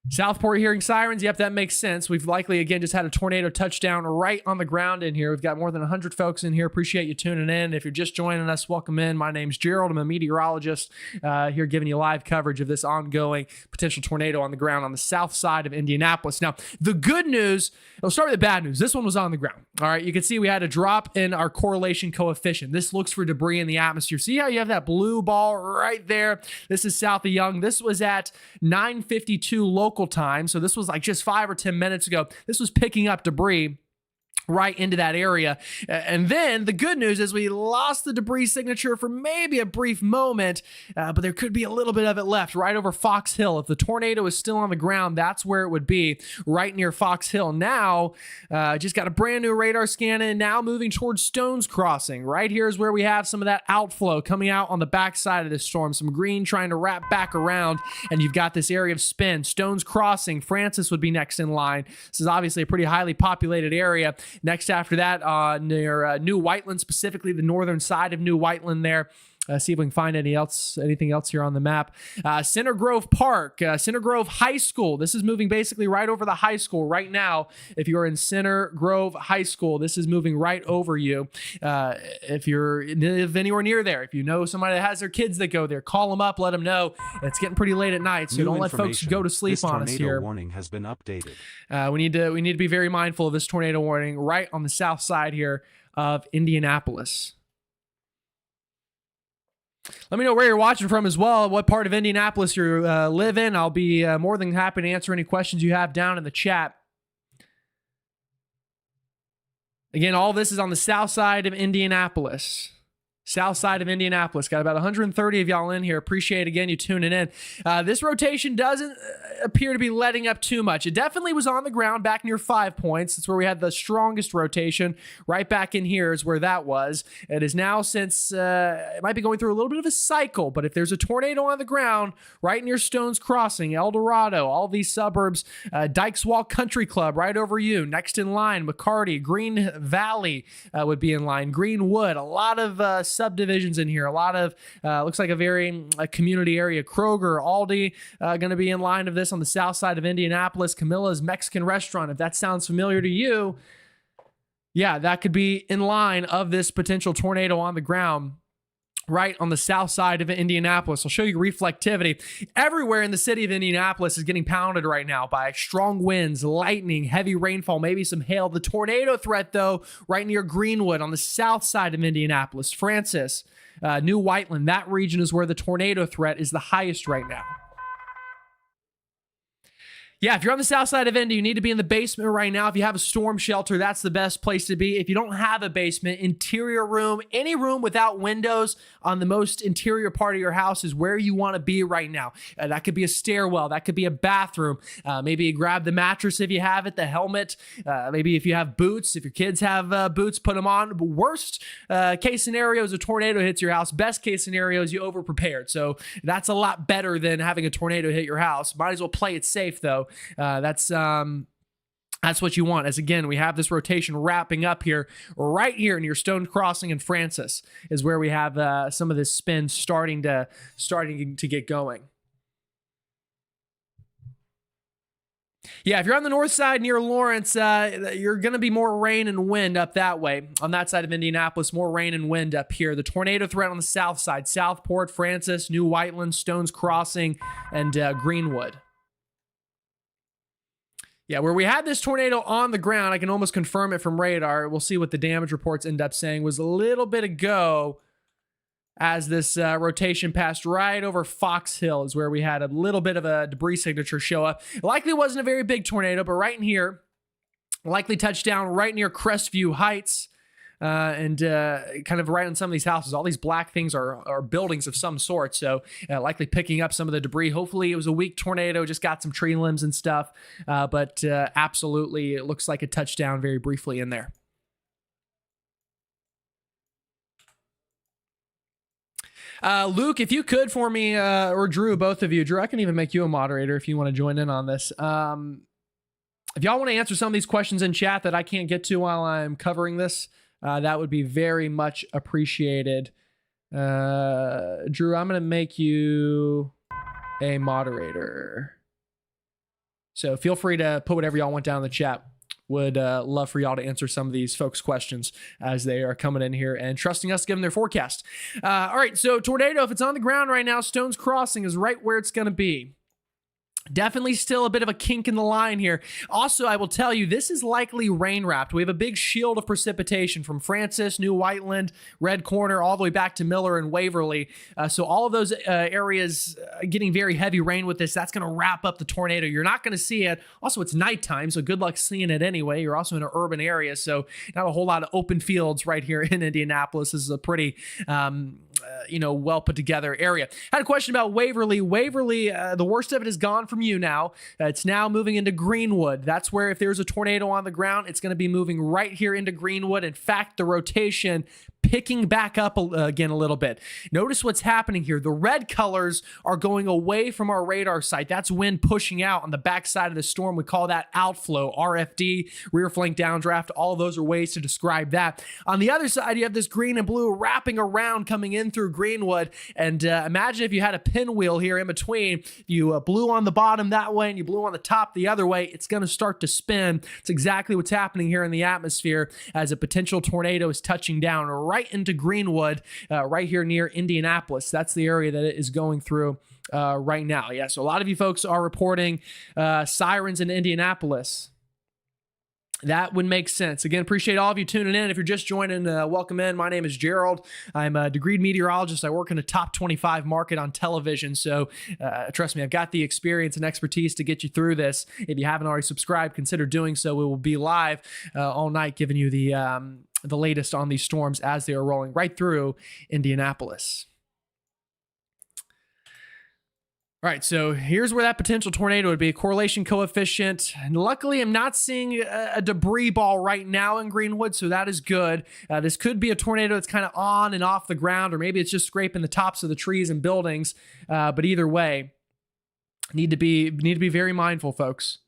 [SPEAKER 2] Southport hearing sirens. Yep, that makes sense. We've likely, again, just had a tornado touchdown right on the ground in here. We've got more than 100 folks in here. Appreciate you tuning in. If you're just joining us, welcome in. My name's Gerald. I'm a meteorologist here giving you live coverage of this ongoing potential tornado on the ground on the south side of Indianapolis. Now, the good news, we'll start with the bad news. This one was on the ground. All right, you can see we had a drop in our correlation coefficient. This looks for debris in the atmosphere. See how you have that blue ball right there? This is south of Young. This was at 9:52 local time, so this was like just 5 or 10 minutes ago. This was picking up debris right into that area. And then the good news is we lost the debris signature for maybe a brief moment, but there could be a little bit of it left right over Fox Hill. If the tornado is still on the ground, that's where it would be, right near Fox Hill. Now, just got a brand new radar scan in, now moving towards Stones Crossing. Right here is where we have some of that outflow coming out on the backside of this storm. Some green trying to wrap back around, and you've got this area of spin. Stones Crossing, Francis would be next in line. This is obviously a pretty highly populated area. Next after that, near New Whiteland, specifically the northern side of New Whiteland there, See if we can find anything else here on the map. Center Grove Park, Center Grove High School. This is moving basically right over the high school right now. If you're in Center Grove High School, this is moving right over you. If you live anywhere near there, if you know somebody that has their kids that go there, call them up, let them know. It's getting pretty late at night, so don't let folks go to sleep on us here.
[SPEAKER 1] This tornado warning has been updated.
[SPEAKER 2] We need to be very mindful of this tornado warning right on the south side here of Indianapolis. Let me know where you're watching from as well, what part of Indianapolis you live in. I'll be more than happy to answer any questions you have down in the chat. Again, all this is on the south side of Indianapolis. South side of Indianapolis. Got about 130 of y'all in here. Appreciate, again, you tuning in. This rotation doesn't appear to be letting up too much. It definitely was on the ground back near 5 points. That's where we had the strongest rotation. Right back in here is where that was. It is now, since it might be going through a little bit of a cycle, but if there's a tornado on the ground right near Stones Crossing, El Dorado, all these suburbs, Dykes Walk Country Club right over you, next in line, McCarty, Green Valley would be in line, Greenwood, a lot of subdivisions in here, a lot of looks like a very community area. Kroger, Aldi going to be in line of this on the south side of Indianapolis. Camilla's Mexican restaurant, if that sounds familiar to you, yeah, that could be in line of this potential tornado on the ground right on the south side of Indianapolis. I'll show you reflectivity. Everywhere in the city of Indianapolis is getting pounded right now by strong winds, lightning, heavy rainfall, maybe some hail. The tornado threat, though, right near Greenwood on the south side of Indianapolis. Francis, New Whiteland, that region is where the tornado threat is the highest right now. Yeah, if you're on the south side of Indy, you need to be in the basement right now. If you have a storm shelter, that's the best place to be. If you don't have a basement, interior room, any room without windows on the most interior part of your house is where you want to be right now. That could be a stairwell. That could be a bathroom. Maybe you grab the mattress if you have it, the helmet. Maybe if you have boots, if your kids have boots, put them on. But worst case scenario is a tornado hits your house. Best case scenario is you over-prepared. So that's a lot better than having a tornado hit your house. Might as well play it safe, though. That's what you want. As again, we have this rotation wrapping up here, right here near Stone Crossing and Francis is where we have some of this spin starting to get going. Yeah, if you're on the north side near Lawrence, you're going to be more rain and wind up that way. On that side of Indianapolis, more rain and wind up here. The tornado threat on the south side, Southport, Francis, New Whiteland, Stones Crossing, and Greenwood. Yeah, where we had this tornado on the ground, I can almost confirm it from radar. We'll see what the damage reports end up saying. Was a little bit ago as this rotation passed right over Fox Hill is where we had a little bit of a debris signature show up. It likely wasn't a very big tornado, but right in here, likely touched down right near Crestview Heights. And kind of right on some of these houses. All these black things are buildings of some sort, so likely picking up some of the debris. Hopefully it was a weak tornado, just got some tree limbs and stuff, but absolutely it looks like it touched down very briefly in there. Luke, if you could for me, or Drew, both of you. Drew, I can even make you a moderator if you want to join in on this. If y'all want to answer some of these questions in chat that I can't get to while I'm covering this, that would be very much appreciated. Drew, I'm going to make you a moderator. So feel free to put whatever y'all want down in the chat. Would love for y'all to answer some of these folks' questions as they are coming in here and trusting us to give them their forecast. All right, so tornado, if it's on the ground right now, Stones Crossing is right where it's going to be. Definitely still a bit of a kink in the line here. Also, I will tell you, this is likely rain wrapped. We have a big shield of precipitation from Francis, New Whiteland, Red Corner, all the way back to Miller and Waverly. So all of those areas getting very heavy rain with this, that's going to wrap up the tornado. You're not going to see it. Also, it's nighttime, so good luck seeing it anyway. You're also in an urban area, so not a whole lot of open fields right here in Indianapolis. This is a pretty well put together area. I had a question about Waverly. Waverly, the worst of it is gone from you now. It's now moving into Greenwood. That's where if there's a tornado on the ground, it's going to be moving right here into Greenwood. In fact, the rotation picking back up again a little bit. Notice what's happening here. The red colors are going away from our radar site. That's wind pushing out on the backside of the storm. We call that outflow, RFD, rear flank downdraft. All of those are ways to describe that. On the other side, you have this green and blue wrapping around, coming in through Greenwood. And imagine if you had a pinwheel here in between. You blew on the bottom that way and you blew on the top the other way. It's going to start to spin. It's exactly what's happening here in the atmosphere as a potential tornado is touching down right into Greenwood, right here near Indianapolis. That's the area that it is going through right now. Yeah, so a lot of you folks are reporting sirens in Indianapolis. That would make sense. Again, appreciate all of you tuning in. If you're just joining, welcome in. My name is Gerald. I'm a degreed meteorologist. I work in a top 25 market on television. So trust me, I've got the experience and expertise to get you through this. If you haven't already subscribed, consider doing so. We will be live all night giving you the latest on these storms as they are rolling right through Indianapolis. All right, so here's where that potential tornado would be, a correlation coefficient. And luckily, I'm not seeing a debris ball right now in Greenwood, so that is good. This could be a tornado that's kind of on and off the ground, or maybe it's just scraping the tops of the trees and buildings. But either way, need to be very mindful, folks.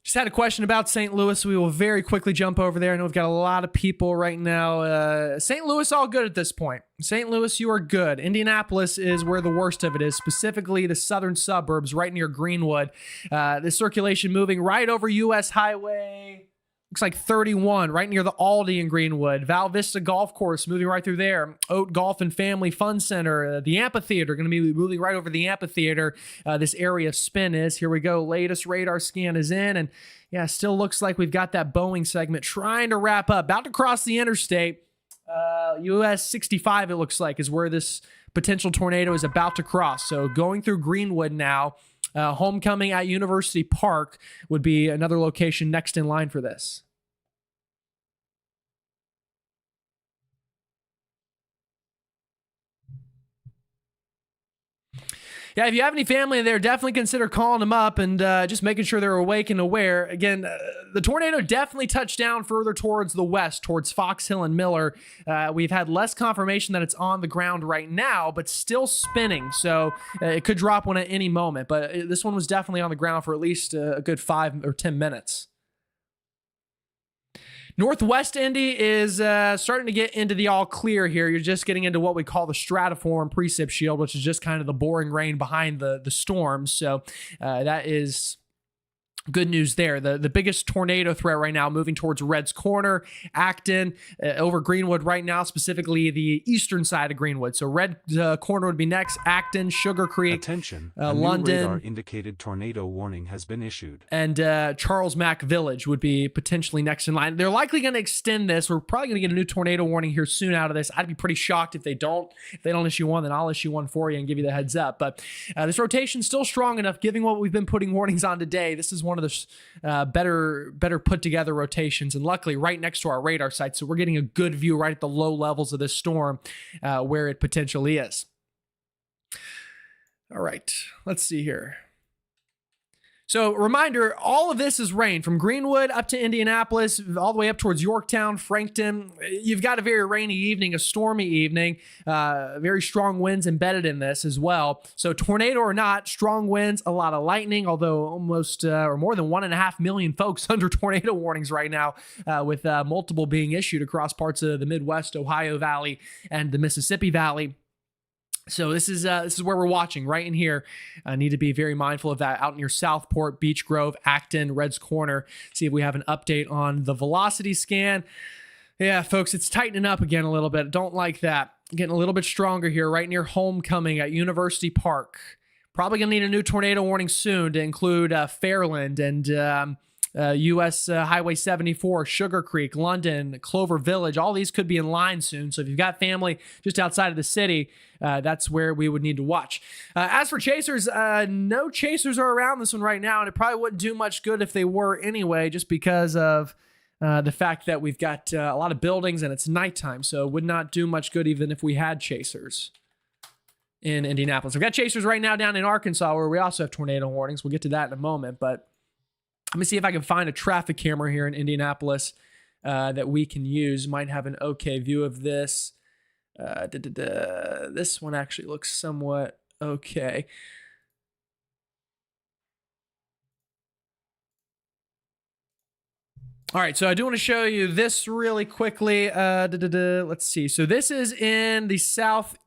[SPEAKER 2] Just had a question about St. Louis. We will very quickly jump over there. I know we've got a lot of people right now. St. Louis, all good at this point. St. Louis, you are good. Indianapolis is where the worst of it is, specifically the southern suburbs right near Greenwood. This circulation moving right over U.S. Highway, looks like 31, right near the Aldi in Greenwood. Val Vista Golf Course moving right through there. Oat Golf and Family Fun Center. The amphitheater, going to be moving right over the amphitheater. This area of spin is. Here we go. Latest radar scan is in. And yeah, still looks like we've got that Boeing segment trying to wrap up. About to cross the interstate. US 65, it looks like, is where this potential tornado is about to cross. So going through Greenwood now. Homecoming at University Park would be another location next in line for this. Yeah, if you have any family there, definitely consider calling them up and just making sure they're awake and aware. Again, the tornado definitely touched down further towards the west, towards Fox Hill and Miller. We've had less confirmation that it's on the ground right now, but still spinning. So it could drop one at any moment. But this one was definitely on the ground for at least a good 5 or 10 minutes. Northwest Indy is starting to get into the all clear here. You're just getting into what we call the stratiform precip shield, which is just kind of the boring rain behind the storms. So that is good news there. The biggest tornado threat right now moving towards Red's Corner, Acton, over Greenwood right now, specifically the eastern side of Greenwood. So Red Corner would be next, Acton, Sugar Creek,
[SPEAKER 1] Attention,
[SPEAKER 2] London.
[SPEAKER 1] New radar indicated tornado warning has been issued.
[SPEAKER 2] And Charles Mack Village would be potentially next in line. They're likely going to extend this. We're probably going to get a new tornado warning here soon out of this. I'd be pretty shocked if they don't. If they don't issue one, then I'll issue one for you and give you the heads up. But this rotation's still strong enough, given what we've been putting warnings on today. This is one of the better put together rotations, and luckily right next to our radar site, so we're getting a good view right at the low levels of this storm where it potentially is. All right, let's see here. So reminder, all of this is rain from Greenwood up to Indianapolis, all the way up towards Yorktown, Frankton. You've got a very rainy evening, a stormy evening, very strong winds embedded in this as well. So tornado or not, strong winds, a lot of lightning, although almost or more than 1.5 million folks under tornado warnings right now, with multiple being issued across parts of the Midwest, Ohio Valley, and the Mississippi Valley. So this is where we're watching right in here. Need to be very mindful of that out near Southport, Beech Grove, Acton, Red's Corner. See if we have an update on the velocity scan. Yeah, folks, it's tightening up again a little bit. Don't like that. Getting a little bit stronger here right near Homecoming at University Park. Probably going to need a new tornado warning soon to include Fairland and U.S. Highway 74, Sugar Creek, London, Clover Village. All these could be in line soon. So if you've got family just outside of the city, that's where we would need to watch. As for chasers, no chasers are around this one right now, and it probably wouldn't do much good if they were anyway, just because of the fact that we've got a lot of buildings and it's nighttime. So it would not do much good even if we had chasers in Indianapolis. We've got chasers right now down in Arkansas, where we also have tornado warnings. We'll get to that in a moment, but let me see if I can find a traffic camera here in Indianapolis that we can use. Might have an okay view of this. This one actually looks somewhat okay. All right, so I do want to show you this really quickly. Let's see. So this is in the south.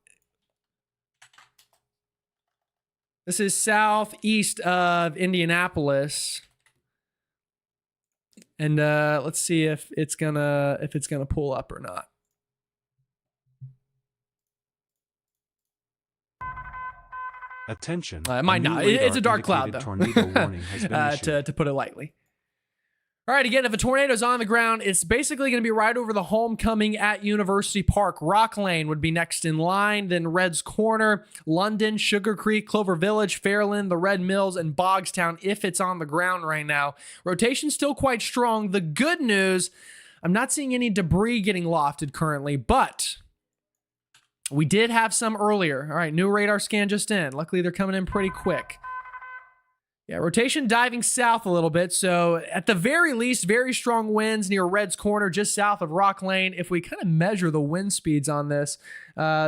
[SPEAKER 2] This is southeast of Indianapolis, and let's see if it's gonna pull up or not.
[SPEAKER 1] Attention.
[SPEAKER 2] It might not. It's a dark cloud, though.
[SPEAKER 1] Tornado warning has been issued.
[SPEAKER 2] To put it lightly. All right, again, if a tornado's on the ground, it's basically going to be right over the homecoming at University Park. Rock Lane would be next in line, then Red's Corner, London, Sugar Creek, Clover Village, Fairland, the Red Mills, and Bogstown if it's on the ground right now. Rotation's still quite strong. The good news, I'm not seeing any debris getting lofted currently, but we did have some earlier. All right, new radar scan just in. Luckily, they're coming in pretty quick. Yeah, rotation diving south a little bit. So at the very least, very strong winds near Red's Corner, just south of Rock Lane. If we kind of measure the wind speeds on this,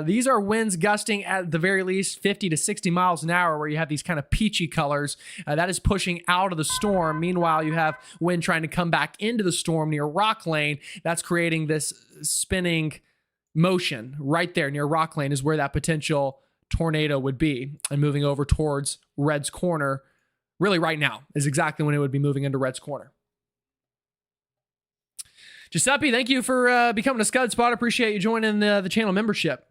[SPEAKER 2] these are winds gusting at the very least 50 to 60 miles an hour, where you have these kind of peachy colors. That is pushing out of the storm. Meanwhile, you have wind trying to come back into the storm near Rock Lane. That's creating this spinning motion right there near Rock Lane is where that potential tornado would be. And moving over towards Red's Corner, really right now, is exactly when it would be moving into Red's Corner. Giuseppe, thank you for becoming a Scud Spot. Appreciate you joining the channel membership.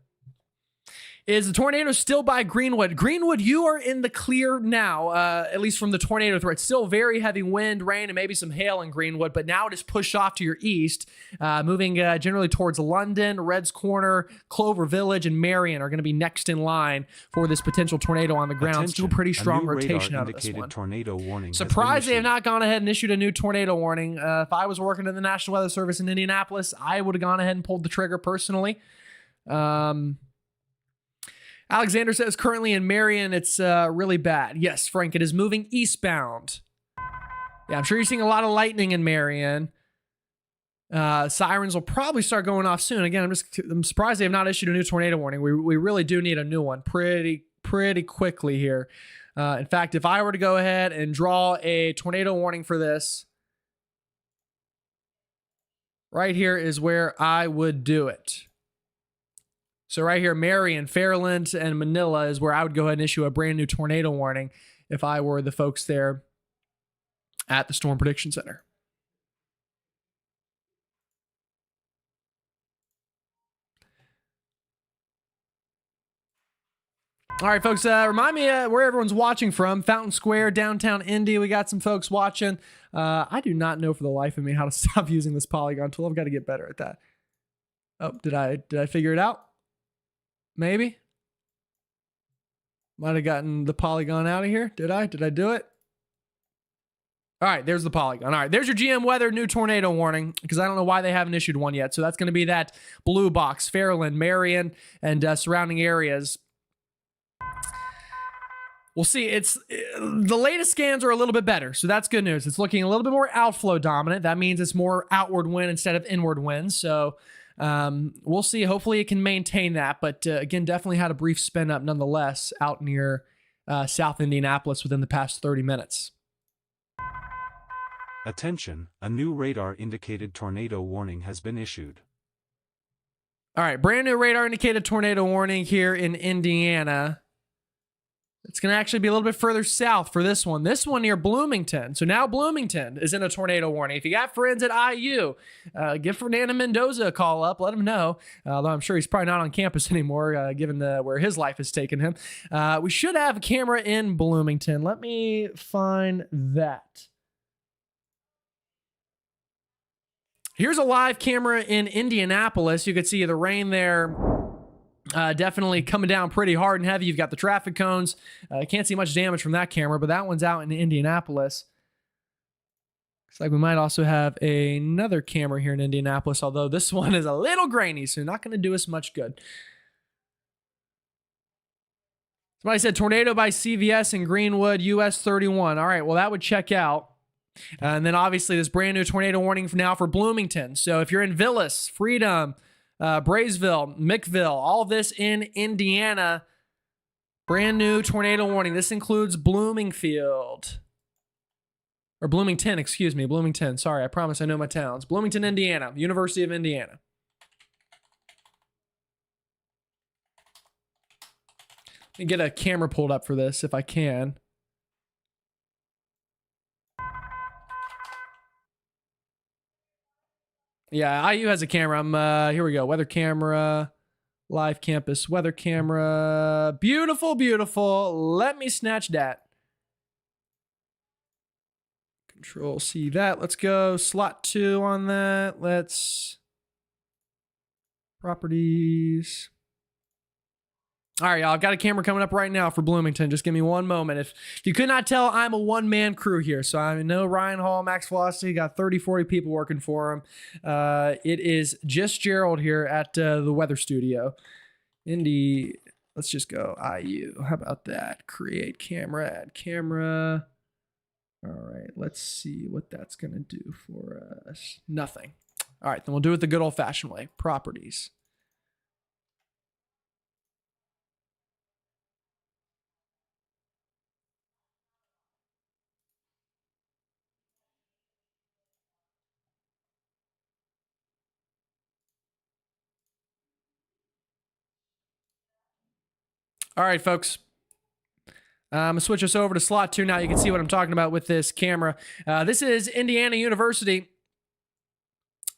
[SPEAKER 2] Is the tornado still by Greenwood? Greenwood, you are in the clear now, at least from the tornado threat. Still very heavy wind, rain, and maybe some hail in Greenwood, but now it is pushed off to your east, moving generally towards London, Red's Corner, Clover Village, and Marion are going to be next in line for this potential tornado on the ground.
[SPEAKER 1] Attention.
[SPEAKER 2] Still pretty strong
[SPEAKER 1] A new
[SPEAKER 2] rotation
[SPEAKER 1] radar
[SPEAKER 2] out of this
[SPEAKER 1] indicated
[SPEAKER 2] one.
[SPEAKER 1] Tornado warning has been
[SPEAKER 2] Surprised they have
[SPEAKER 1] issued.
[SPEAKER 2] not gone ahead and issued a new tornado warning. If I was working in the National Weather Service in Indianapolis, I would have gone ahead and pulled the trigger personally. Alexander says currently in Marion, it's really bad. Yes, Frank, it is moving eastbound. Yeah, I'm sure you're seeing a lot of lightning in Marion. Sirens will probably start going off soon. Again, I'm surprised they have not issued a new tornado warning. We really do need a new one pretty quickly here. In fact, if I were to go ahead and draw a tornado warning for this, right here is where I would do it. So right here, Marion, Fairland, and Manila is where I would go ahead and issue a brand new tornado warning if I were the folks there at the Storm Prediction Center. All right, folks, remind me where everyone's watching from. Fountain Square, downtown Indy. We got some folks watching. I do not know for the life of me how to stop using this polygon tool. I've got to get better at that. Oh, did I figure it out? Maybe. Might have gotten the polygon out of here. Did I do it? All right, there's the polygon. All right, there's your GM Weather new tornado warning, because I don't know why they haven't issued one yet. So that's going to be that blue box, Fairland, Marion, and surrounding areas. We'll see. The latest scans are a little bit better, so that's good news. It's looking a little bit more outflow dominant. That means it's more outward wind instead of inward wind. So we'll see. Hopefully it can maintain that. But again, definitely had a brief spin up nonetheless out near South Indianapolis within the past 30 minutes.
[SPEAKER 1] Attention, a new radar indicated tornado warning has been issued.
[SPEAKER 2] All right, brand new radar indicated tornado warning here in Indiana. It's going to actually be a little bit further south for this one. This one near Bloomington. So now Bloomington is in a tornado warning. If you got friends at IU, give Fernando Mendoza a call up. Let him know. Although I'm sure he's probably not on campus anymore, given where his life has taken him. We should have a camera in Bloomington. Let me find that. Here's a live camera in Indianapolis. You can see the rain there. Definitely coming down pretty hard and heavy. You've got the traffic cones. Can't see much damage from that camera, but that one's out in Indianapolis. Looks like we might also have another camera here in Indianapolis, although this one is a little grainy, so not going to do us much good. Somebody said tornado by CVS in Greenwood, US 31. All right, well, that would check out. And then obviously this brand new tornado warning now for Bloomington. So if you're in Villas, Freedom, Braysville, Mickville, all of this in Indiana, brand new tornado warning. This includes Bloomington, excuse me, Bloomington. Sorry, I promise I know my towns. Bloomington, Indiana, University of Indiana. Let me get a camera pulled up for this if I can. Yeah, IU has a camera. Here we go. Weather camera, live campus weather camera. Beautiful, beautiful. Let me snatch that. Control C that. Let's go slot 2 on that. Let's properties. All right, y'all. I've got a camera coming up right now for Bloomington. Just give me one moment. If you could not tell, I'm a one-man crew here. So I know Ryan Hall, Max Velocity, got 30, 40 people working for him. It is just Gerald here at the weather studio. Indy, let's just go IU. How about that? Create camera, add camera. All right, let's see what that's going to do for us. Nothing. All right, then we'll do it the good old-fashioned way. Properties. All right, folks. I'm going to switch us over to slot 2 now. You can see what I'm talking about with this camera. This is Indiana University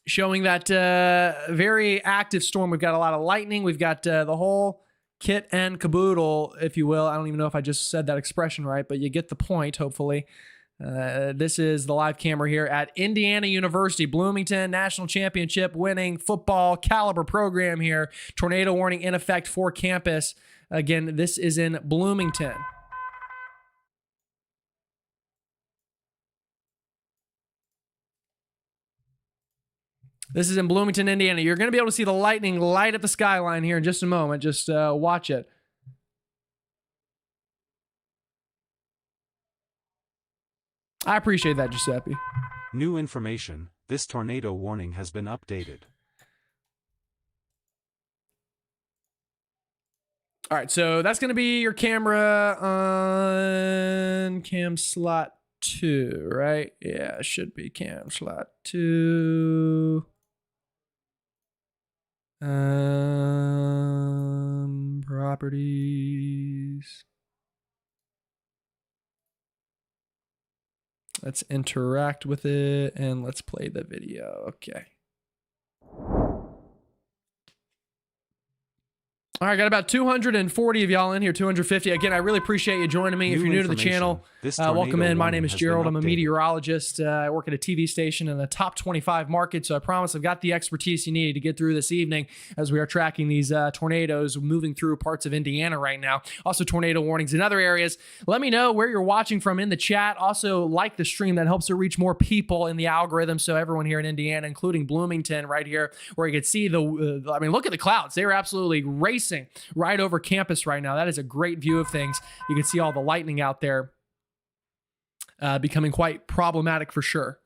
[SPEAKER 2] showing that very active storm. We've got a lot of lightning. We've got the whole kit and caboodle, if you will. I don't even know if I just said that expression right, but you get the point, hopefully. This is the live camera here at Indiana University, Bloomington, national championship winning football caliber program here. Tornado warning in effect for campus. Again, this is in Bloomington. This is in Bloomington, Indiana. You're going to be able to see the lightning light up the skyline here in just a moment. Just watch it. I appreciate that, Giuseppe.
[SPEAKER 1] New information. This tornado warning has been updated.
[SPEAKER 2] All right, so that's going to be your camera on cam slot 2, right? Yeah, it should be cam slot 2. Properties. Let's interact with it and let's play the video. Okay. All right, got about 240 of y'all in here, 250. Again, I really appreciate you joining me. If you're new to the channel, welcome in. My name is Gerald. I'm a meteorologist. I work at a TV station in the top 25 market, so I promise I've got the expertise you need to get through this evening as we are tracking these tornadoes moving through parts of Indiana right now. Also, tornado warnings in other areas. Let me know where you're watching from in the chat. Also, like the stream. That helps to reach more people in the algorithm, so everyone here in Indiana, including Bloomington right here, where you can see the, I mean, look at the clouds. They're absolutely racing right over campus right now. That is a great view of things. You can see all the lightning out there becoming quite problematic for sure.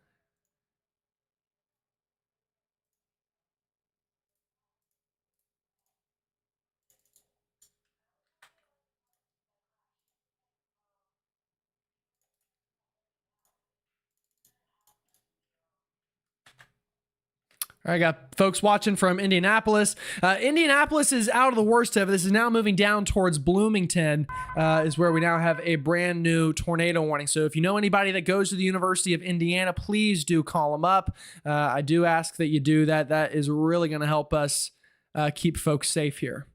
[SPEAKER 2] All right, I got folks watching from Indianapolis. Indianapolis is out of the worst of it. This is now moving down towards Bloomington, is where we now have a brand new tornado warning. So if you know anybody that goes to the University of Indiana, please do call them up. I do ask that you do that. That is really going to help us keep folks safe here.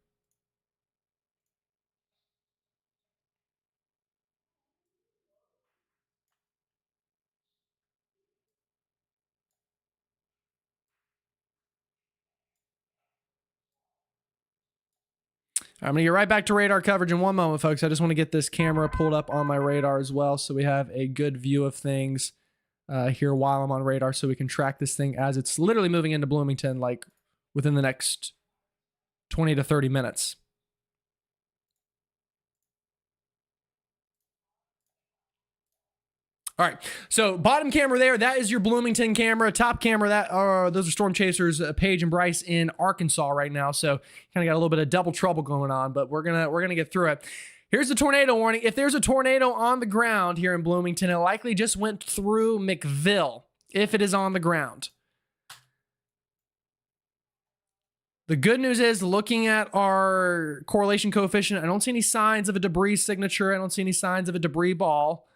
[SPEAKER 2] I'm going to get right back to radar coverage in one moment, folks. I just want to get this camera pulled up on my radar as well so we have a good view of things here while I'm on radar so we can track this thing as it's literally moving into Bloomington like within the next 20 to 30 minutes. All right, so bottom camera there, that is your Bloomington camera. Top camera, those are Storm Chasers, Paige and Bryce in Arkansas right now. So kind of got a little bit of double trouble going on, but we're gonna get through it. Here's the tornado warning. If there's a tornado on the ground here in Bloomington, it likely just went through McVille, if it is on the ground. The good news is, looking at our correlation coefficient, I don't see any signs of a debris signature. I don't see any signs of a debris ball.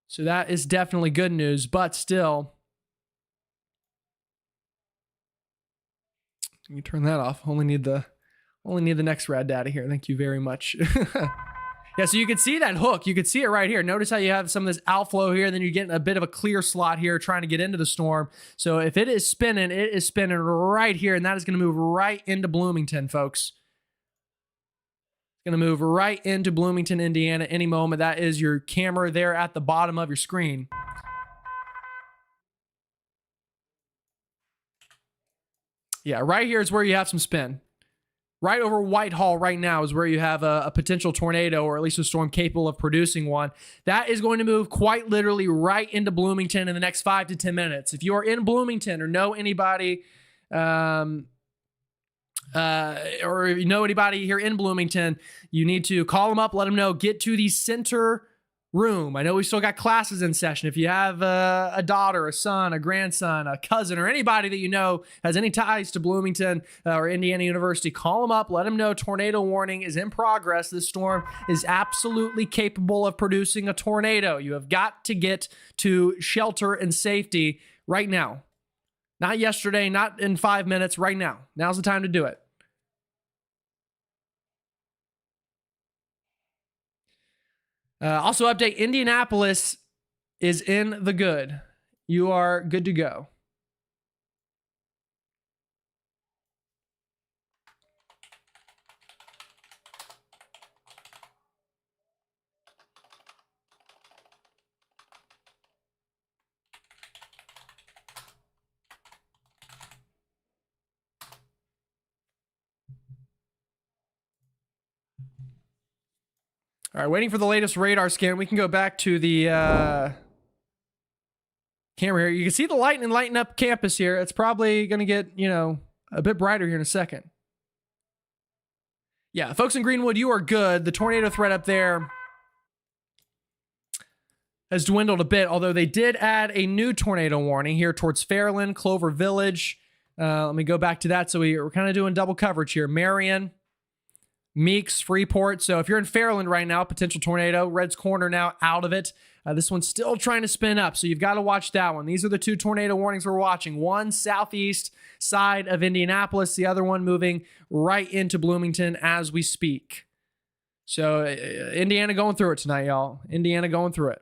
[SPEAKER 2] So that is definitely good news, but still. You can turn that off. Only need the next rad data here. Thank you very much. Yeah, so you can see that hook. You can see it right here. Notice how you have some of this outflow here, then you're getting a bit of a clear slot here trying to get into the storm. So if it is spinning right here, and that is going to move right into Bloomington, folks. Going to move right into Bloomington, Indiana any moment. That is your camera there at the bottom of your screen. Yeah, right here is where you have some spin. Right over Whitehall right now is where you have a potential tornado, or at least a storm capable of producing one. That is going to move quite literally right into Bloomington in the next 5 to 10 minutes. If you are in Bloomington or know anybody, or if you know anybody here in Bloomington, you need to call them up, let them know, get to the center room. I know we still got classes in session. If you have a daughter, a son, a grandson, a cousin, or anybody that you know has any ties to Bloomington or Indiana University, call them up, let them know tornado warning is in progress. This storm is absolutely capable of producing a tornado. You have got to get to shelter and safety right now. Not yesterday, not in 5 minutes, right now. Now's the time to do it. Also update, Indianapolis is in the good. You are good to go. All right, waiting for the latest radar scan. We can go back to the camera here. You can see the lighten up campus here. It's probably going to get, a bit brighter here in a second. Yeah, folks in Greenwood, you are good. The tornado threat up there has dwindled a bit, although they did add a new tornado warning here towards Fairland, Clover Village. Let me go back to that. So we're kind of doing double coverage here. Marion, Meeks, Freeport. So if you're in Fairland right now, potential tornado. Red's Corner now out of it. This one's still trying to spin up, so you've got to watch that one. These are the two tornado warnings we're watching. One southeast side of Indianapolis, the other one moving right into Bloomington as we speak. So Indiana going through it tonight, y'all. Indiana going through it.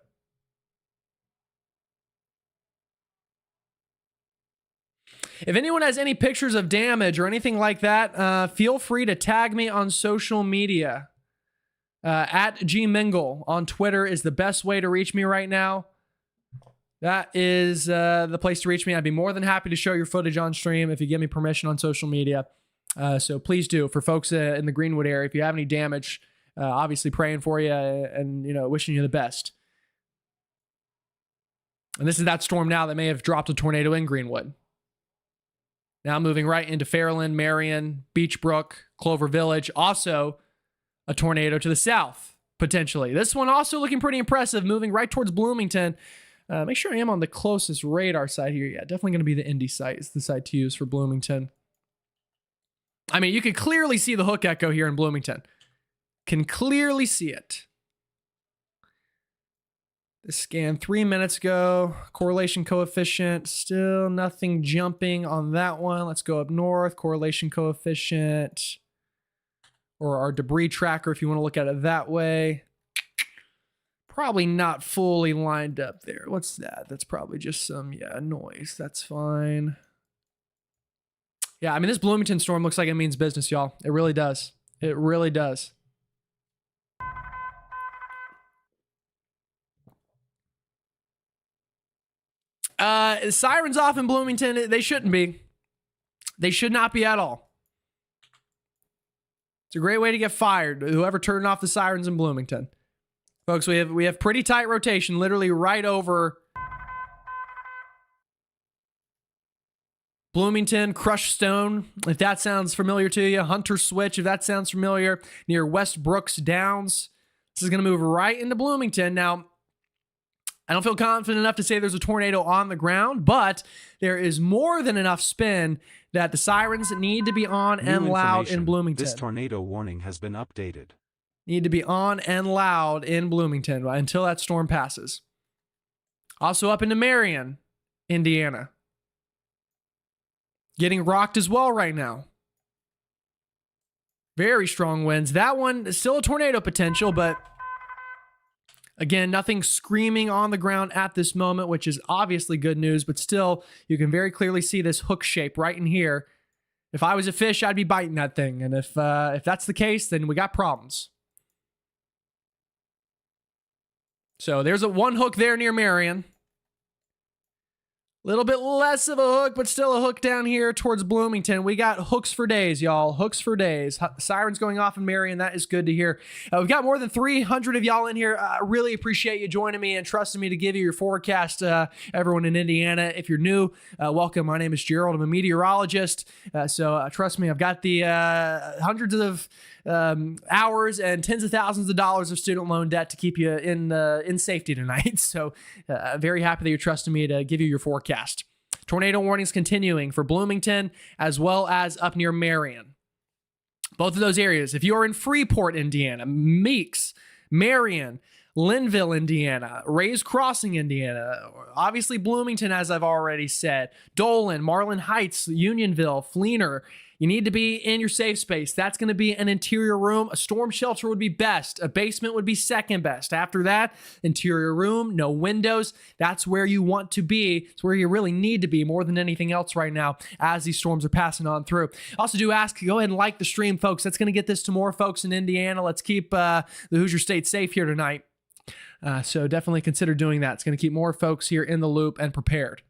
[SPEAKER 2] If anyone has any pictures of damage or anything like that, feel free to tag me on social media. At GMingle on Twitter is the best way to reach me right now. That is the place to reach me. I'd be more than happy to show your footage on stream if you give me permission on social media. So please do. For folks in the Greenwood area, if you have any damage, obviously praying for you and wishing you the best. And this is that storm now that may have dropped a tornado in Greenwood. Now moving right into Fairland, Marion, Beachbrook, Clover Village. Also a tornado to the south, potentially. This one also looking pretty impressive, moving right towards Bloomington. Make sure I am on the closest radar site here. Yeah, definitely going to be the Indy site. It's the site to use for Bloomington. I mean, you can clearly see the hook echo here in Bloomington. Can clearly see it. This scan 3 minutes ago. Correlation coefficient, still nothing jumping on that one. Let's go up north. Correlation coefficient, or our debris tracker if you want to look at it that way. Probably not fully lined up there. What's that? That's probably just some, noise. That's fine. Yeah, I mean, this Bloomington storm looks like it means business, y'all. It really does. It really does. Sirens off in Bloomington. They shouldn't be. They should not be at all. It's a great way to get fired. Whoever turned off the sirens in Bloomington. Folks, we have pretty tight rotation, literally right over Bloomington, Crushed Stone, if that sounds familiar to you. Hunter Switch, if that sounds familiar. Near West Brooks Downs. This is going to move right into Bloomington. Now, I don't feel confident enough to say there's a tornado on the ground, but there is more than enough spin that the sirens need to be on and loud in Bloomington.
[SPEAKER 1] This tornado warning has been updated.
[SPEAKER 2] Need to be on and loud in Bloomington until that storm passes. Also up into Marion, Indiana. Getting rocked as well right now. Very strong winds. That one is still a tornado potential, but again, nothing screaming on the ground at this moment, which is obviously good news, but still, you can very clearly see this hook shape right in here. If I was a fish, I'd be biting that thing. And if that's the case, then we got problems. So there's one hook there near Marion. A little bit less of a hook, but still a hook down here towards Bloomington. We got hooks for days, y'all. Hooks for days. Sirens going off in Marion. That is good to hear. We've got more than 300 of y'all in here. I really appreciate you joining me and trusting me to give you your forecast. Everyone in Indiana, if you're new, welcome. My name is Gerald. I'm a meteorologist. So trust me, I've got the hundreds of hours and tens of thousands of dollars of student loan debt to keep you in safety tonight. So very happy that you're trusting me to give you your forecast. Tornado warnings continuing for Bloomington as well as up near Marion. Both of those areas. If you're in Freeport, Indiana, Meeks, Marion, Linville, Indiana, Rays Crossing, Indiana, obviously Bloomington, as I've already said, Dolan, Marlin Heights, Unionville, Fleener, you need to be in your safe space. That's going to be an interior room. A storm shelter would be best. A basement would be second best. After that, interior room, no windows. That's where you want to be. It's where you really need to be more than anything else right now as these storms are passing on through. Also do ask, go ahead and like the stream, folks. That's going to get this to more folks in Indiana. Let's keep the Hoosier State safe here tonight. So definitely consider doing that. It's going to keep more folks here in the loop and prepared.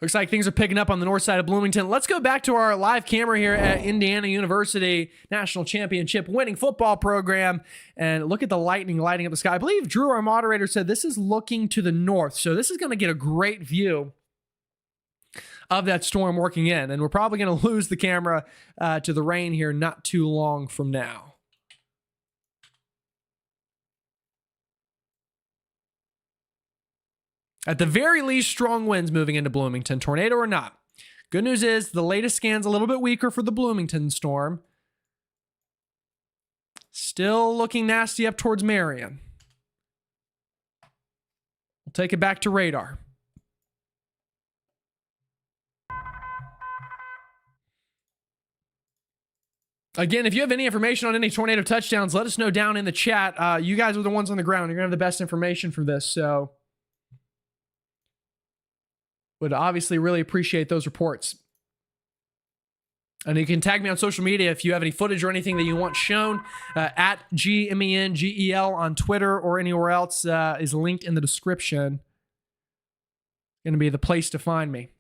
[SPEAKER 2] Looks like things are picking up on the north side of Bloomington. Let's go back to our live camera here at Indiana University National Championship winning football program. And look at the lightning lighting up the sky. I believe Drew, our moderator, said this is looking to the north. So this is going to get a great view of that storm working in. And we're probably going to lose the camera to the rain here not too long from now. At the very least, strong winds moving into Bloomington, tornado or not. Good news is the latest scan's a little bit weaker for the Bloomington storm. Still looking nasty up towards Marion. We'll take it back to radar. Again, if you have any information on any tornado touchdowns, let us know down in the chat. You guys are the ones on the ground. You're going to have the best information for this, so would obviously really appreciate those reports. And you can tag me on social media if you have any footage or anything that you want shown. At GMENGEL on Twitter or anywhere else is linked in the description. Going to be the place to find me.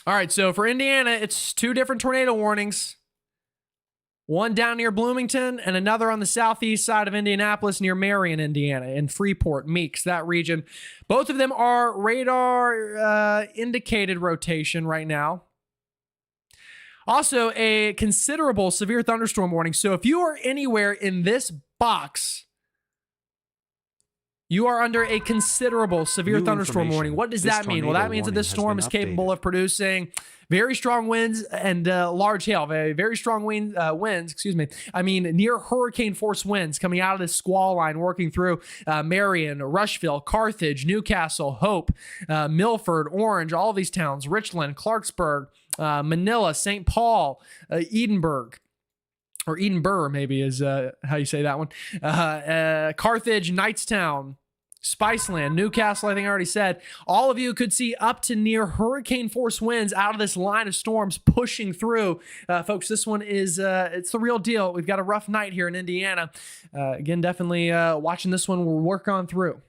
[SPEAKER 2] All right, so for Indiana, it's 2 different tornado warnings. One down near Bloomington and another on the southeast side of Indianapolis near Marion, Indiana, and Freeport, Meeks, that region. Both of them are radar indicated rotation right now. Also, a considerable severe thunderstorm warning. So if you are anywhere in this box, you are under a considerable severe thunderstorm warning. What does that mean? Well, that means that this storm is capable of producing very strong winds and large hail. Very strong winds, I mean, near hurricane force winds coming out of this squall line, working through Marion, Rushville, Carthage, Newcastle, Hope, Milford, Orange, all of these towns, Richland, Clarksburg, Manila, St. Paul, Edinburgh. Or Edinburgh, maybe is how you say that one. Carthage, Knightstown, Spiceland, Newcastle, I think I already said. All of you could see up to near hurricane force winds out of this line of storms pushing through. Folks, this one is, it's the real deal. We've got a rough night here in Indiana. Again, definitely watching this one, we'll work on through.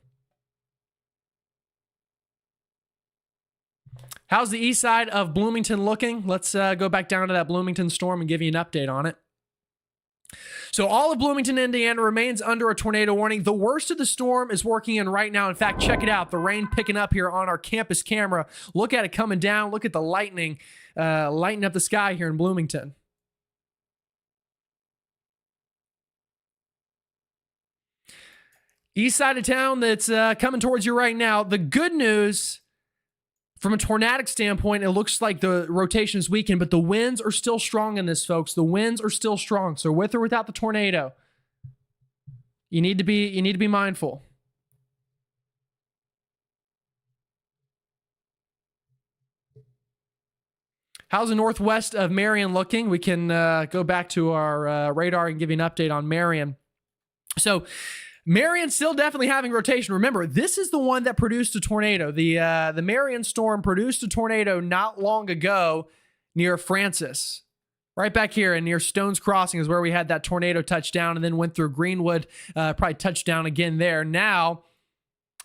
[SPEAKER 2] How's the east side of Bloomington looking? Let's go back down to that Bloomington storm and give you an update on it. So all of Bloomington, Indiana remains under a tornado warning. The worst of the storm is working in right now. In fact, check it out. The rain picking up here on our campus camera. Look at it coming down. Look at the lightning lighting up the sky here in Bloomington. East side of town that's coming towards you right now. The good news, from a tornadic standpoint, it looks like the rotation is weakened, but the winds are still strong in this, folks. The winds are still strong. So with or without the tornado, you need to be mindful. How's the northwest of Marion looking? We can go back to our radar and give you an update on Marion. So Marion still definitely having rotation. Remember, this is the one that produced a tornado. The Marion storm produced a tornado not long ago near Francis. Right back here and near Stones Crossing is where we had that tornado touchdown and then went through Greenwood, probably touchdown again there. Now,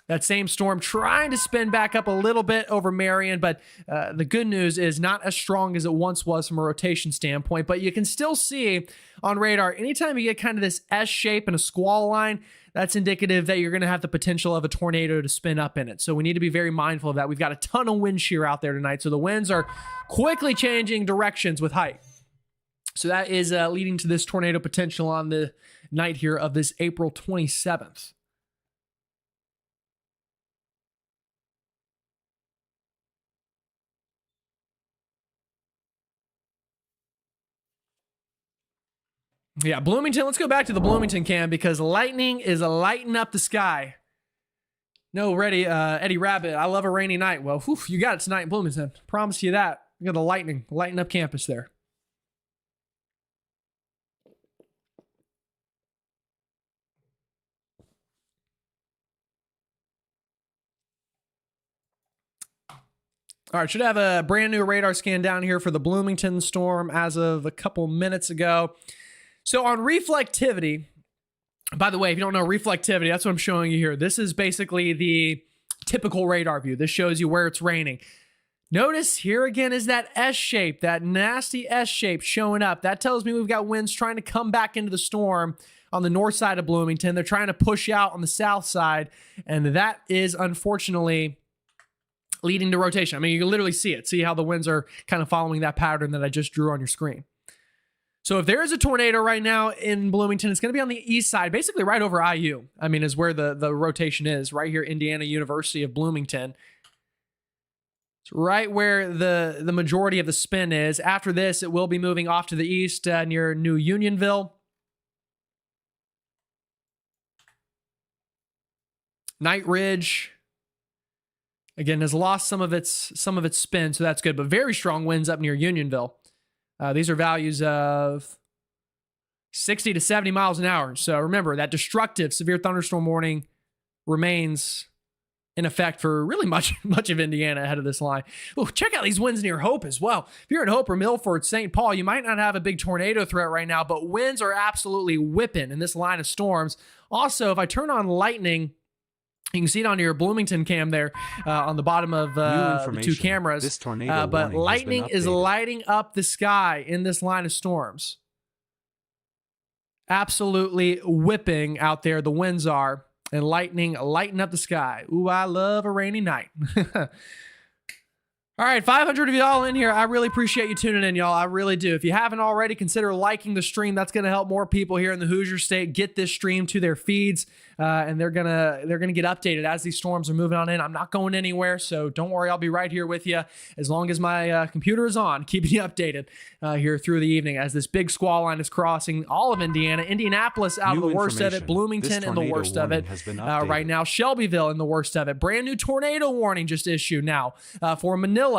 [SPEAKER 2] that same storm trying to spin back up a little bit over Marion, but the good news is not as strong as it once was from a rotation standpoint. But you can still see on radar, anytime you get kind of this S shape and a squall line, that's indicative that you're going to have the potential of a tornado to spin up in it. So we need to be very mindful of that. We've got a ton of wind shear out there tonight, so the winds are quickly changing directions with height. So that is leading to this tornado potential on the night here of this April 27th. Yeah, Bloomington, let's go back to the Bloomington cam because lightning is lighting up the sky. No, ready, Eddie Rabbit, I love a rainy night. Well, whew, you got it tonight in Bloomington. Promise you that. We got the lightning, lighting up campus there. All right, should have a brand new radar scan down here for the Bloomington storm as of a couple minutes ago. So on reflectivity, by the way, if you don't know reflectivity, that's what I'm showing you here. This is basically the typical radar view. This shows you where it's raining. Notice here again is that S shape, that nasty S shape showing up. That tells me we've got winds trying to come back into the storm on the north side of Bloomington. They're trying to push out on the south side, and that is unfortunately leading to rotation. I mean, you can literally see it. See how the winds are kind of following that pattern that I just drew on your screen. So if there is a tornado right now in Bloomington, it's going to be on the east side, basically right over IU. I mean, is where the rotation is, right here, Indiana University of Bloomington. It's right where the majority of the spin is. After this, it will be moving off to the east near New Unionville. Night Ridge, again, has lost some of its spin, so that's good. But very strong winds up near Unionville. These are values of 60 to 70 miles an hour. So remember, that destructive severe thunderstorm warning remains in effect for really much of Indiana ahead of this line. Oh, check out these winds near Hope as well. If you're in Hope or Milford, St. Paul, you might not have a big tornado threat right now, but winds are absolutely whipping in this line of storms. Also, if I turn on lightning, you can see it on your Bloomington cam there on the bottom of the two cameras.
[SPEAKER 1] This tornado
[SPEAKER 2] but
[SPEAKER 1] warning
[SPEAKER 2] lightning
[SPEAKER 1] has been
[SPEAKER 2] is
[SPEAKER 1] updated.
[SPEAKER 2] lighting up the sky in this line of storms. Absolutely whipping out there. The winds are. And lightning lighting up the sky. Ooh, I love a rainy night. All right, 500 of y'all in here. I really appreciate you tuning in, y'all. I really do. If you haven't already, consider liking the stream. That's going to help more people here in the Hoosier State get this stream to their feeds, and they're gonna get updated as these storms are moving on in. I'm not going anywhere, so don't worry. I'll be right here with you as long as my computer is on, keeping you updated here through the evening as this big squall line is crossing all of Indiana. Indianapolis out of the worst of it.
[SPEAKER 1] information.
[SPEAKER 2] Bloomington
[SPEAKER 1] This
[SPEAKER 2] in the worst of it
[SPEAKER 1] tornado warning has been updated.
[SPEAKER 2] right now. Shelbyville in the worst of it. Brand new tornado warning just issued now for Manila.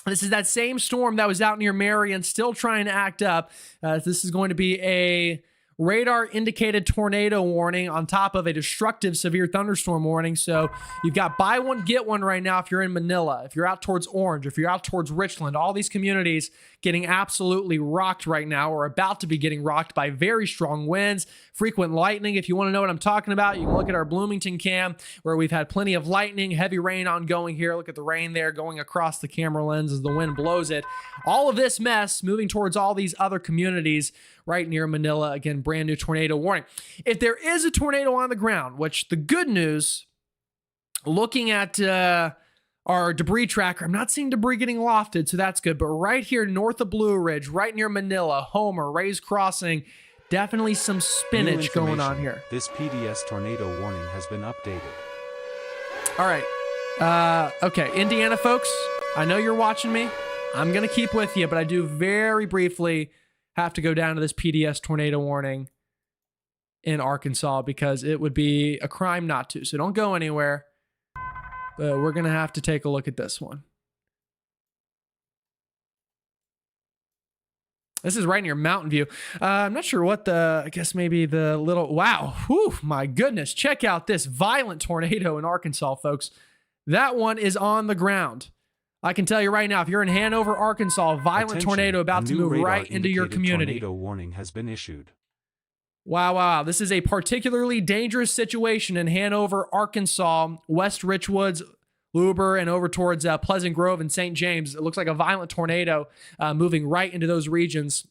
[SPEAKER 2] This is that same storm that was out near Marion, still trying to act up. This is going to be a radar indicated tornado warning on top of a destructive severe thunderstorm warning. So you've got buy one, get one right now if you're in Manila, if you're out towards Orange, if you're out towards Richland, all these communities getting absolutely rocked right now, or about to be getting rocked by very strong winds, frequent lightning. If you want to know what I'm talking about, you can look at our Bloomington cam where we've had plenty of lightning, heavy rain ongoing here. Look at the rain there going across the camera lens as the wind blows it. All of this mess moving towards all these other communities right near Manila. Again, brand new tornado warning. If there is a tornado on the ground, which the good news, looking at our debris tracker, I'm not seeing debris getting lofted, so that's good. But right here north of Blue Ridge, right near Manila, Homer, Ray's Crossing, definitely some spinach going on here.
[SPEAKER 1] This PDS tornado warning has been updated.
[SPEAKER 2] All right. Okay, Indiana folks, I know you're watching me. I'm going to keep with you, but I do very briefly have to go down to this PDS tornado warning in Arkansas because it would be a crime not to. So don't go anywhere. But we're going to have to take a look at this one. This is right near Mountain View. I'm not sure what I guess maybe the little, wow. Whew, my goodness. Check out this violent tornado in Arkansas, folks. That one is on the ground. I can tell you right now, if you're in Hanover, Arkansas, a violent tornado about to move right into your community.
[SPEAKER 1] Tornado warning has been issued.
[SPEAKER 2] Wow. This is a particularly dangerous situation in Hanover, Arkansas, West Richwoods, Luber, and over towards Pleasant Grove and St. James. It looks like a violent tornado moving right into those regions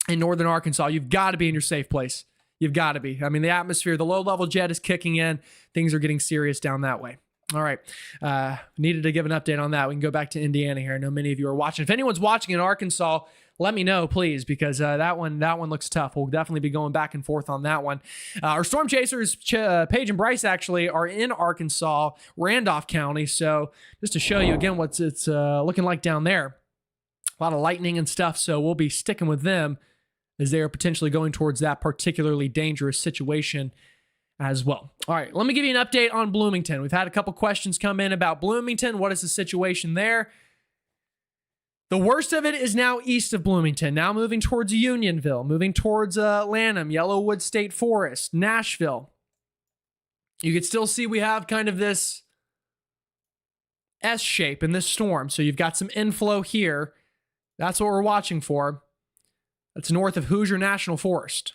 [SPEAKER 2] in northern Arkansas. You've got to be in your safe place. You've got to be. I mean, the atmosphere, the low-level jet is kicking in. Things are getting serious down that way. All right. Needed to give an update on that. We can go back to Indiana here. I know many of you are watching. If anyone's watching in Arkansas, let me know, please, because that one looks tough. We'll definitely be going back and forth on that one. Our storm chasers, Paige and Bryce, actually are in Arkansas, Randolph County. So just to show you again what it's looking like down there, a lot of lightning and stuff. So we'll be sticking with them as they are potentially going towards that particularly dangerous situation as well. All right, let me give you an update on Bloomington. We've had a couple questions come in about Bloomington. What is the situation there? The worst of it is now east of Bloomington, now moving towards Unionville, moving towards Lanham, Yellowwood State Forest, Nashville. You can still see we have kind of this S shape in this storm. So you've got some inflow here. That's what we're watching for. That's north of Hoosier National Forest.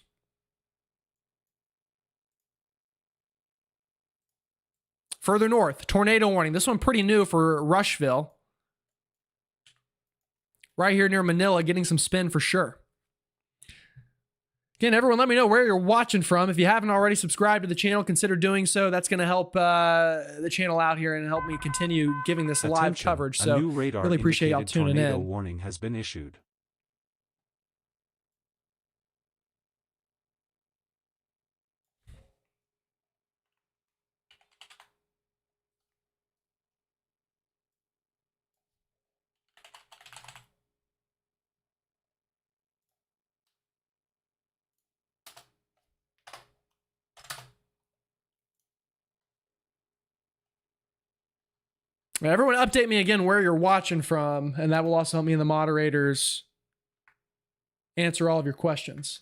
[SPEAKER 2] Further north, tornado warning. This one pretty new for Rushville. Right here near Manila, getting some spin for sure. Again, everyone, let me know where you're watching from. If you haven't already subscribed to the channel, consider doing so. That's going to help the channel out here and help me continue giving this live coverage. So really appreciate y'all tuning in.
[SPEAKER 1] Tornado warning has been issued.
[SPEAKER 2] Everyone update me again where you're watching from, and that will also help me and the moderators answer all of your questions.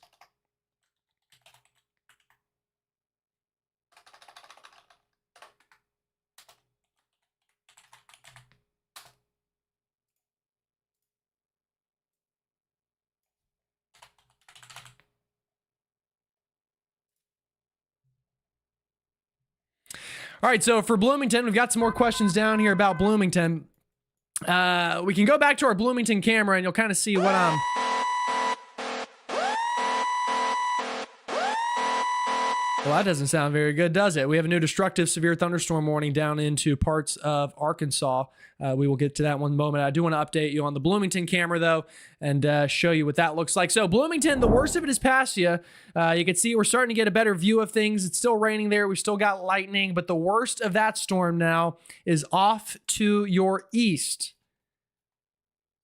[SPEAKER 2] All right, so for Bloomington, we've got some more questions down here about Bloomington. We can go back to our Bloomington camera, and you'll kind of see what I'm... Well, that doesn't sound very good, does it? We have a new destructive severe thunderstorm warning down into parts of Arkansas. We will get to that one moment. I do want to update you on the Bloomington camera, though, and show you what that looks like. So Bloomington, the worst of it is past you. You can see we're starting to get a better view of things. It's still raining there. We've still got lightning, but the worst of that storm now is off to your east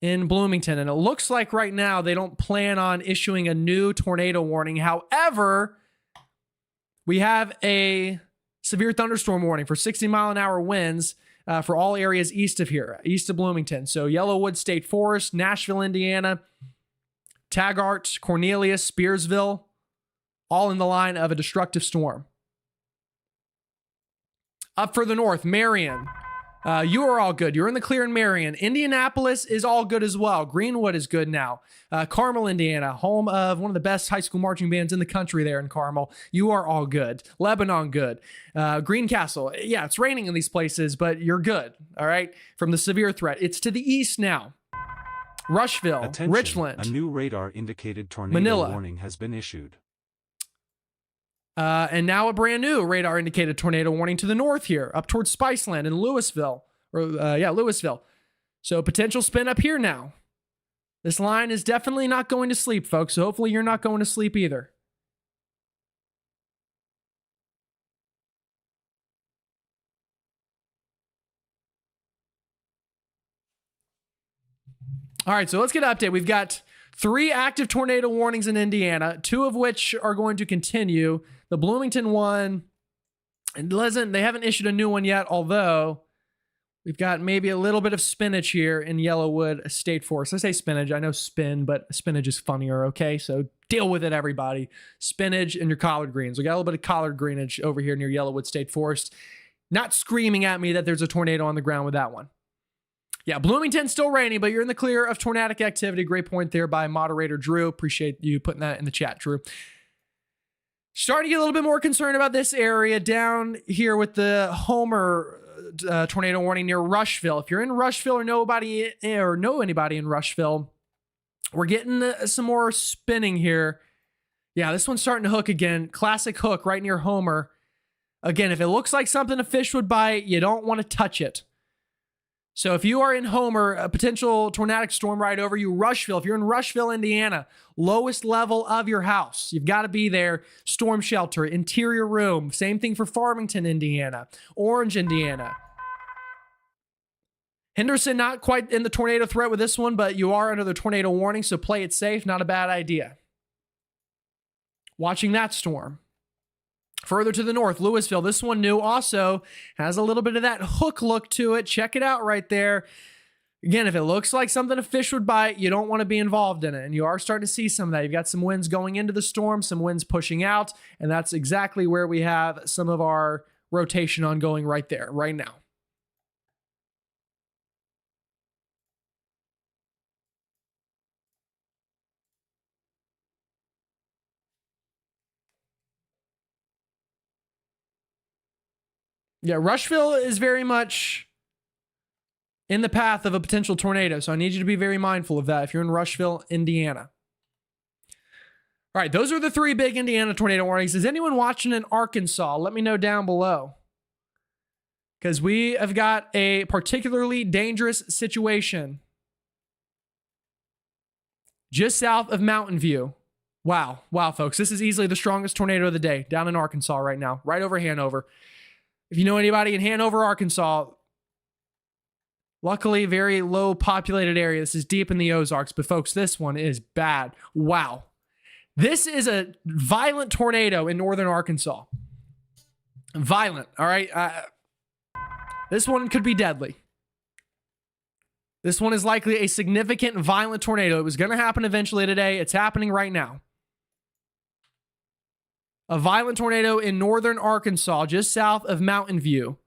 [SPEAKER 2] in Bloomington. And it looks like right now they don't plan on issuing a new tornado warning. However, we have a severe thunderstorm warning for 60-mile-an-hour winds for all areas east of here, east of Bloomington. So Yellowwood State Forest, Nashville, Indiana, Taggart, Cornelius, Spearsville, all in the line of a destructive storm. Up further north, Marion. You are all good. You're in the clear in Marion. Indianapolis is all good as well. Greenwood is good now. Carmel, Indiana, home of one of the best high school marching bands in the country there in Carmel. You are all good. Lebanon, good. Greencastle, yeah, it's raining in these places, but you're good, all right? From the severe threat. It's to the east now. Rushville,
[SPEAKER 1] Attention,
[SPEAKER 2] Richland.
[SPEAKER 1] a new radar-indicated tornado
[SPEAKER 2] Manila.
[SPEAKER 1] warning has been issued.
[SPEAKER 2] And now a brand new radar indicated tornado warning to the north here, up towards Spiceland and Louisville. Louisville. So potential spin up here now. This line is definitely not going to sleep, folks. So hopefully you're not going to sleep either. All right, so let's get an update. We've got 3 active tornado warnings in Indiana, 2 of which are going to continue. The Bloomington one, they haven't issued a new one yet, although we've got maybe a little bit of spinach here in Yellowwood State Forest. I say spinach, I know spin, but spinach is funnier, okay? So deal with it, everybody. Spinach and your collard greens. We got a little bit of collard greenage over here near Yellowwood State Forest. Not screaming at me that there's a tornado on the ground with that one. Yeah, Bloomington's still rainy, but you're in the clear of tornadic activity. Great point there by moderator Drew. Appreciate you putting that in the chat, Drew. Starting to get a little bit more concerned about this area down here with the Homer tornado warning near Rushville. If you're in Rushville or know anybody in Rushville, we're getting some more spinning here. Yeah, this one's starting to hook again. Classic hook right near Homer. Again, if it looks like something a fish would bite, you don't want to touch it. So if you are in Homer, a potential tornadic storm right over you, Rushville, if you're in Rushville, Indiana, lowest level of your house, you've got to be there. Storm shelter, interior room. Same thing for Farmington, Indiana, Orange, Indiana. Henderson, not quite in the tornado threat with this one, but you are under the tornado warning, so play it safe. Not a bad idea. Watching that storm. Further to the north, Louisville. This one new also has a little bit of that hook look to it. Check it out right there. Again, if it looks like something a fish would bite, you don't want to be involved in it. And you are starting to see some of that. You've got some winds going into the storm, some winds pushing out. And that's exactly where we have some of our rotation ongoing right there, right now. Yeah, Rushville is very much in the path of a potential tornado, so I need you to be very mindful of that if you're in Rushville, Indiana. All right, those are the 3 big Indiana tornado warnings. Is anyone watching in Arkansas? Let me know down below. Because we have got a particularly dangerous situation just south of Mountain View. Wow, folks, this is easily the strongest tornado of the day down in Arkansas right now, right over Hanover. If you know anybody in Hanover, Arkansas, luckily very low populated area. This is deep in the Ozarks, but folks, this one is bad. Wow. This is a violent tornado in northern Arkansas. Violent, all right? This one could be deadly. This one is likely a significant violent tornado. It was going to happen eventually today. It's happening right now. A violent tornado in northern Arkansas, just south of Mountain View,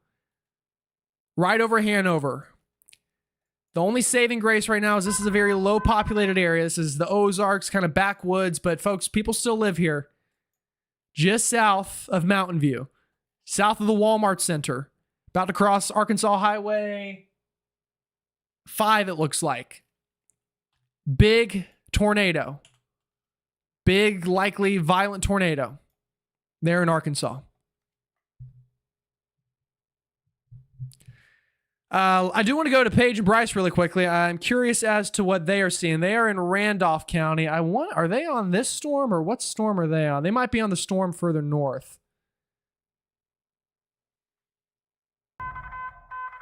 [SPEAKER 2] right over Hanover. The only saving grace right now is this is a very low populated area. This is the Ozarks, kind of backwoods, but folks, people still live here. Just south of Mountain View, south of the Walmart Center, about to cross Arkansas Highway 5, it looks like. Big tornado. Big, likely violent tornado. There in Arkansas. I do want to go to Paige and Bryce really quickly. I'm curious as to what they are seeing. They are in Randolph County. Are they on this storm or what storm are they on? They might be on the storm further north.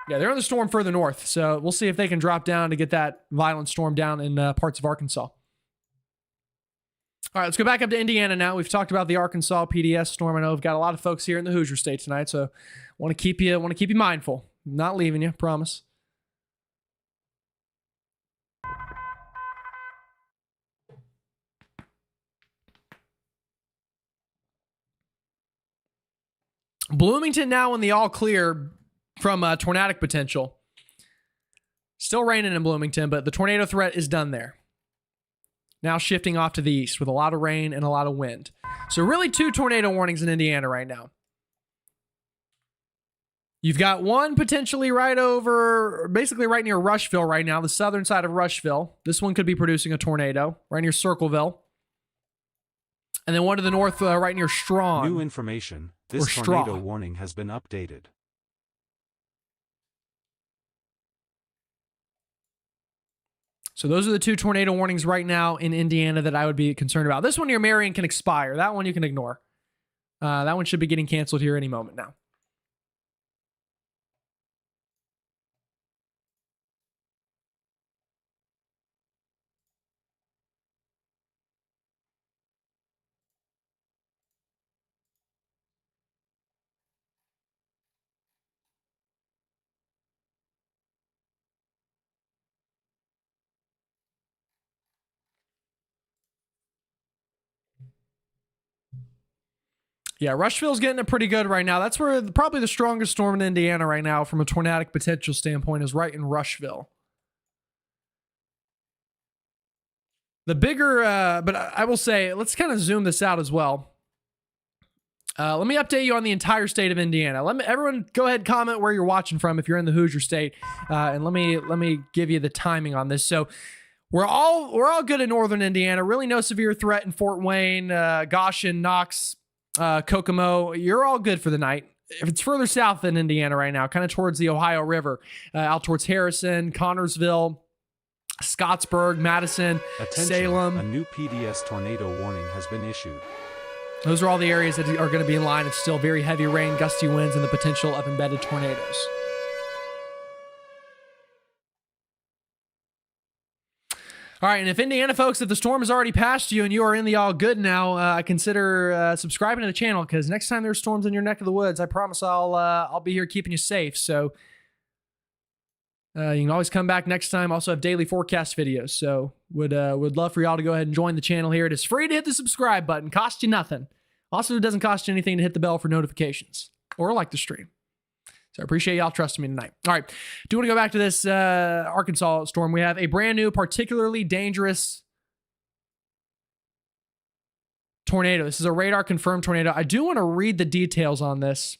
[SPEAKER 2] Yeah, they're on the storm further north. So we'll see if they can drop down to get that violent storm down in parts of Arkansas. All right, let's go back up to Indiana now. We've talked about the Arkansas PDS storm. I know we've got a lot of folks here in the Hoosier State tonight, so want to keep you mindful. Not leaving you, promise. Bloomington now in the all clear from tornadic potential. Still raining in Bloomington, but the tornado threat is done there. Now shifting off to the east with a lot of rain and a lot of wind. So really 2 tornado warnings in Indiana right now. You've got one potentially right over, basically right near Rushville right now, the southern side of Rushville. This one could be producing a tornado right near Circleville. And then one to the north right near Strong.
[SPEAKER 1] New information. This
[SPEAKER 2] Or
[SPEAKER 1] tornado
[SPEAKER 2] straw.
[SPEAKER 1] warning has been updated.
[SPEAKER 2] So those are the 2 tornado warnings right now in Indiana that I would be concerned about. This one near Marion can expire. That one you can ignore. That one should be getting canceled here any moment now. Yeah, Rushville's getting it pretty good right now. That's where probably the strongest storm in Indiana right now from a tornadic potential standpoint is right in Rushville. The bigger, but I will say, let's kind of zoom this out as well. Let me update you on the entire state of Indiana. Everyone go ahead and comment where you're watching from if you're in the Hoosier state, and let me give you the timing on this. So we're all good in northern Indiana. Really no severe threat in Fort Wayne, Goshen, Knox, Kokomo. You're all good for the night. If it's further south in Indiana right now, kind of towards the Ohio River, out towards Harrison, Connorsville, Scottsburg, Madison,
[SPEAKER 1] Attention,
[SPEAKER 2] Salem.
[SPEAKER 1] a new PDS tornado warning has been issued.
[SPEAKER 2] Those are all the areas that are going to be in line of still very heavy rain, gusty winds, and the potential of embedded tornadoes. All right, and if Indiana folks, if the storm has already passed you and you are in the all good now, consider subscribing to the channel, because next time there's storms in your neck of the woods, I promise I'll be here keeping you safe. So you can always come back next time. Also have daily forecast videos. So would love for y'all to go ahead and join the channel here. It is free to hit the subscribe button. Cost you nothing. Also, it doesn't cost you anything to hit the bell for notifications or like the stream. So I appreciate y'all trusting me tonight. All right. Do want to go back to this Arkansas storm. We have a brand new, particularly dangerous tornado. This is a radar confirmed tornado. I do want to read the details on this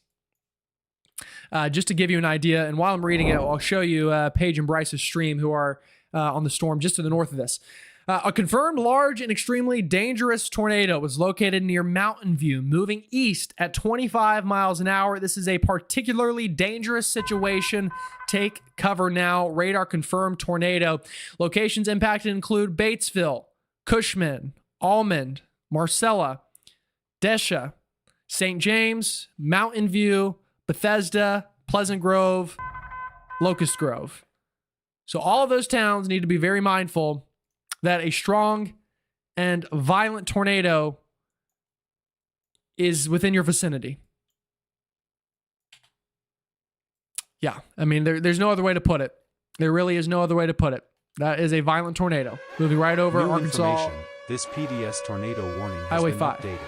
[SPEAKER 2] just to give you an idea. And while I'm reading it, I'll show you Paige and Bryce's stream, who are on the storm just to the north of this. A confirmed large and extremely dangerous tornado was located near Mountain View, moving east at 25 miles an hour. This is a particularly dangerous situation. Take cover now. Radar confirmed tornado. Locations impacted include Batesville, Cushman, Almond, Marcella, Desha, St. James, Mountain View, Bethesda, Pleasant Grove, Locust Grove. So all of those towns need to be very mindful that a strong and violent tornado is within your vicinity. Yeah, I mean, there's no other way to put it. There really is no other way to put it. That is a violent tornado moving right over
[SPEAKER 1] New
[SPEAKER 2] Arkansas.
[SPEAKER 1] information. This PDS tornado warning has
[SPEAKER 2] Highway
[SPEAKER 1] been
[SPEAKER 2] 5.
[SPEAKER 1] updated.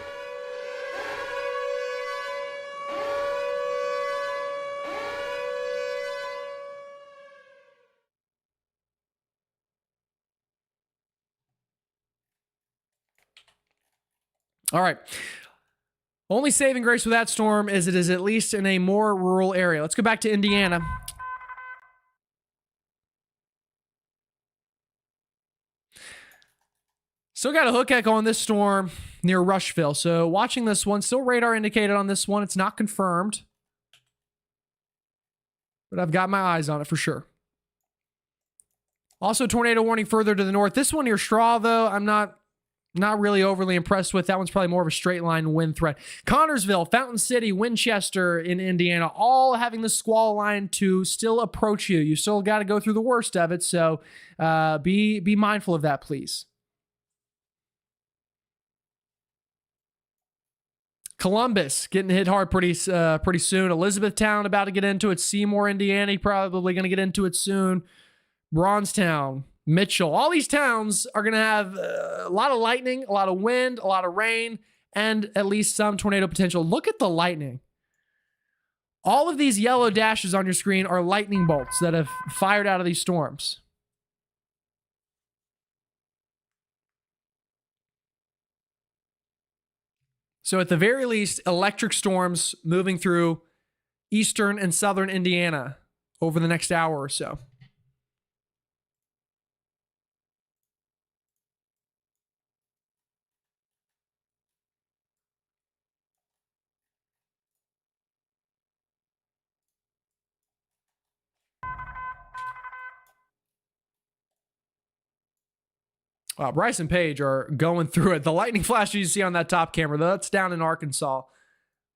[SPEAKER 2] All right. Only saving grace with that storm is it is at least in a more rural area. Let's go back to Indiana. Still got a hook echo on this storm near Rushville. So watching this one, still radar indicated on this one. It's not confirmed, but I've got my eyes on it for sure. Also, tornado warning further to the north. This one near Straw, though, I'm not really overly impressed with. That one's probably more of a straight line wind threat. Connorsville, Fountain City, Winchester in Indiana, all having the squall line to still approach you. You still got to go through the worst of it, so be mindful of that, please. Columbus getting hit hard pretty soon. Elizabethtown about to get into it. Seymour, Indiana, probably going to get into it soon. Bronzetown, Mitchell, all these towns are going to have a lot of lightning, a lot of wind, a lot of rain, and at least some tornado potential. Look at the lightning. All of these yellow dashes on your screen are lightning bolts that have fired out of these storms. So at the very least, electric storms moving through eastern and southern Indiana over the next hour or so. Bryce and Paige are going through it. The lightning flashes you see on that top camera, that's down in Arkansas,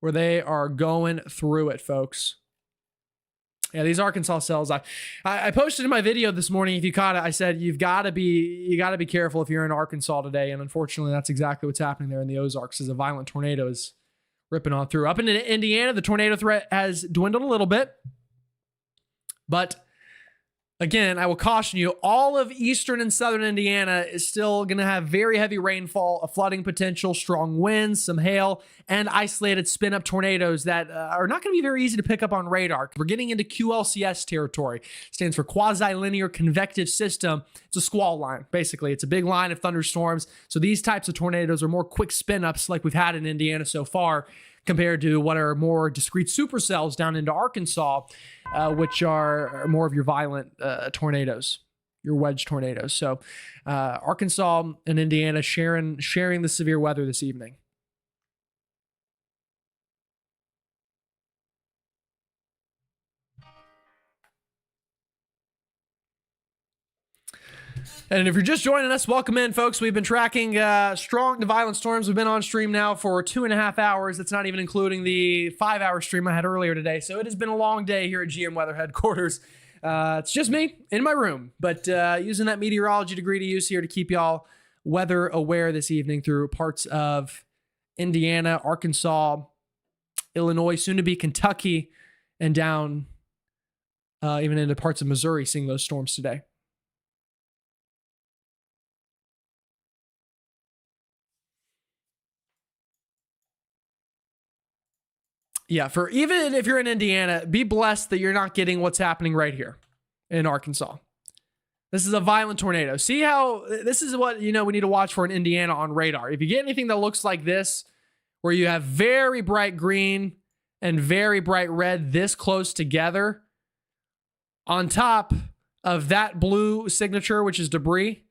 [SPEAKER 2] where they are going through it, folks. Yeah, these Arkansas cells. I posted in my video this morning. If you caught it, I said you got to be careful if you're in Arkansas today. And unfortunately, that's exactly what's happening there in the Ozarks. As a violent tornado is ripping on through. Up into Indiana, the tornado threat has dwindled a little bit, but again, I will caution you, all of eastern and southern Indiana is still going to have very heavy rainfall, a flooding potential, strong winds, some hail, and isolated spin-up tornadoes that are not going to be very easy to pick up on radar. We're getting into QLCS territory. It stands for Quasi-Linear Convective System. It's a squall line, basically. It's a big line of thunderstorms. So these types of tornadoes are more quick spin-ups like we've had in Indiana so far, compared to what are more discrete supercells down into Arkansas, which are more of your violent tornadoes, your wedge tornadoes. So Arkansas and Indiana sharing the severe weather this evening. And if you're just joining us, welcome in, folks. We've been tracking strong to violent storms. We've been on stream now for 2.5 hours. That's not even including the 5-hour stream I had earlier today. So it has been a long day here at GMWeather headquarters. It's just me in my room, but using that meteorology degree to use here to keep y'all weather aware this evening through parts of Indiana, Arkansas, Illinois, soon to be Kentucky, and down even into parts of Missouri, seeing those storms today. Yeah, for even if you're in Indiana, be blessed that you're not getting what's happening right here in Arkansas. This is a violent tornado. See how this is what we need to watch for in Indiana on radar. If you get anything that looks like this, where you have very bright green and very bright red this close together, on top of that blue signature, which is debris,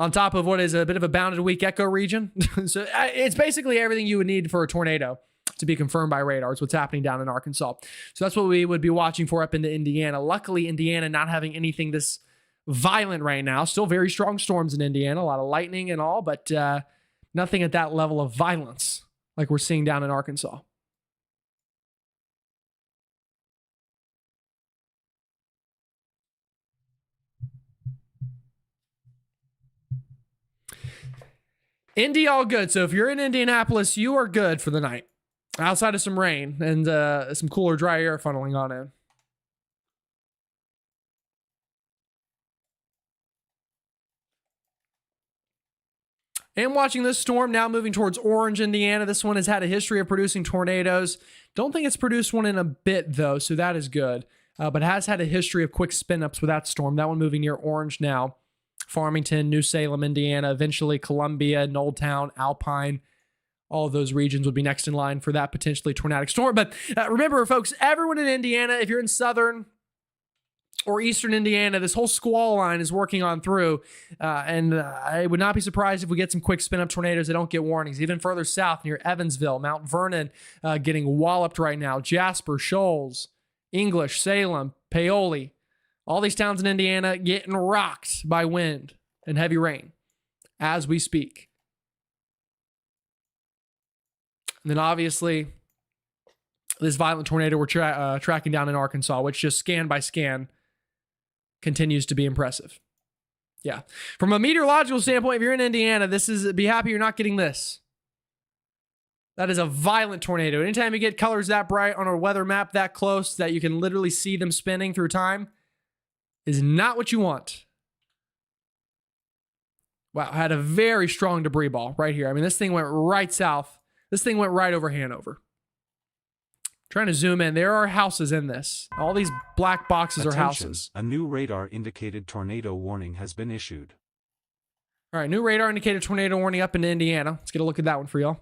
[SPEAKER 2] on top of what is a bit of a bounded weak echo region. So it's basically everything you would need for a tornado to be confirmed by radar. It's what's happening down in Arkansas. So that's what we would be watching for up into Indiana. Luckily, Indiana not having anything this violent right now. Still very strong storms in Indiana, a lot of lightning and all, but nothing at that level of violence like we're seeing down in Arkansas. Indy, all good. So if you're in Indianapolis, you are good for the night. Outside of some rain and some cooler, dry air funneling on in. And watching this storm now moving towards Orange, Indiana. This one has had a history of producing tornadoes. Don't think it's produced one in a bit, though, so that is good. But has had a history of quick spin-ups with that storm. That one moving near Orange now. Farmington, New Salem, Indiana, eventually Columbia, Knolltown, Alpine. All of those regions would be next in line for that potentially tornadic storm. But remember, folks, everyone in Indiana, if you're in southern or eastern Indiana, this whole squall line is working on through. And I would not be surprised if we get some quick spin-up tornadoes that don't get warnings. Even further south near Evansville, Mount Vernon getting walloped right now. Jasper, Shoals, English, Salem, Paoli. All these towns in Indiana getting rocked by wind and heavy rain as we speak. And then obviously, this violent tornado we're tracking down in Arkansas, which just scan by scan continues to be impressive. Yeah. From a meteorological standpoint, if you're in Indiana, be happy you're not getting this. That is a violent tornado. Anytime you get colors that bright on a weather map that close that you can literally see them spinning through time is not what you want. Wow, I had a very strong debris ball right here. I mean, this thing went right south. This thing went right over Hanover. Trying to zoom in. There are houses in this. All these black boxes are
[SPEAKER 1] Attention,
[SPEAKER 2] houses.
[SPEAKER 1] a new radar indicated tornado warning has been issued.
[SPEAKER 2] All right, new radar indicated tornado warning up in Indiana. Let's get a look at that one for y'all.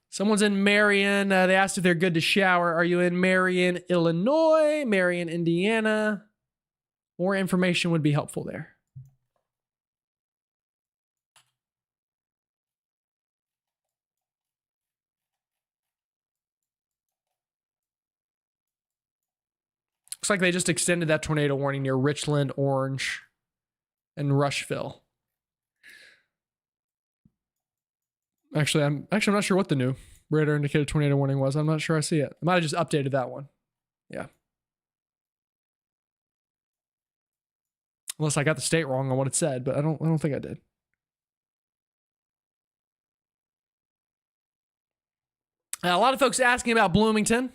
[SPEAKER 2] Someone's in Marion. They asked if they're good to shower. Are you in Marion, Illinois? Marion, Indiana? More information would be helpful there. Looks like they just extended that tornado warning near Richland, Orange, and Rushville. Actually, I'm not sure what the new radar indicated tornado warning was. I'm not sure I see it. I might have just updated that one. Yeah. Unless I got the state wrong on what it said, but I don't think I did. A lot of folks asking about Bloomington.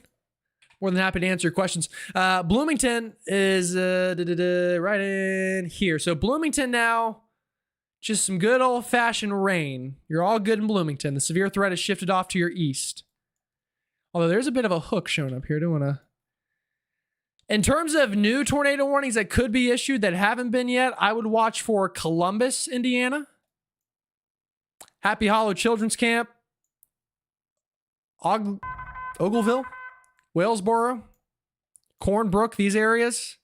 [SPEAKER 2] More than happy to answer your questions. Bloomington is right in here. So Bloomington now, just some good old-fashioned rain. You're all good in Bloomington. The severe threat has shifted off to your east. Although there's a bit of a hook showing up here. Don't want to... In terms of new tornado warnings that could be issued that haven't been yet, I would watch for Columbus, Indiana, Happy Hollow Children's Camp, Ogleville, Walesboro, Cornbrook, these areas.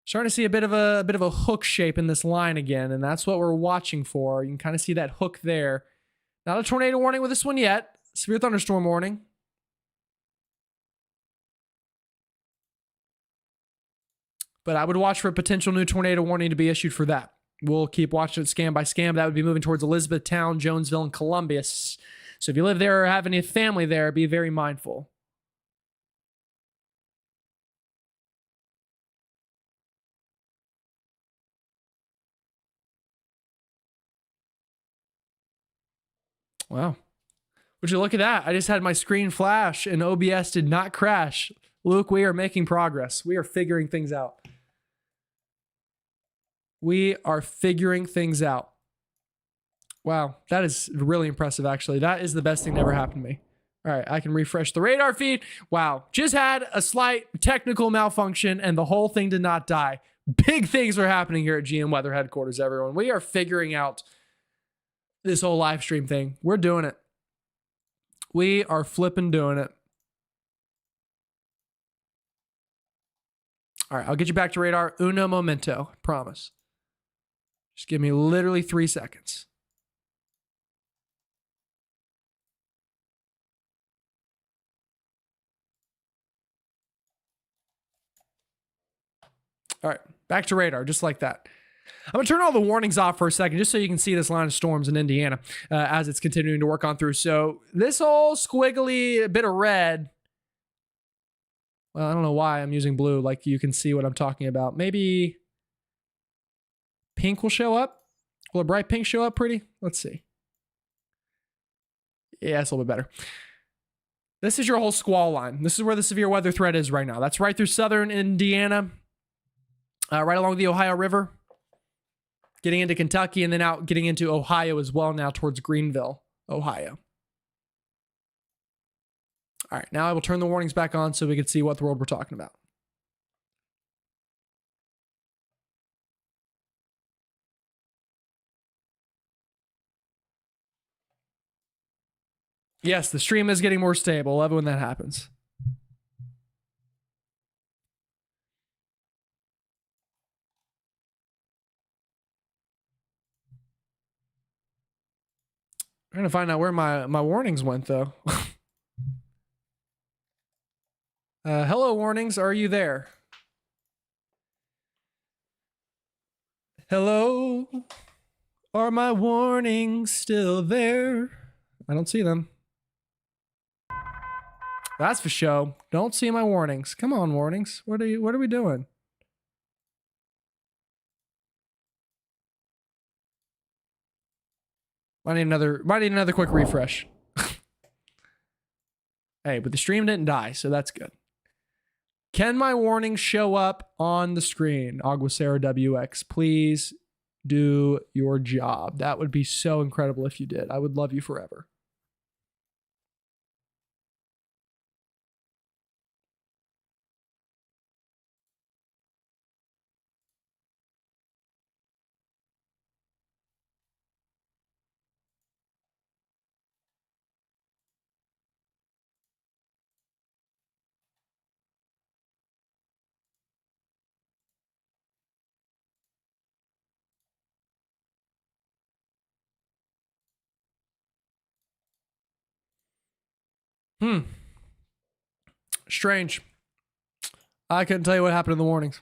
[SPEAKER 2] Starting to see a bit of a hook shape in this line again, and that's what we're watching for. You can kind of see that hook there. Not a tornado warning with this one yet. Severe thunderstorm warning. But I would watch for a potential new tornado warning to be issued for that. We'll keep watching it scan by scan. That would be moving towards Elizabethtown, Jonesville, and Columbia. So if you live there or have any family there, be very mindful. Wow. Would you look at that? I just had my screen flash and OBS did not crash. Luke, we are making progress. We are figuring things out. We are figuring things out. Wow, that is really impressive, actually. That is the best thing that ever happened to me. All right, I can refresh the radar feed. Wow, just had a slight technical malfunction and the whole thing did not die. Big things are happening here at GM Weather headquarters, everyone. We are figuring out this whole live stream thing. We're doing it. We are flipping doing it. All right, I'll get you back to radar. Uno momento, promise. Just give me literally 3 seconds. All right, back to radar, just like that. I'm going to turn all the warnings off for a second, just so you can see this line of storms in Indiana as it's continuing to work on through. So this whole squiggly bit of red, well, I don't know why I'm using blue, like you can see what I'm talking about. Maybe pink will show up. Will a bright pink show up pretty? Let's see. Yeah, it's a little bit better. This is your whole squall line. This is where the severe weather threat is right now. That's right through southern Indiana, right along the Ohio River, getting into Kentucky, and then out getting into Ohio as well now towards Greenville, Ohio. All right, now I will turn the warnings back on so we can see what the world we're talking about. Yes, the stream is getting more stable. Love it when that happens. I'm trying to find out where my warnings went, though. Hello, warnings. Are you there? Hello? Are my warnings still there? I don't see them. That's for show. Don't see my warnings. Come on, warnings. What are we doing? Might need another quick refresh. Hey, but the stream didn't die, so that's good. Can my warnings show up on the screen? Aguacero WX, please do your job. That would be so incredible if you did. I would love you forever. Strange. I couldn't tell you what happened in the warnings.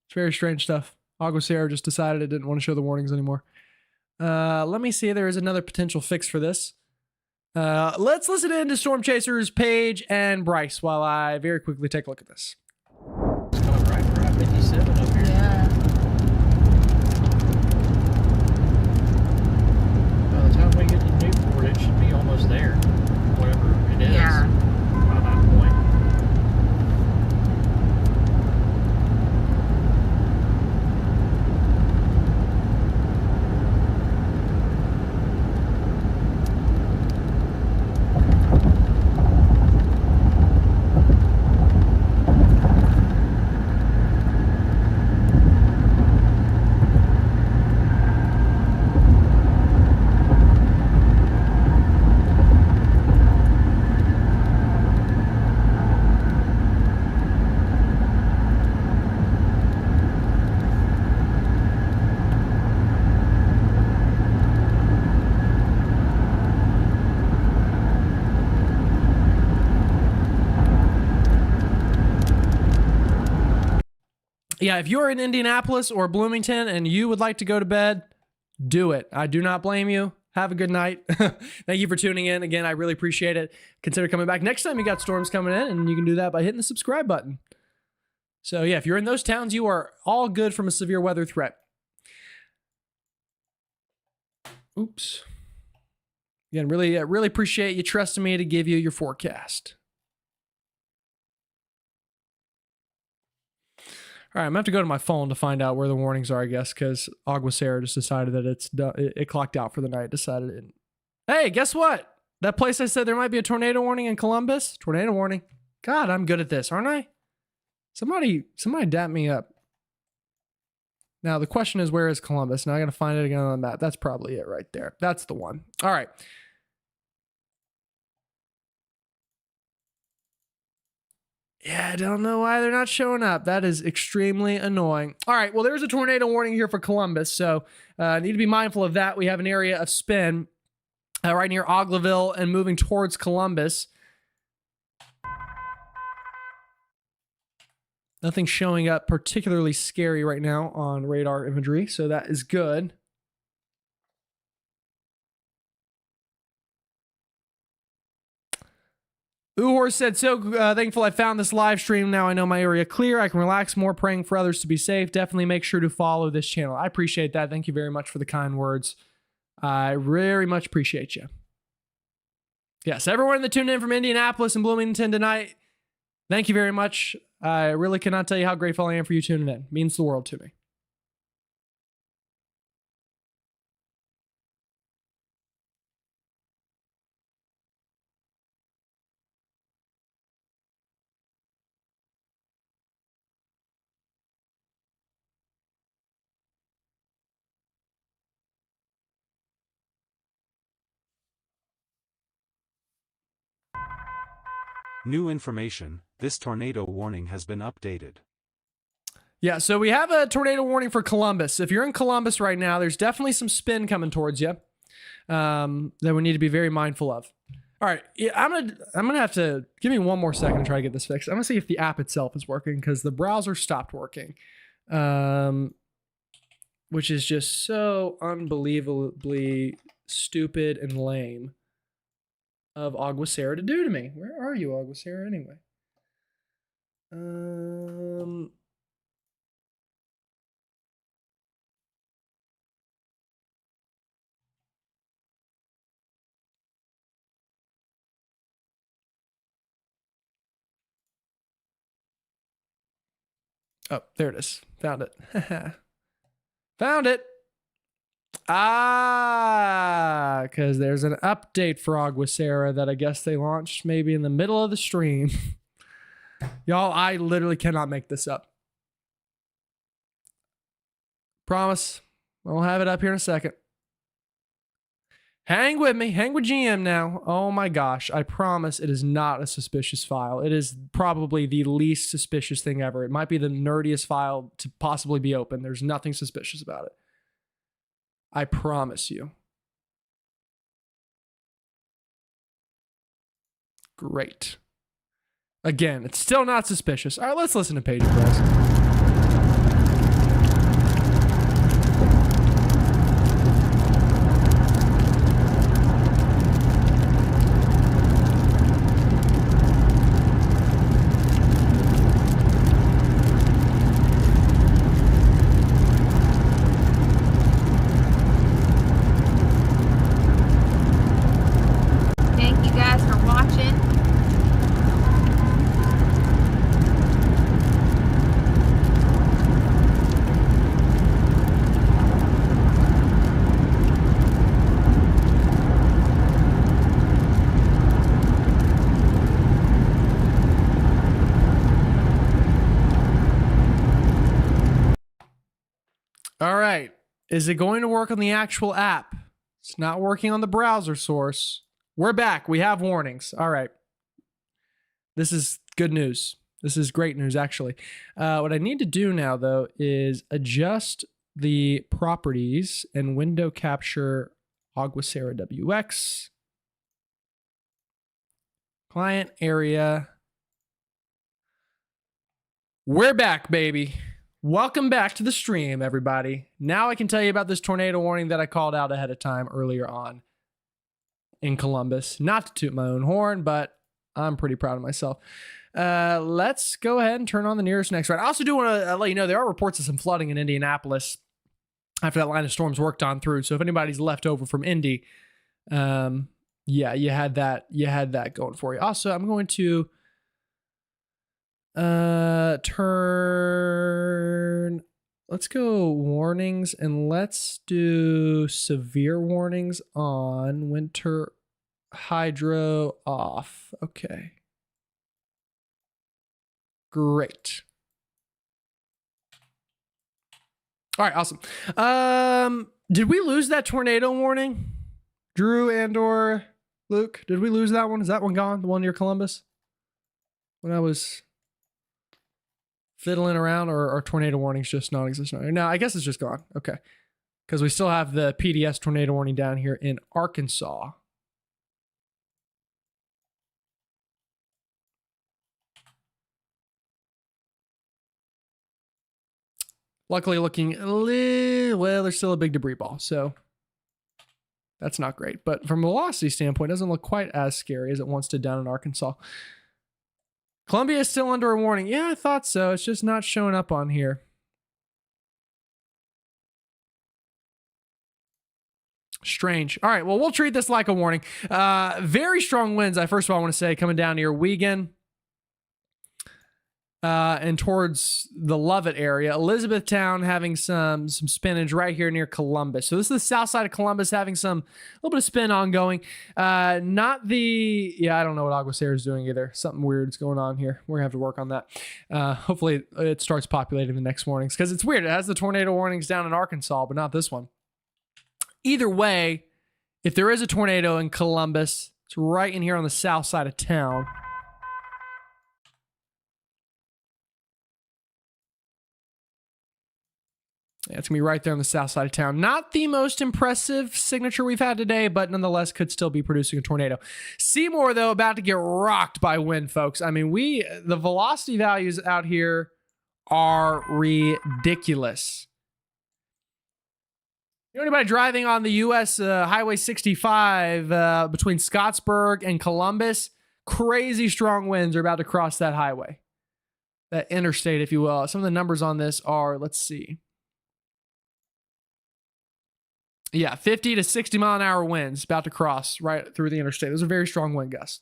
[SPEAKER 2] It's very strange stuff. Aguacero just decided it didn't want to show the warnings anymore. Let me see. There is another potential fix for this. Let's listen in to Storm Chasers, Paige, and Bryce while I very quickly take a look at this.
[SPEAKER 4] It's coming right for I-57 up here.
[SPEAKER 6] Yeah.
[SPEAKER 4] By the time we get to Newport, it should be almost there. Whatever it is.
[SPEAKER 6] Yeah.
[SPEAKER 4] By that point.
[SPEAKER 2] Yeah, if you're in Indianapolis or Bloomington and you would like to go to bed, do it. I do not blame you. Have a good night. Thank you for tuning in. Again, I really appreciate it. Consider coming back next time you got storms coming in, and you can do that by hitting the subscribe button. So yeah, if you're in those towns, you are all good from a severe weather threat. Oops. Again, really appreciate you trusting me to give you your forecast. All right, I'm going to have to go to my phone to find out where the warnings are, I guess, because Aguacero just decided that it's done. It clocked out for the night, decided it. Hey, guess what? That place I said there might be a tornado warning in Columbus? Tornado warning. God, I'm good at this, aren't I? Somebody dap me up. Now, the question is, where is Columbus? Now I got to find it again on the map. That's probably it right there. That's the one. All right. Yeah, I don't know why they're not showing up. That is extremely annoying. All right, well, there's a tornado warning here for Columbus, so need to be mindful of that. We have an area of spin right near Oglaville and moving towards Columbus. Nothing showing up particularly scary right now on radar imagery, so that is good. Uhor said, so thankful I found this live stream. Now I know my area clear. I can relax more, praying for others to be safe. Definitely make sure to follow this channel. I appreciate that. Thank you very much for the kind words. I very much appreciate you. Yes, everyone that tuned in from Indianapolis and Bloomington tonight, thank you very much. I really cannot tell you how grateful I am for you tuning in. It means the world to me.
[SPEAKER 1] New information, this tornado warning has been updated.
[SPEAKER 2] Yeah, so we have a tornado warning for Columbus. If you're in Columbus right now, there's definitely some spin coming towards you that we need to be very mindful of. All right, yeah, I'm gonna have to give me one more second to try to get this fixed. I'm gonna see if the app itself is working because the browser stopped working, which is just so unbelievably stupid and lame of Aguacero to do to me. Where are you, Aguacero, anyway? Oh, there it is. Found it. Found it. Ah, because there's an update for Aguacera that I guess they launched maybe in the middle of the stream. Y'all, I literally cannot make this up. Promise. I'll have it up here in a second. Hang with me. Hang with GM now. Oh my gosh. I promise it is not a suspicious file. It is probably the least suspicious thing ever. It might be the nerdiest file to possibly be open. There's nothing suspicious about it. I promise you. Great. Again, it's still not suspicious. All right, let's listen to Paige Press.
[SPEAKER 3] Thank you guys for watching.
[SPEAKER 2] All right. Is it going to work on the actual app? It's not working on the browser source. We're back. We have warnings. All right. This is good news. This is great news, actually. What I need to do now, though, is adjust the properties and window capture Aguacera WX. Client area. We're back, baby. Welcome back to the stream, everybody. Now I can tell you about this tornado warning that I called out ahead of time earlier on in Columbus. Not to toot my own horn, but I'm pretty proud of myself. Let's go ahead and turn on the nearest next ride. I also do want to let you know there are reports of some flooding in Indianapolis after that line of storms worked on through. So if anybody's left over from Indy, yeah, you had that going for you. Also, I'm going to turn, let's go warnings and let's do severe warnings on, winter hydro off. Okay. Great. All right, awesome. Did we lose that tornado warning? Drew and or Luke, did we lose that one? Is that one gone? The one near Columbus? When I was fiddling around, or tornado warnings just non-existent? No, I guess it's just gone. Okay. Because we still have the PDS tornado warning down here in Arkansas. Luckily looking a little, well, there's still a big debris ball, so that's not great. But from a velocity standpoint, it doesn't look quite as scary as it once did down in Arkansas. Columbia is still under a warning. Yeah, I thought so. It's just not showing up on here. Strange. All right, well, we'll treat this like a warning. Very strong winds, I first of all want to say, coming down near Wiegand and towards the Lovett area. Elizabethtown having some spinach right here near Columbus. So this is the south side of Columbus having a little bit of spin ongoing. Not the, yeah, I don't know what Aguacera is doing either. Something weird is going on here. We're gonna have to work on that. Hopefully it starts populating the next warnings, because it's weird. It has the tornado warnings down in Arkansas, but not this one. Either way, if there is a tornado in Columbus, it's right in here on the south side of town. Yeah, it's going to be right there on the south side of town. Not the most impressive signature we've had today, but nonetheless could still be producing a tornado. Seymour, though, about to get rocked by wind, folks. I mean, the velocity values out here are ridiculous. You know, anybody driving on the U.S. Highway 65 between Scottsburg and Columbus, crazy strong winds are about to cross that highway. That interstate, if you will. Some of the numbers on this are, let's see. Yeah, 50 to 60 mile an hour winds about to cross right through the interstate. Those are very strong wind gusts.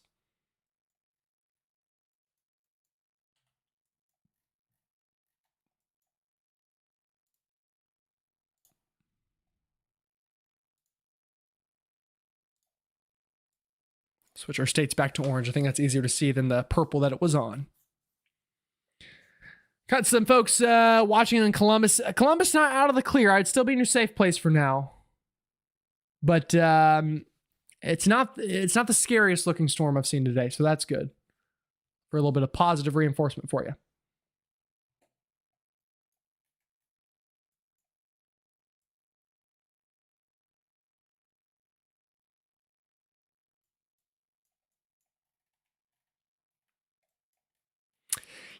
[SPEAKER 2] Switch our states back to orange. I think that's easier to see than the purple that it was on. Got some folks watching in Columbus. Columbus not out of the clear. I'd still be in your safe place for now. But it's not the scariest looking storm I've seen today, so that's good. For a little bit of positive reinforcement for you.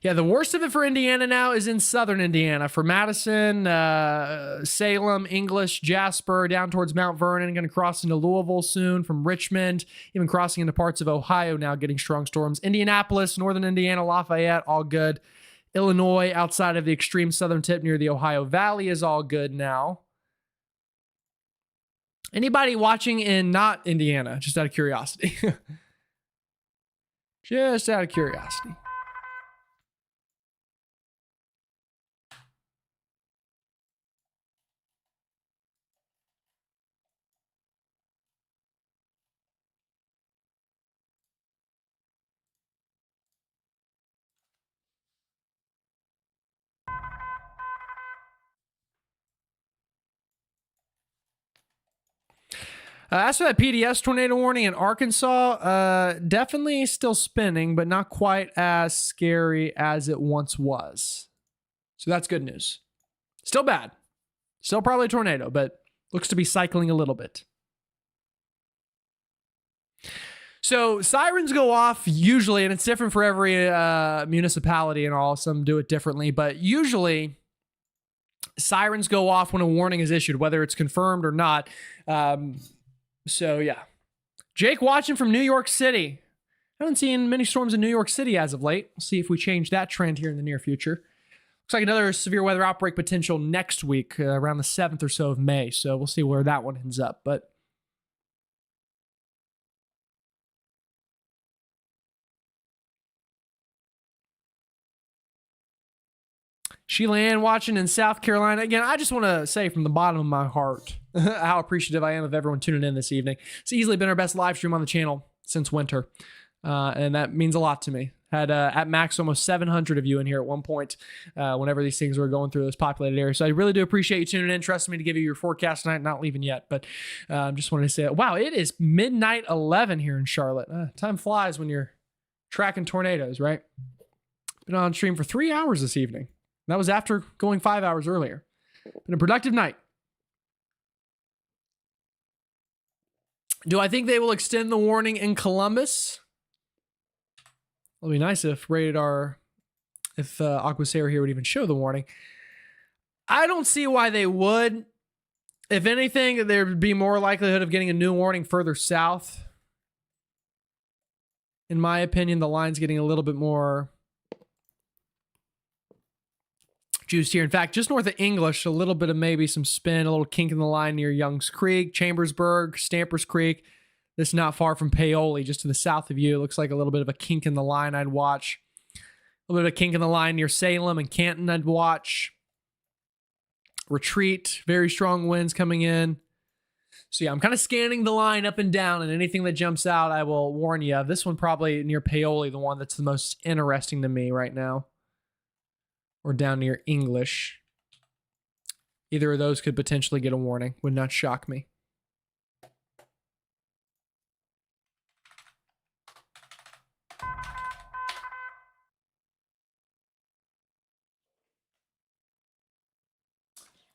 [SPEAKER 2] Yeah, the worst of it for Indiana now is in southern Indiana. For Madison, Salem, English, Jasper, down towards Mount Vernon, going to cross into Louisville soon. From Richmond, even crossing into parts of Ohio now, getting strong storms. Indianapolis, northern Indiana, Lafayette, all good. Illinois, outside of the extreme southern tip near the Ohio Valley, is all good now. Anybody watching in not Indiana, just out of curiosity? Just out of curiosity. As for that PDS tornado warning in Arkansas, definitely still spinning, but not quite as scary as it once was. So that's good news. Still bad. Still probably a tornado, but looks to be cycling a little bit. So sirens go off usually, and it's different for every municipality and all. Some do it differently, but usually sirens go off when a warning is issued, whether it's confirmed or not. So yeah, Jake watching from New York City. Haven't seen many storms in New York City as of late. We'll see if we change that trend here in the near future. Looks like another severe weather outbreak potential next week, around the 7th or so of May. So we'll see where that one ends up. But Sheila Ann watching in South Carolina. Again, I just want to say from the bottom of my heart how appreciative I am of everyone tuning in this evening. It's easily been our best live stream on the channel since winter. And that means a lot to me. Had at max almost 700 of you in here at one point whenever these things were going through those populated areas. So I really do appreciate you tuning in. Trust me to give you your forecast tonight. Not leaving yet, but just wanted to say, wow, it is midnight 11 here in Charlotte. Time flies when you're tracking tornadoes, right? Been on stream for 3 hours this evening. That was after going 5 hours earlier. Been a productive night. Do I think they will extend the warning in Columbus? It'll be nice if Aquasair here would even show the warning. I don't see why they would. If anything, there would be more likelihood of getting a new warning further south. In my opinion, the line's getting a little bit more juiced here. In fact, just north of English, a little bit of maybe some spin, a little kink in the line near Young's Creek, Chambersburg, Stampers Creek. This is not far from Paoli, just to the south of you. It looks like a little bit of a kink in the line I'd watch. A little bit of a kink in the line near Salem and Canton I'd watch. Retreat, very strong winds coming in. So yeah, I'm kind of scanning the line up and down, and anything that jumps out, I will warn you of. This one probably near Paoli, the one that's the most interesting to me right now. Or down near English. Either of those could potentially get a warning. Would not shock me.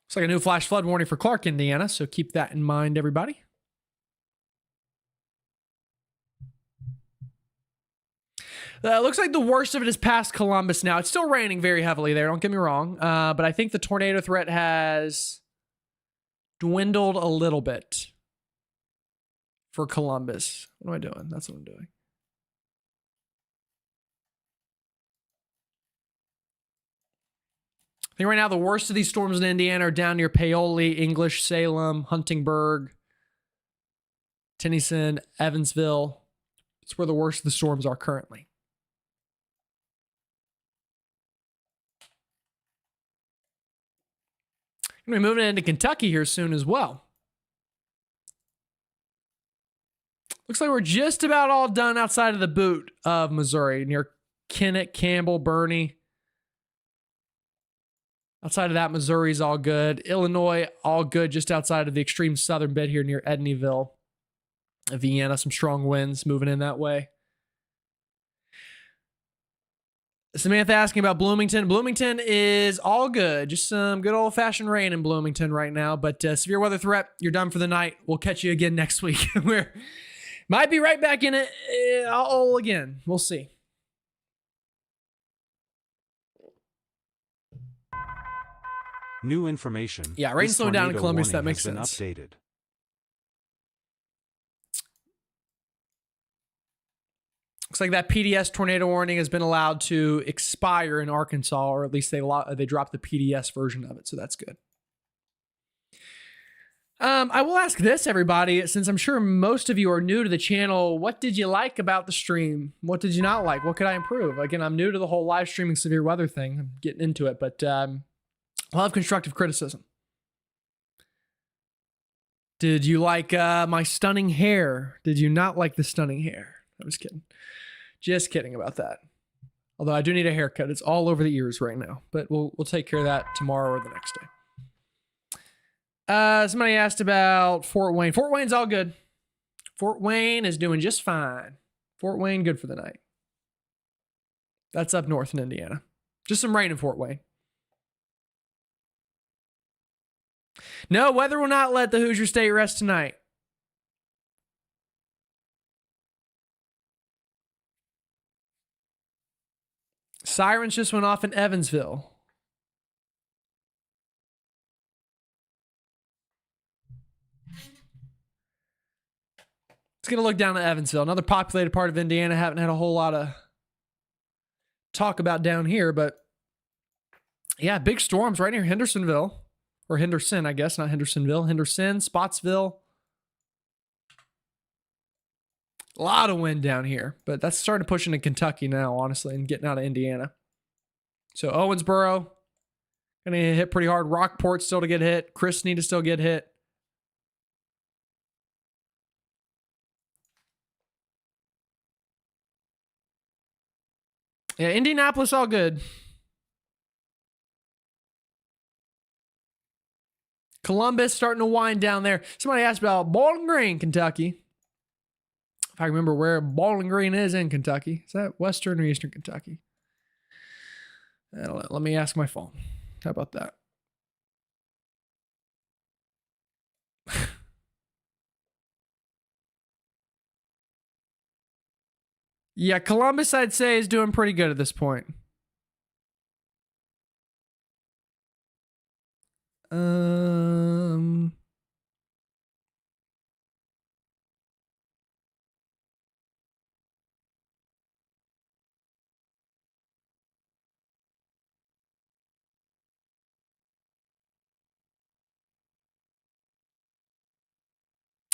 [SPEAKER 2] Looks like a new flash flood warning for Clark, Indiana, so keep that in mind, everybody. Looks like the worst of it is past Columbus now. It's still raining very heavily there, don't get me wrong. But I think the tornado threat has dwindled a little bit for Columbus. What am I doing? That's what I'm doing. I think right now the worst of these storms in Indiana are down near Paoli, English, Salem, Huntingburg, Tennyson, Evansville. It's where the worst of the storms are currently. We're moving into Kentucky here soon as well. Looks like we're just about all done outside of the boot of Missouri, near Kennett, Campbell, Bernie. Outside of that, Missouri's all good. Illinois, all good, just outside of the extreme southern bit here near Edneyville. Vienna, some strong winds moving in that way. Samantha asking about Bloomington. Bloomington is all good. Just some good old-fashioned rain in Bloomington right now. But severe weather threat, you're done for the night. We'll catch you again next week. We might be right back in it all again. We'll see.
[SPEAKER 1] New information.
[SPEAKER 2] Yeah, rain
[SPEAKER 1] This
[SPEAKER 2] slowing down in
[SPEAKER 1] tornado
[SPEAKER 2] Columbus. That
[SPEAKER 1] warning
[SPEAKER 2] makes
[SPEAKER 1] has been
[SPEAKER 2] sense.
[SPEAKER 1] updated.
[SPEAKER 2] Looks like that PDS tornado warning has been allowed to expire in Arkansas, or at least they dropped the PDS version of it, so that's good. I will ask this, everybody, since I'm sure most of you are new to the channel. What did you like about the stream? What did you not like? What could I improve? Again, I'm new to the whole live streaming severe weather thing. I'm getting into it, but I'll have constructive criticism. Did you like my stunning hair? Did you not like the stunning hair? I'm just kidding. Just kidding about that. Although I do need a haircut. It's all over the ears right now, but we'll take care of that tomorrow or the next day. Somebody asked about Fort Wayne. Fort Wayne's all good. Fort Wayne is doing just fine. Fort Wayne, good for the night. That's up north in Indiana. Just some rain in Fort Wayne. No, weather will not let the Hoosier State rest tonight. Sirens just went off in Evansville. Let's get a look down at Evansville. Another populated part of Indiana. Haven't had a whole lot of talk about down here, but yeah, big storms right near Hendersonville. Or Henderson, I guess, not Hendersonville. Henderson, Spotsville. A lot of wind down here, but that's starting to push into Kentucky now, honestly, and getting out of Indiana. So Owensboro, going to hit pretty hard. Rockport still to get hit. Christney to still get hit. Yeah, Indianapolis all good. Columbus starting to wind down there. Somebody asked about Bowling Green, Kentucky. If I remember where Bowling Green is in Kentucky. Is that Western or Eastern Kentucky? I don't know. Let me ask my phone. How about that? Yeah, Columbus, I'd say, is doing pretty good at this point.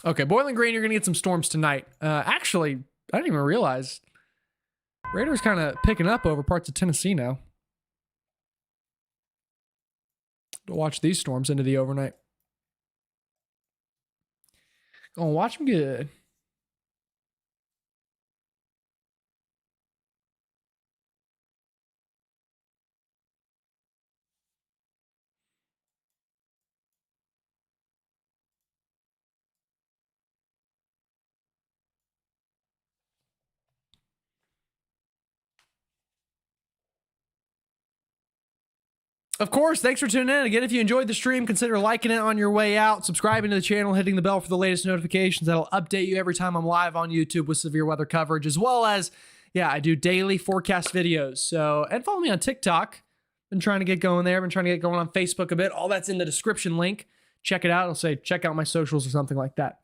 [SPEAKER 2] Okay, Bowling Green, you're going to get some storms tonight. Actually, I didn't even realize. Radar's kind of picking up over parts of Tennessee now. To watch these storms into the overnight. Gonna watch them good. Of course, thanks for tuning in. Again, if you enjoyed the stream, consider liking it on your way out, subscribing to the channel, hitting the bell for the latest notifications. That'll update you every time I'm live on YouTube with severe weather coverage, as well as, yeah, I do daily forecast videos. So, and follow me on TikTok. Been trying to get going there. Been trying to get going on Facebook a bit. All that's in the description link. Check it out. It'll say, check out my socials or something like that.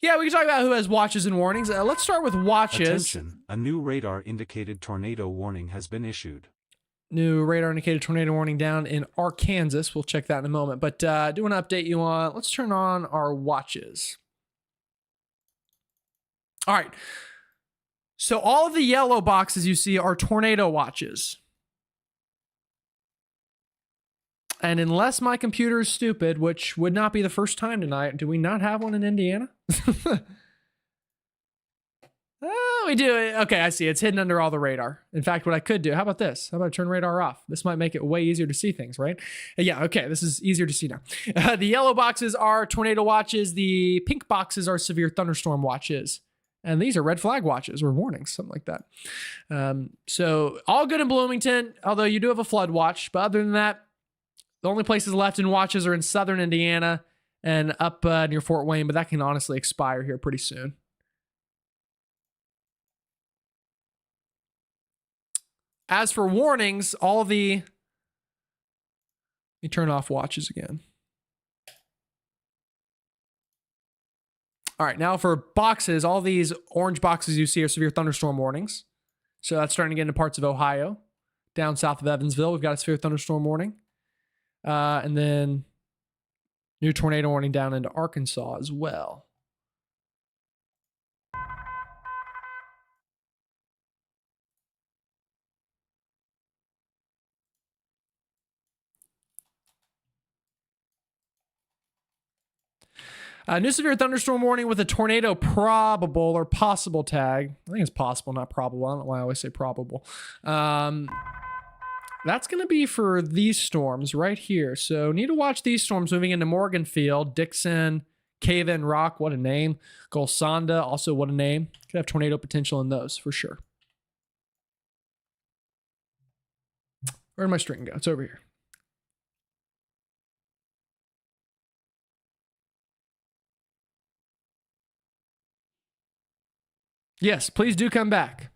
[SPEAKER 2] Yeah, we can talk about who has watches and warnings. Let's start with watches.
[SPEAKER 1] Attention, a new radar-indicated tornado warning has been issued.
[SPEAKER 2] New radar-indicated tornado warning down in Arkansas. We'll check that in a moment. But I do want to update you on, let's turn on our watches. All right. So all of the yellow boxes you see are tornado watches. And unless my computer is stupid, which would not be the first time tonight, do we not have one in Indiana? Oh, we do. Okay, I see. It's hidden under all the radar. In fact, what I could do, how about this? How about I turn radar off? This might make it way easier to see things, right? Yeah, okay, this is easier to see now. The yellow boxes are tornado watches. The pink boxes are severe thunderstorm watches. And these are red flag watches or warnings, something like that. So all good in Bloomington, although you do have a flood watch. But other than that, the only places left in watches are in southern Indiana and up near Fort Wayne, but that can honestly expire here pretty soon. As for warnings, all the... Let me turn off watches again. All right, now for boxes, all these orange boxes you see are severe thunderstorm warnings. So that's starting to get into parts of Ohio. Down south of Evansville, we've got a severe thunderstorm warning. And then new tornado warning down into Arkansas as well. New severe thunderstorm warning with a tornado probable or possible tag. I think it's possible, not probable. I don't know why I always say probable. That's going to be for these storms right here. So need to watch these storms moving into Morganfield, Dixon, Cave and Rock. What a name. Golsanda, also what a name. Could have tornado potential in those for sure. Where'd my string go? It's over here. Yes, please do come back.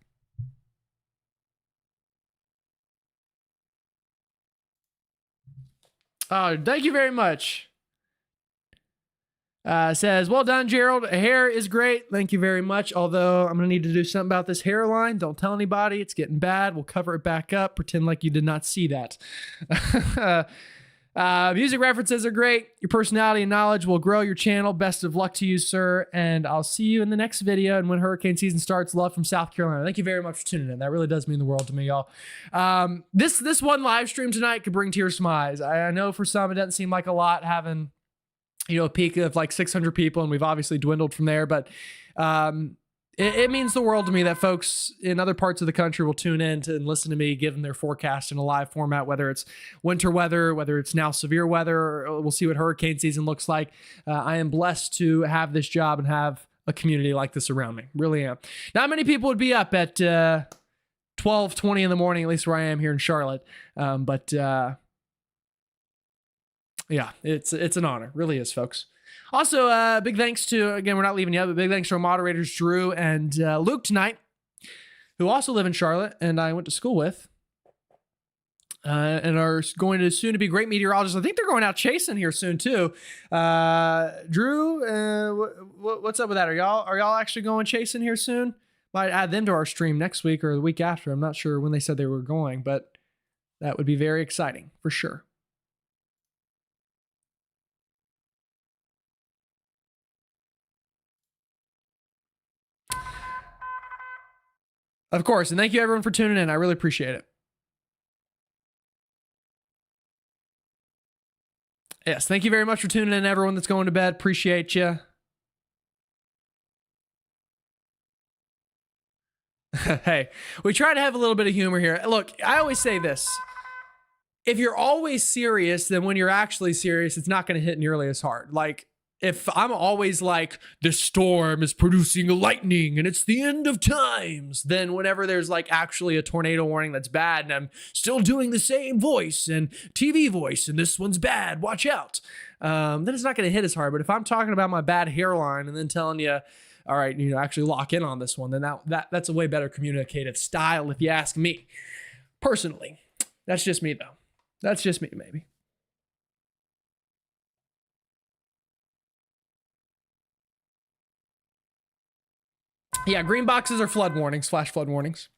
[SPEAKER 2] Oh, thank you very much. Says, well done, Gerald. Hair is great. Thank you very much. Although I'm going to need to do something about this hairline. Don't tell anybody. It's getting bad. We'll cover it back up. Pretend like you did not see that. Music references are great. Your personality and knowledge will grow your channel. Best of luck to you, sir. And I'll see you in the next video. And when hurricane season starts, love from South Carolina. Thank you very much for tuning in. That really does mean the world to me, y'all. This one live stream tonight could bring tears to my eyes. I know for some it doesn't seem like a lot having, a peak of like 600 people, and we've obviously dwindled from there. But it means the world to me that folks in other parts of the country will tune in to and listen to me give them their forecast in a live format, whether it's winter weather, whether it's now severe weather, or we'll see what hurricane season looks like. I am blessed to have this job and have a community like this around me. Really am. Not many people would be up at 12:20 in the morning, at least where I am here in Charlotte. But yeah, it's an honor. Really is, folks. Also, big thanks to, again, we're not leaving yet, but big thanks to our moderators, Drew and Luke tonight, who also live in Charlotte and I went to school with, and are going to soon to be great meteorologists. I think they're going out chasing here soon too. Drew, what's up with that? Are y'all actually going chasing here soon? Might add them to our stream next week or the week after. I'm not sure when they said they were going, but that would be very exciting for sure. Of course, and thank you everyone for tuning in. I really appreciate it. Yes, thank you very much for tuning in, everyone that's going to bed. Appreciate you. Hey, we try to have a little bit of humor here. Look, I always say this. If you're always serious, then when you're actually serious, it's not going to hit nearly as hard. Like, if I'm always like, the storm is producing lightning and it's the end of times, then whenever there's like actually a tornado warning that's bad and I'm still doing the same voice and TV voice and this one's bad, watch out, then it's not going to hit as hard. But if I'm talking about my bad hairline and then telling you, all right, actually lock in on this one, then that's a way better communicative style if you ask me. Personally. That's just me though. That's just me, maybe. Yeah, green boxes are flood warnings, flash flood warnings.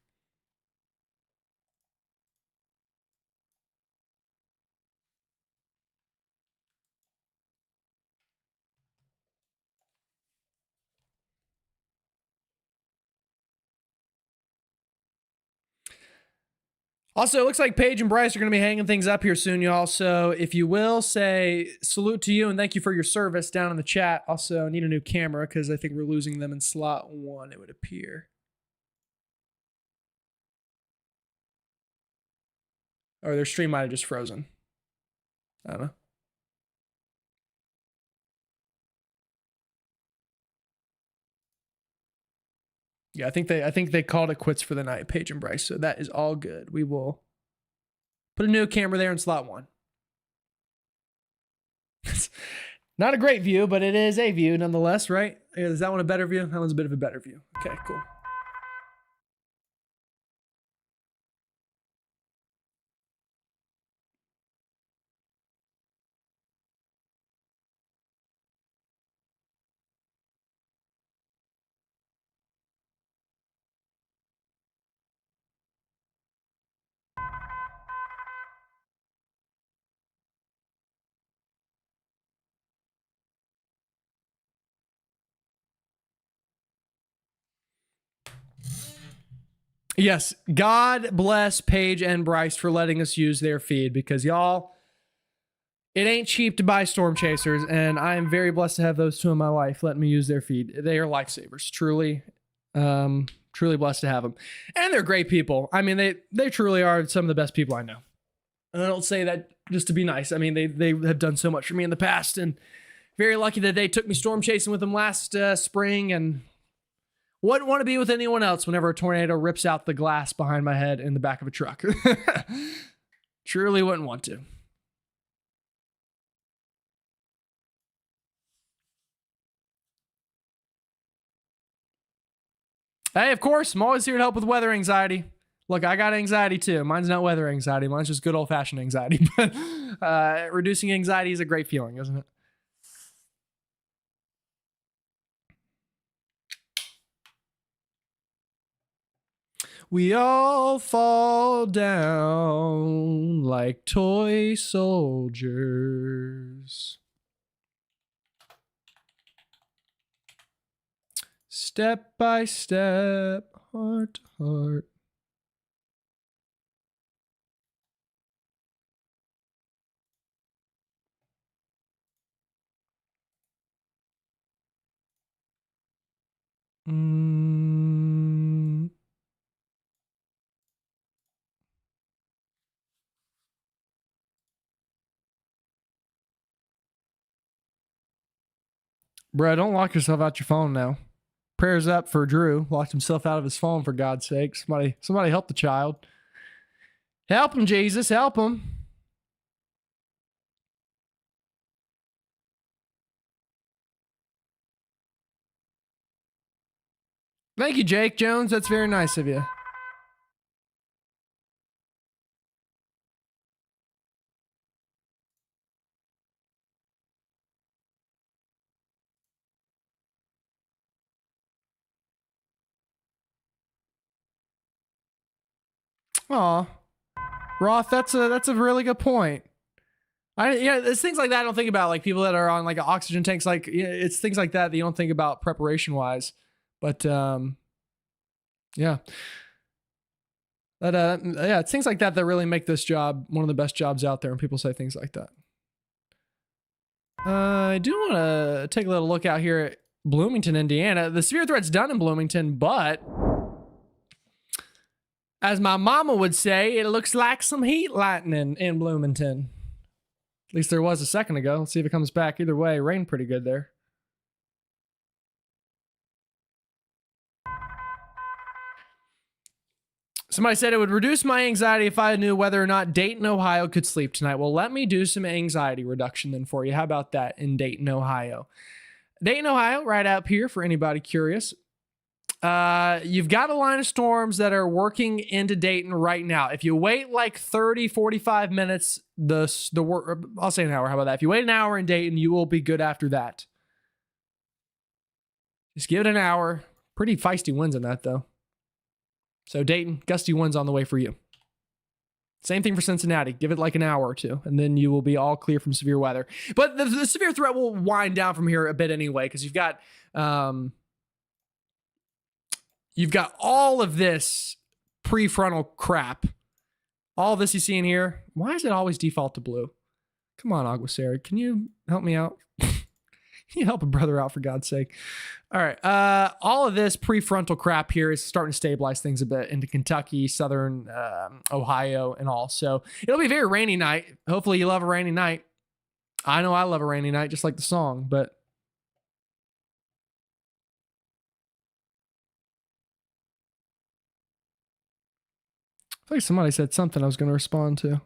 [SPEAKER 2] Also, it looks like Paige and Bryce are going to be hanging things up here soon, y'all. So if you will, say salute to you and thank you for your service down in the chat. Also, I need a new camera because I think we're losing them in slot 1, it would appear. Or their stream might have just frozen. I don't know. Yeah, I think they called it quits for the night, Paige and Bryce. So that is all good. We will put a new camera there in slot 1. It's not a great view, but it is a view nonetheless, right? Is that one a better view? That one's a bit of a better view. Okay, cool. Yes, God bless Paige and Bryce for letting us use their feed because y'all, it ain't cheap to buy Storm Chasers, and I am very blessed to have those two in my life letting me use their feed. They are lifesavers, truly, truly blessed to have them, and they're great people. I mean, they truly are some of the best people I know, and I don't say that just to be nice. I mean, they have done so much for me in the past, and very lucky that they took me storm chasing with them last spring, and wouldn't want to be with anyone else whenever a tornado rips out the glass behind my head in the back of a truck. Truly wouldn't want to. Hey, of course, I'm always here to help with weather anxiety. Look, I got anxiety too. Mine's not weather anxiety. Mine's just good old-fashioned anxiety. But reducing anxiety is a great feeling, isn't it? We all fall down like toy soldiers. Step by step, heart to heart. Bro, don't lock yourself out your phone now. Prayers up for Drew. Locked himself out of his phone, for God's sake. Somebody help the child. Help him, Jesus. Help him. Thank you, Jake Jones. That's very nice of you. Aw. Roth, that's a really good point. It's things like that I don't think about, like people that are on like oxygen tanks, like it's things like that you don't think about preparation wise. But yeah. It's things like that that really make this job one of the best jobs out there when people say things like that. I do want to take a little look out here at Bloomington, Indiana. The severe threat's done in Bloomington, but as my mama would say, it looks like some heat lightning in Bloomington. At least there was a second ago. Let's see if it comes back. Either way, rained pretty good there. Somebody said it would reduce my anxiety if I knew whether or not Dayton, Ohio could sleep tonight. Well, let me do some anxiety reduction then for you. How about that in Dayton, Ohio? Dayton, Ohio, right up here for anybody curious. You've got a line of storms that are working into Dayton right now. If you wait like 30, 45 minutes, I'll say an hour. How about that? If you wait an hour in Dayton, you will be good after that. Just give it an hour. Pretty feisty winds in that though. So Dayton, gusty winds on the way for you. Same thing for Cincinnati. Give it like an hour or two, and then you will be all clear from severe weather. But the severe threat will wind down from here a bit anyway, because you've got all of this prefrontal crap All this you see in here, why does it always default to blue? Come on, Aguasari, can you help me out? Can you help a brother out, for God's sake? All right. All of this prefrontal crap here is starting to stabilize things a bit into Kentucky, southern Ohio, and all. So it'll be a very rainy night. Hopefully you love a rainy night. I know I love a rainy night, just like the song, but I feel like somebody said something I was going to respond to.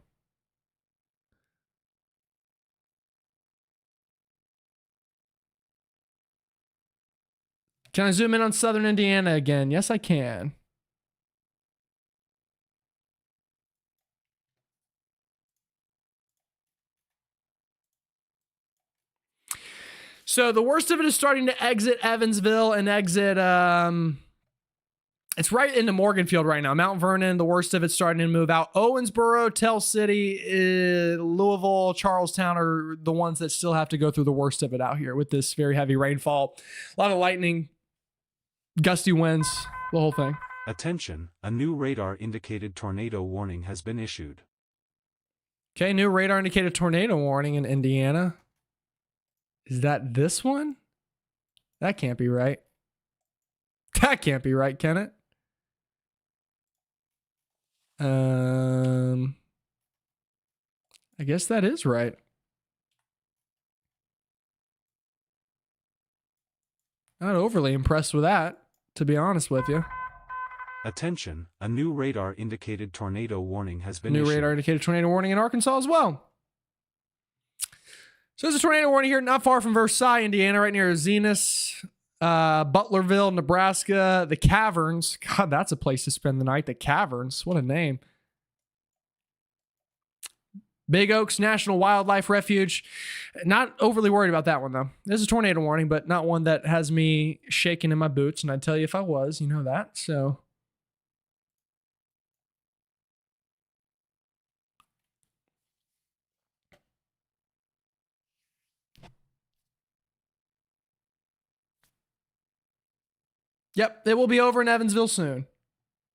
[SPEAKER 2] Can I zoom in on southern Indiana again? Yes, I can. So the worst of it is starting to exit Evansville and exit, it's right into Morganfield right now. Mount Vernon, the worst of it's starting to move out. Owensboro, Tell City, Louisville, Charlestown are the ones that still have to go through the worst of it out here with this very heavy rainfall. A lot of lightning, gusty winds, the whole thing.
[SPEAKER 1] Attention, a new radar indicated tornado warning has been issued.
[SPEAKER 2] Okay, new radar indicated tornado warning in Indiana. Is that this one? That can't be right. That can't be right, can it? I guess that is right. Not overly impressed with that, to be honest with you.
[SPEAKER 1] Attention, a new radar indicated tornado warning has been
[SPEAKER 2] New
[SPEAKER 1] issued.
[SPEAKER 2] radar indicated tornado warning in Arkansas as well. So there's a tornado warning here not far from Versailles, Indiana, right near Zenas, Butlerville, Nebraska, the Caverns. God, that's a place to spend the night. The Caverns, what a name. Big Oaks National Wildlife Refuge. Not overly worried about that one, though. There's a tornado warning, but not one that has me shaking in my boots. And I'd tell you if I was, you know that. So yep, it will be over in Evansville soon.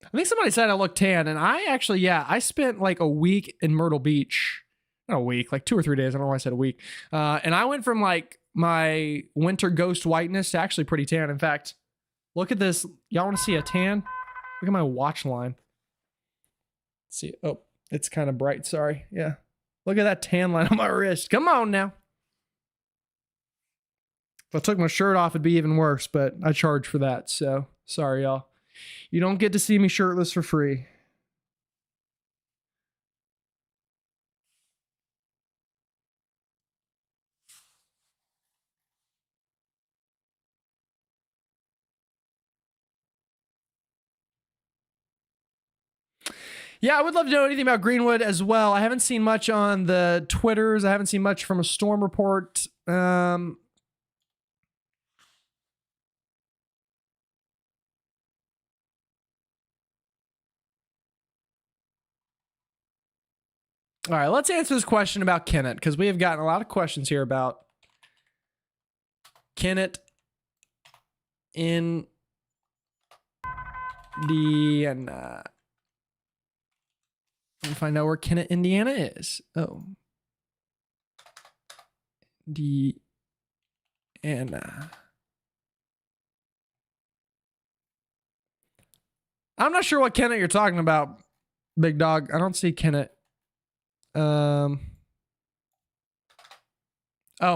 [SPEAKER 2] I think somebody said I look tan, and I actually, yeah, I spent like a week in Myrtle Beach. Not a week, like 2 or 3 days. I don't know why I said a week. And I went from like my winter ghost whiteness to actually pretty tan. In fact, look at this. Y'all want to see a tan? Look at my watch line. Let's see. Oh, it's kind of bright. Sorry. Yeah. Look at that tan line on my wrist. Come on now. If I took my shirt off, it'd be even worse, but I charge for that. So sorry, y'all. You don't get to see me shirtless for free. Yeah, I would love to know anything about Greenwood as well. I haven't seen much on the Twitters. I haven't seen much from a storm report. All right, let's answer this question about Kennett, because we have gotten a lot of questions here about Kennett in Indiana. Let me find out where Kennett, Indiana is. Oh. Indiana. I'm not sure what Kennett you're talking about, big dog. I don't see Kennett. Oh,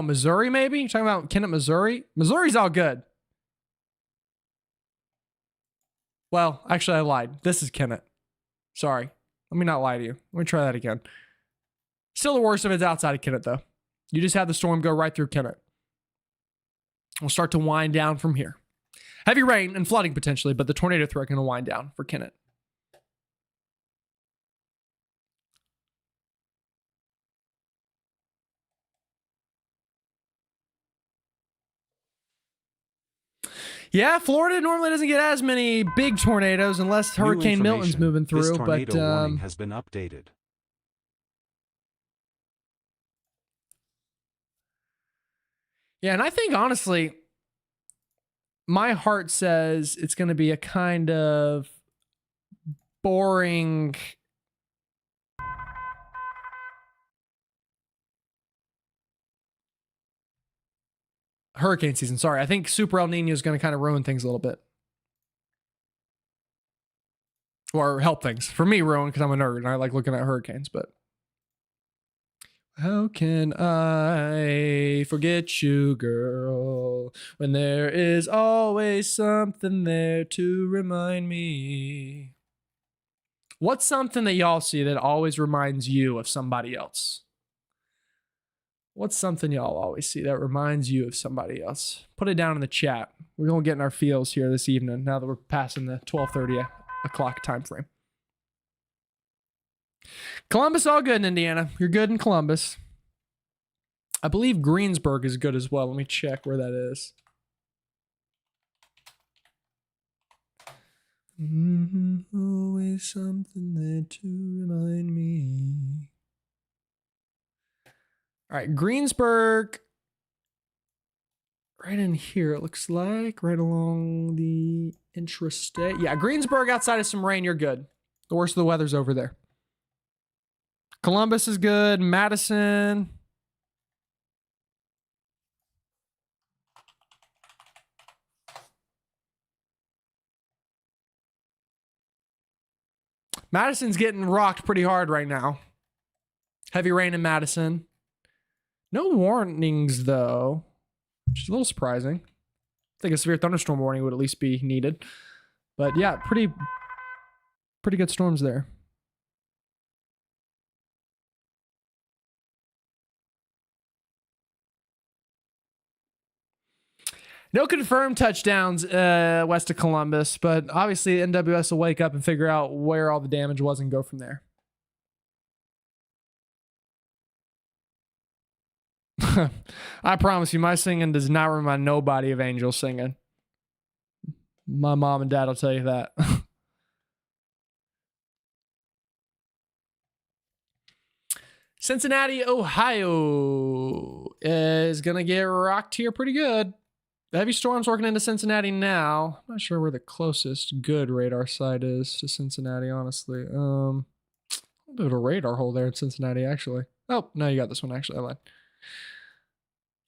[SPEAKER 2] Missouri, maybe? You're talking about Kennett, Missouri? Missouri's all good. Well, actually, I lied. This is Kennett. Sorry. Let me not lie to you. Let me try that again. Still the worst of it's outside of Kennett, though. You just had the storm go right through Kennett. We'll start to wind down from here. Heavy rain and flooding potentially, but the tornado threat going to wind down for Kennett. Yeah, Florida normally doesn't get as many big tornadoes unless Hurricane Milton's moving through.
[SPEAKER 1] This tornado
[SPEAKER 2] but
[SPEAKER 1] warning has been updated.
[SPEAKER 2] Yeah, and I think honestly, my heart says it's going to be a kind of boring hurricane season. Sorry. I think Super El Nino is going to kind of ruin things a little bit. Or help things. For me, ruin, because I'm a nerd and I like looking at hurricanes, but how can I forget you, girl, when there is always something there to remind me? What's something that y'all see that always reminds you of somebody else? What's something y'all always see that reminds you of somebody else? Put it down in the chat. We're going to get in our feels here this evening now that we're passing the 12:30 o'clock time frame. Columbus, all good in Indiana. You're good in Columbus. I believe Greensburg is good as well. Let me check where that is. Always something there to remind me. All right, Greensburg. Right in here, it looks like. Right along the intrastate. Yeah, Greensburg outside of some rain, you're good. The worst of the weather's over there. Columbus is good. Madison. Madison's getting rocked pretty hard right now. Heavy rain in Madison. No warnings, though, which is a little surprising. I think a severe thunderstorm warning would at least be needed. But yeah, pretty good storms there. No confirmed touchdowns west of Columbus, but obviously NWS will wake up and figure out where all the damage was and go from there. I promise you, my singing does not remind nobody of Angel singing. My mom and dad will tell you that. Cincinnati, Ohio is going to get rocked here pretty good. The heavy storm's working into Cincinnati now. I'm not sure where the closest good radar site is to Cincinnati, honestly. A bit of a radar hole there in Cincinnati, actually. Oh, no, you got this one, actually. I lied.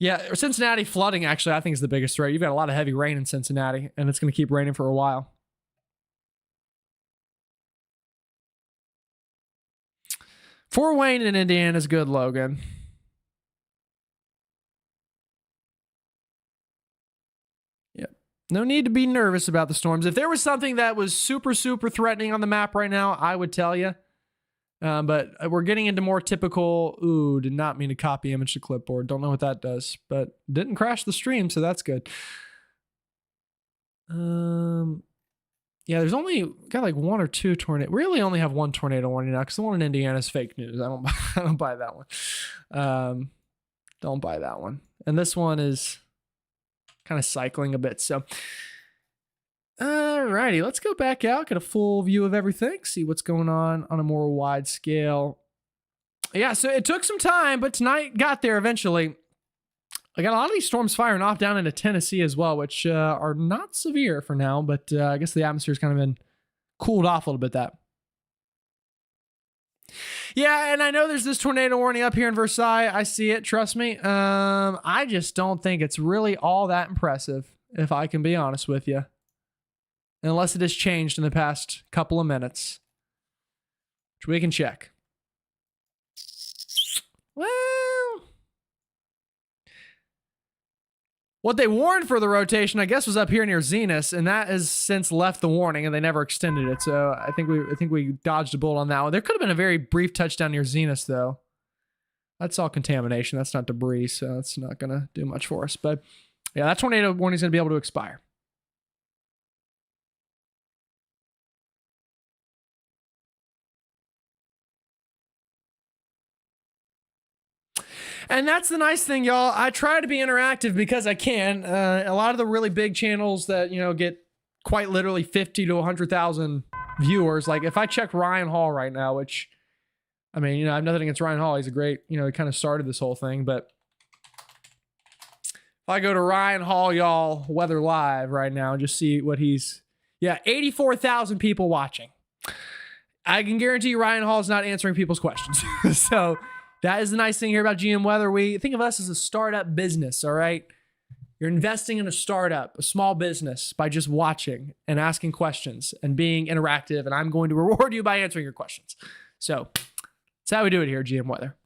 [SPEAKER 2] Yeah, Cincinnati flooding, actually, I think is the biggest threat. You've got a lot of heavy rain in Cincinnati, and it's going to keep raining for a while. Fort Wayne in Indiana is good, Logan. No need to be nervous about the storms. If there was something that was super, super threatening on the map right now, I would tell you. But we're getting into more typical, ooh, did not mean to copy image to clipboard. Don't know what that does, but didn't crash the stream, so that's good. Yeah, there's only got like one or two tornado. We really only have one tornado warning now because the one in Indiana is fake news. I don't buy that one. Don't buy that one. And this one is kind of cycling a bit. So, alrighty, let's go back out, get a full view of everything, see what's going on a more wide scale. Yeah, so it took some time, but tonight got there eventually. I got a lot of these storms firing off down into Tennessee as well, which are not severe for now, but I guess the atmosphere's kind of been cooled off a little bit. That. Yeah, and I know there's this tornado warning up here in Versailles. I see it, trust me. I just don't think it's really all that impressive, if I can be honest with you. Unless it has changed in the past couple of minutes. Which we can check. Well, what they warned for the rotation, I guess, was up here near Zenith, and that has since left the warning, and they never extended it. So I think we dodged a bullet on that one. There could have been a very brief touchdown near Zenith, though. That's all contamination. That's not debris, so it's not going to do much for us. But yeah, that tornado warning is going to be able to expire. And that's the nice thing, y'all. I try to be interactive because I can. A lot of the really big channels that, get quite literally 50 to 100,000 viewers. Like if I check Ryan Hall right now, which, I mean, I have nothing against Ryan Hall. He's a great, he kind of started this whole thing. But if I go to Ryan Hall, y'all, Weather Live right now and just see what he's, 84,000 people watching. I can guarantee you Ryan Hall is not answering people's questions. So that is the nice thing here about GM Weather. We think of us as a startup business, all right? You're investing in a startup, a small business, by just watching and asking questions and being interactive. And I'm going to reward you by answering your questions. So that's how we do it here at GM Weather.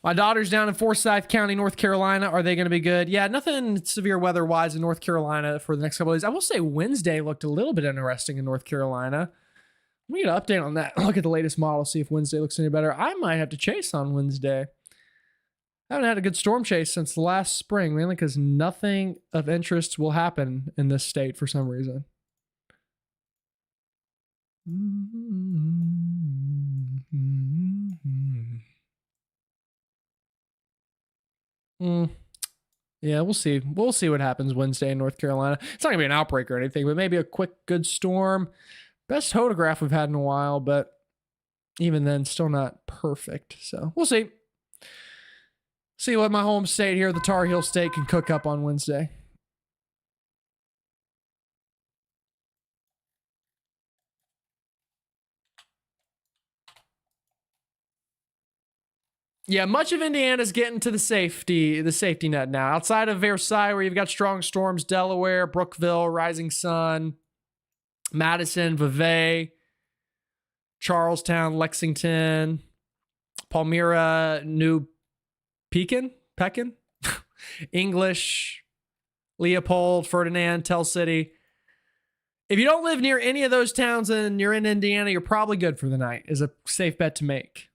[SPEAKER 2] My daughter's down in Forsyth County, North Carolina. Are they going to be good? Yeah, nothing severe weather-wise in North Carolina for the next couple of days. I will say Wednesday looked a little bit interesting in North Carolina. Let me get an update on that. Look at the latest model, see if Wednesday looks any better. I might have to chase on Wednesday. I haven't had a good storm chase since last spring, mainly because nothing of interest will happen in this state for some reason. Yeah, we'll see. We'll see what happens Wednesday in North Carolina. It's not going to be an outbreak or anything, but maybe a quick, good storm. Best photograph we've had in a while, but even then, still not perfect. So we'll see. See what my home state here, the Tar Heel State, can cook up on Wednesday. Yeah, much of Indiana's getting to the safety net now. Outside of Versailles, where you've got strong storms, Delaware, Brookville, Rising Sun, Madison, Vevey, Charlestown, Lexington, Palmyra, New Pekin, English, Leopold, Ferdinand, Tell City. If you don't live near any of those towns and you're in Indiana, you're probably good for the night, is a safe bet to make.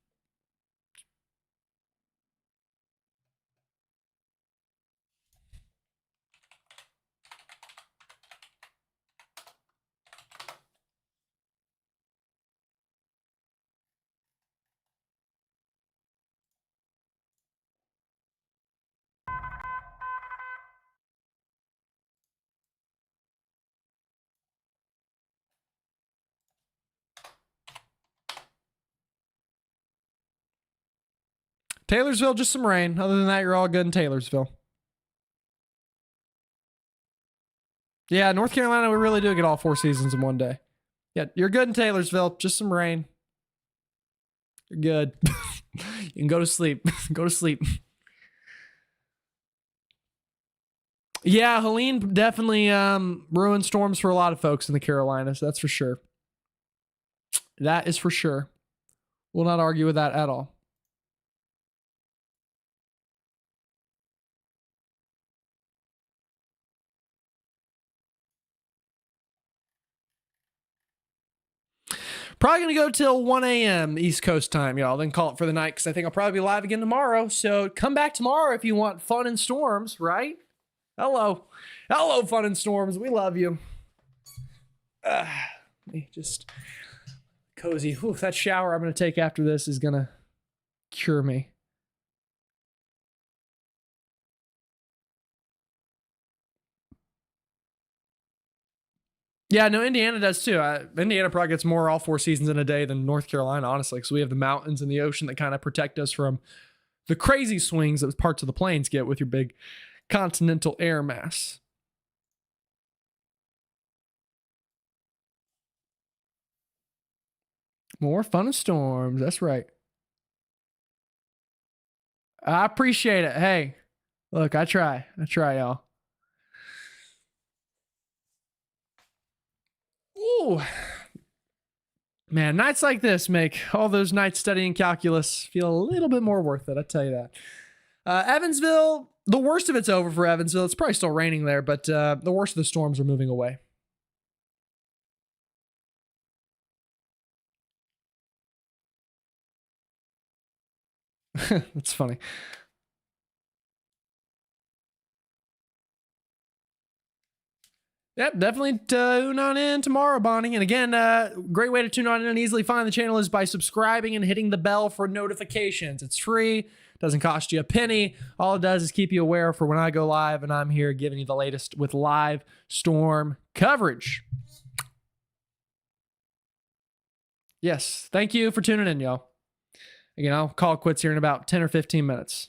[SPEAKER 2] Taylorsville, just some rain. Other than that, you're all good in Taylorsville. Yeah, North Carolina, we really do get all 4 seasons in one day. Yeah, you're good in Taylorsville. Just some rain. You're good. You can go to sleep. Go to sleep. Yeah, Helene definitely ruined storms for a lot of folks in the Carolinas. That's for sure. That is for sure. We'll not argue with that at all. Probably going to go till 1 a.m. East Coast time, y'all. Then call it for the night because I think I'll probably be live again tomorrow. So come back tomorrow if you want fun and storms, right? Hello. Hello, fun and storms. We love you. Me just cozy. Ooh, that shower I'm going to take after this is going to cure me. Yeah, no, Indiana does too. Indiana probably gets more all 4 seasons in a day than North Carolina, honestly, because we have the mountains and the ocean that kind of protect us from the crazy swings that parts of the plains get with your big continental air mass. More fun and storms. That's right. I appreciate it. Hey, look, I try, y'all. Ooh. Man, nights like this make all those nights studying calculus feel a little bit more worth it. I tell you that. Evansville, the worst of it's over for Evansville. It's probably still raining there, but the worst of the storms are moving away. That's funny. Yep, definitely tune on in tomorrow, Bonnie. And again, great way to tune on in and easily find the channel is by subscribing and hitting the bell for notifications. It's free, doesn't cost you a penny. All it does is keep you aware for when I go live and I'm here giving you the latest with live storm coverage. Yes, thank you for tuning in, y'all. Again, I'll call it quits here in about 10 or 15 minutes.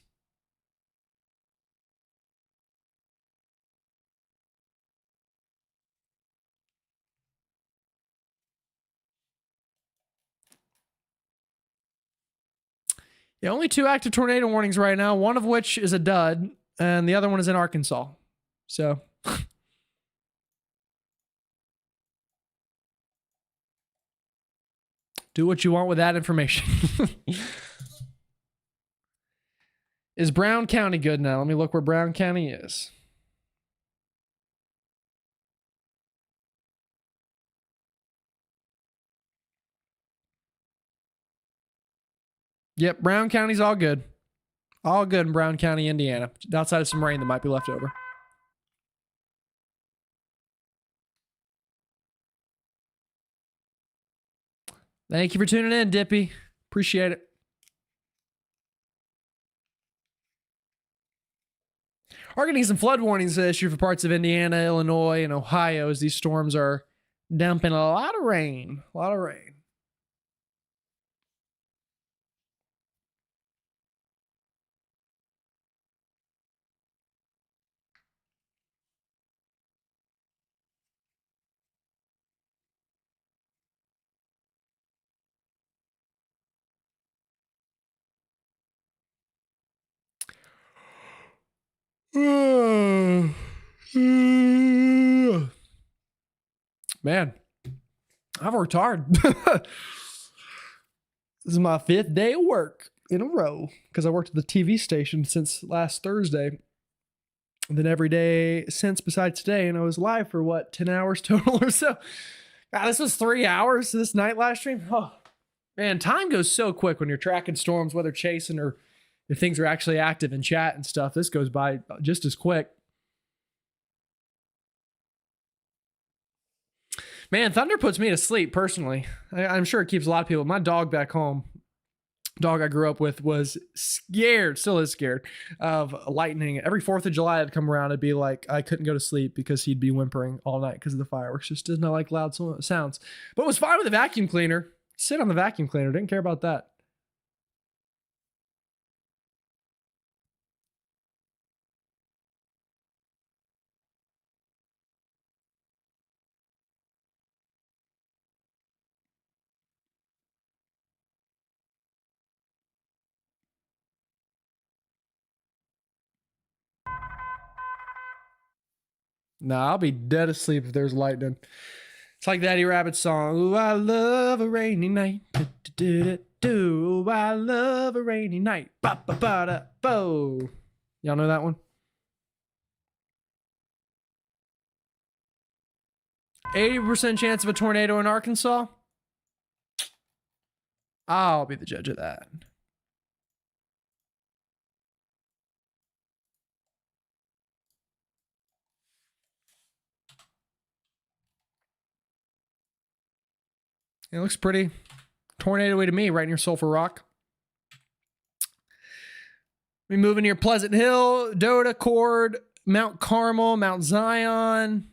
[SPEAKER 2] Yeah, only 2 active tornado warnings right now, one of which is a dud, and the other one is in Arkansas. So, do what you want with that information. Is Brown County good now? Let me look where Brown County is. Yep, Brown County's all good. All good in Brown County, Indiana. Outside of some rain that might be left over. Thank you for tuning in, Dippy. Appreciate it. Are getting some flood warnings issued for parts of Indiana, Illinois, and Ohio as these storms are dumping a lot of rain. A lot of rain. Man, I've worked hard. This is my 5th day of work in a row because I worked at the TV station since last Thursday. And then every day since besides today, and I was live for what, 10 hours total or so. God, this was 3 hours this night live stream. Oh, man, time goes so quick when you're tracking storms, whether chasing or if things are actually active in chat and stuff. This goes by just as quick. Man, thunder puts me to sleep personally. I'm sure it keeps a lot of people. My dog back home, dog I grew up with, was scared, still is scared of lightning. Every 4th of July I'd come around, it'd be like I couldn't go to sleep because he'd be whimpering all night because of the fireworks. Just does not like loud sounds. But it was fine with the vacuum cleaner. Sit on the vacuum cleaner. Didn't care about that. Nah, I'll be dead asleep if there's lightning. It's like that Eddie Rabbit song. Ooh, I love a rainy night. Ooh, I love a rainy night. Ba ba ba da bo. Y'all know that one? 80% chance of a tornado in Arkansas. I'll be the judge of that. It looks pretty tornado-y to me, right near Sulphur Rock. We move in near Pleasant Hill, Dota, Cord, Mount Carmel, Mount Zion,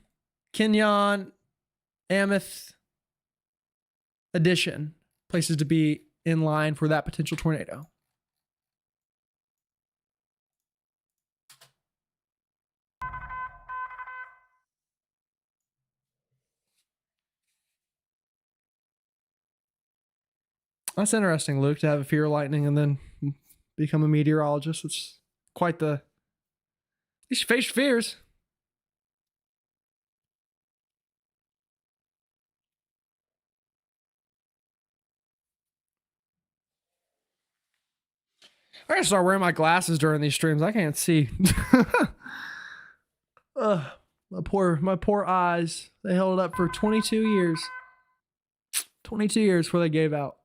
[SPEAKER 2] Kenyon, Mammoth, Addition. Places to be in line for that potential tornado. That's interesting, Luke, to have a fear of lightning and then become a meteorologist. It's quite the... You should face your fears. I gotta start wearing my glasses during these streams. I can't see. My poor eyes. They held it up for 22 years. 22 years before they gave out.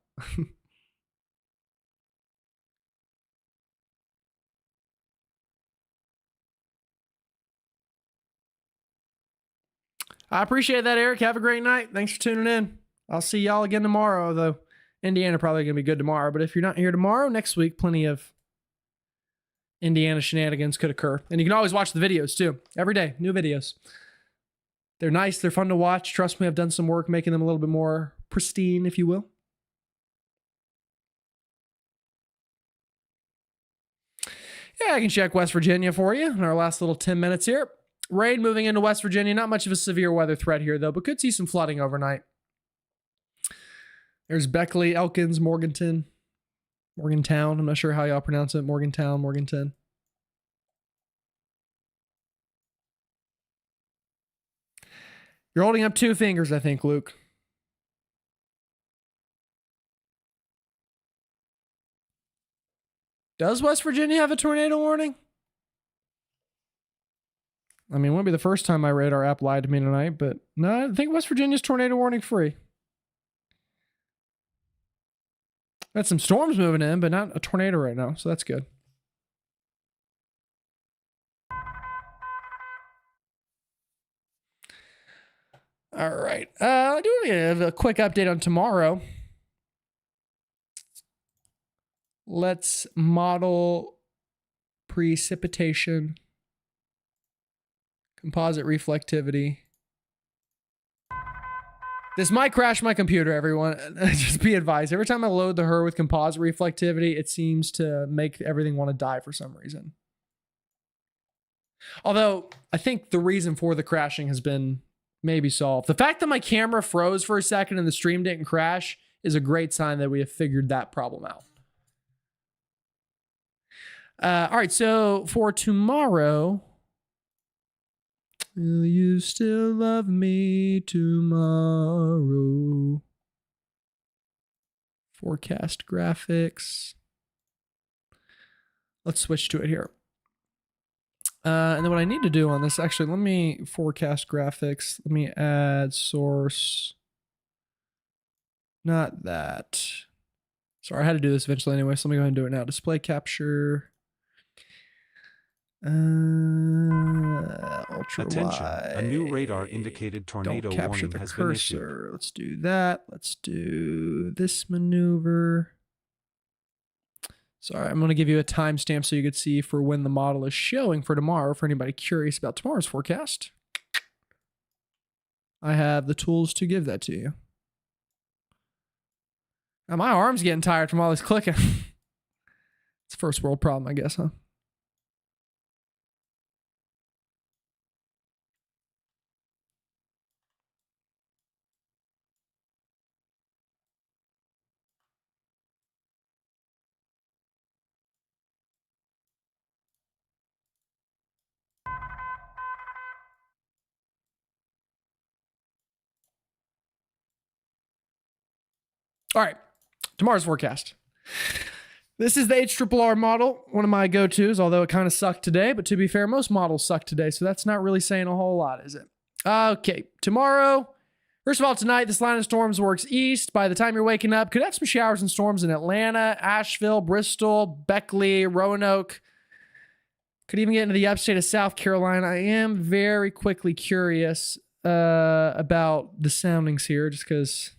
[SPEAKER 2] I appreciate that, Eric. Have a great night. Thanks for tuning in. I'll see y'all again tomorrow, though. Indiana probably going to be good tomorrow, but if you're not here tomorrow, next week, plenty of Indiana shenanigans could occur. And you can always watch the videos, too. Every day, new videos. They're nice. They're fun to watch. Trust me, I've done some work making them a little bit more pristine, if you will. Yeah, I can check West Virginia for you in our last little 10 minutes here. Rain moving into West Virginia. Not much of a severe weather threat here, though, but could see some flooding overnight. There's Beckley, Elkins, Morganton, Morgantown. I'm not sure how y'all pronounce it. Morgantown, Morganton. You're holding up 2 fingers, I think, Luke. Does West Virginia have a tornado warning? I mean, it won't be the first time my radar app lied to me tonight, but no, I think West Virginia's tornado warning free. Got some storms moving in, but not a tornado right now, so that's good. All right. I do want to have a quick update on tomorrow. Let's model precipitation, composite reflectivity. This might crash my computer, everyone. Just be advised. Every time I load the HER with composite reflectivity, it seems to make everything want to die for some reason. Although, I think the reason for the crashing has been maybe solved. The fact that my camera froze for a second and the stream didn't crash is a great sign that we have figured that problem out. All right, so for tomorrow, will you still love me tomorrow? Forecast graphics. Let's switch to it here. And then what I need to do on this, actually, let me forecast graphics. Let me add source. Not that. Sorry, I had to do this eventually anyway, so let me go ahead and do it now. Display capture. Ultra
[SPEAKER 1] Attention,
[SPEAKER 2] wide.
[SPEAKER 1] a new radar indicated tornado
[SPEAKER 2] Don't capture
[SPEAKER 1] warning
[SPEAKER 2] the
[SPEAKER 1] has been issued.
[SPEAKER 2] cursor. Let's do that. Let's do this maneuver. Sorry, I'm going to give you a timestamp so you could see for when the model is showing for tomorrow, for anybody curious about tomorrow's forecast. I have the tools to give that to you. Now, my arm's getting tired from all this clicking. It's a first world problem, I guess, huh? All right, tomorrow's forecast. This is the HRRR model, one of my go-tos, although it kind of sucked today. But to be fair, most models suck today, so that's not really saying a whole lot, is it? Okay, tomorrow, first of all, tonight, this line of storms works east. By the time you're waking up, could have some showers and storms in Atlanta, Asheville, Bristol, Beckley, Roanoke. Could even get into the upstate of South Carolina. I am very quickly curious about the soundings here, just because...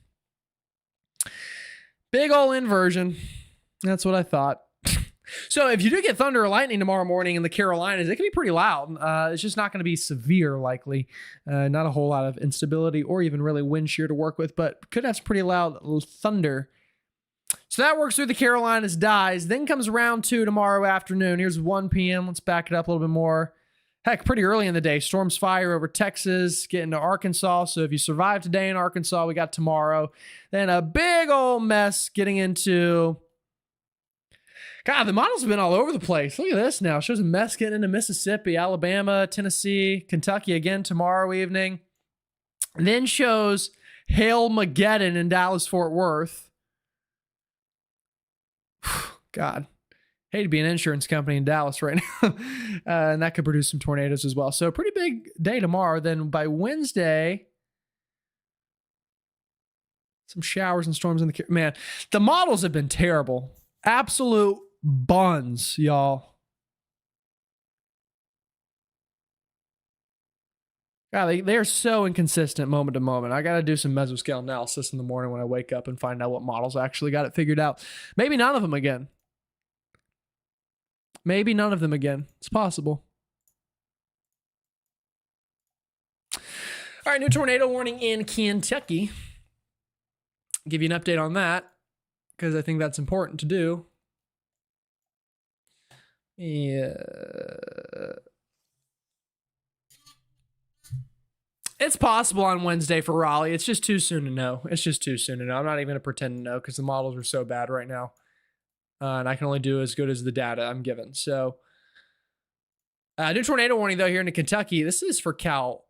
[SPEAKER 2] Big ol' inversion. That's what I thought. So if you do get thunder or lightning tomorrow morning in the Carolinas, it can be pretty loud. It's just not going to be severe, likely. Not a whole lot of instability or even really wind shear to work with, but could have some pretty loud thunder. So that works through the Carolinas, dies. Then comes round 2 tomorrow afternoon. Here's 1 p.m. Let's back it up a little bit more. Heck, pretty early in the day. Storms fire over Texas, get into Arkansas. So if you survive today in Arkansas, we got tomorrow. Then a big old mess getting into... God, the models have been all over the place. Look at this now. It shows a mess getting into Mississippi, Alabama, Tennessee, Kentucky again tomorrow evening. Then shows Hail-mageddon in Dallas-Fort Worth. God. Hate to be an insurance company in Dallas right now. And that could produce some tornadoes as well. So pretty big day tomorrow. Then by Wednesday, some showers and storms in the... Man, the models have been terrible. Absolute buns, y'all. God, they are so inconsistent moment to moment. I got to do some mesoscale analysis in the morning when I wake up and find out what models actually got it figured out. Maybe none of them again. Maybe none of them again. It's possible. All right, new tornado warning in Kentucky. Give you an update on that because I think that's important to do. Yeah. It's possible on Wednesday for Raleigh. It's just too soon to know. It's just too soon to know. I'm not even going to pretend to know because the models are so bad right now. and I can only do as good as the data I'm given. So, new tornado warning, though, here in Kentucky. This is for Calhoun.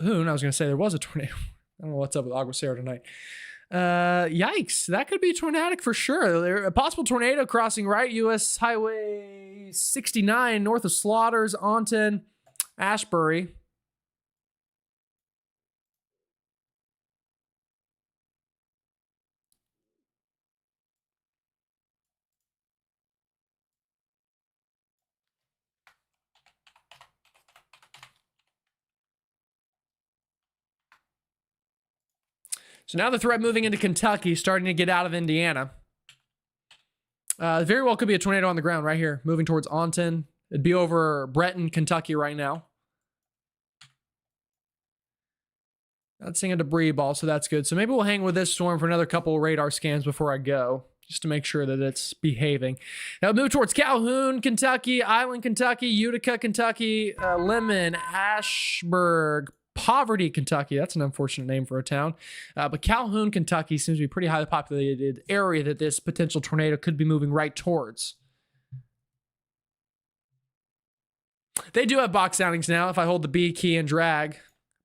[SPEAKER 2] I was going to say there was a tornado. I don't know what's up with Agua Sierra tonight. Yikes. That could be tornadic for sure. A possible tornado crossing right. U.S. Highway 69 north of Slaughters, Aunton, Ashbury. So now the threat moving into Kentucky, starting to get out of Indiana. Very well could be a tornado on the ground right here, moving towards Aunton. It'd be over Breton, Kentucky right now. Not seeing a debris ball, so that's good. So maybe we'll hang with this storm for another couple of radar scans before I go, just to make sure that it's behaving. Now move towards Calhoun, Kentucky, Island, Kentucky, Utica, Kentucky, Lemon, Ashburg, Poverty, Kentucky. That's an unfortunate name for a town. But Calhoun, Kentucky seems to be a pretty highly populated area that this potential tornado could be moving right towards. They do have box soundings now. If I hold the B key and drag,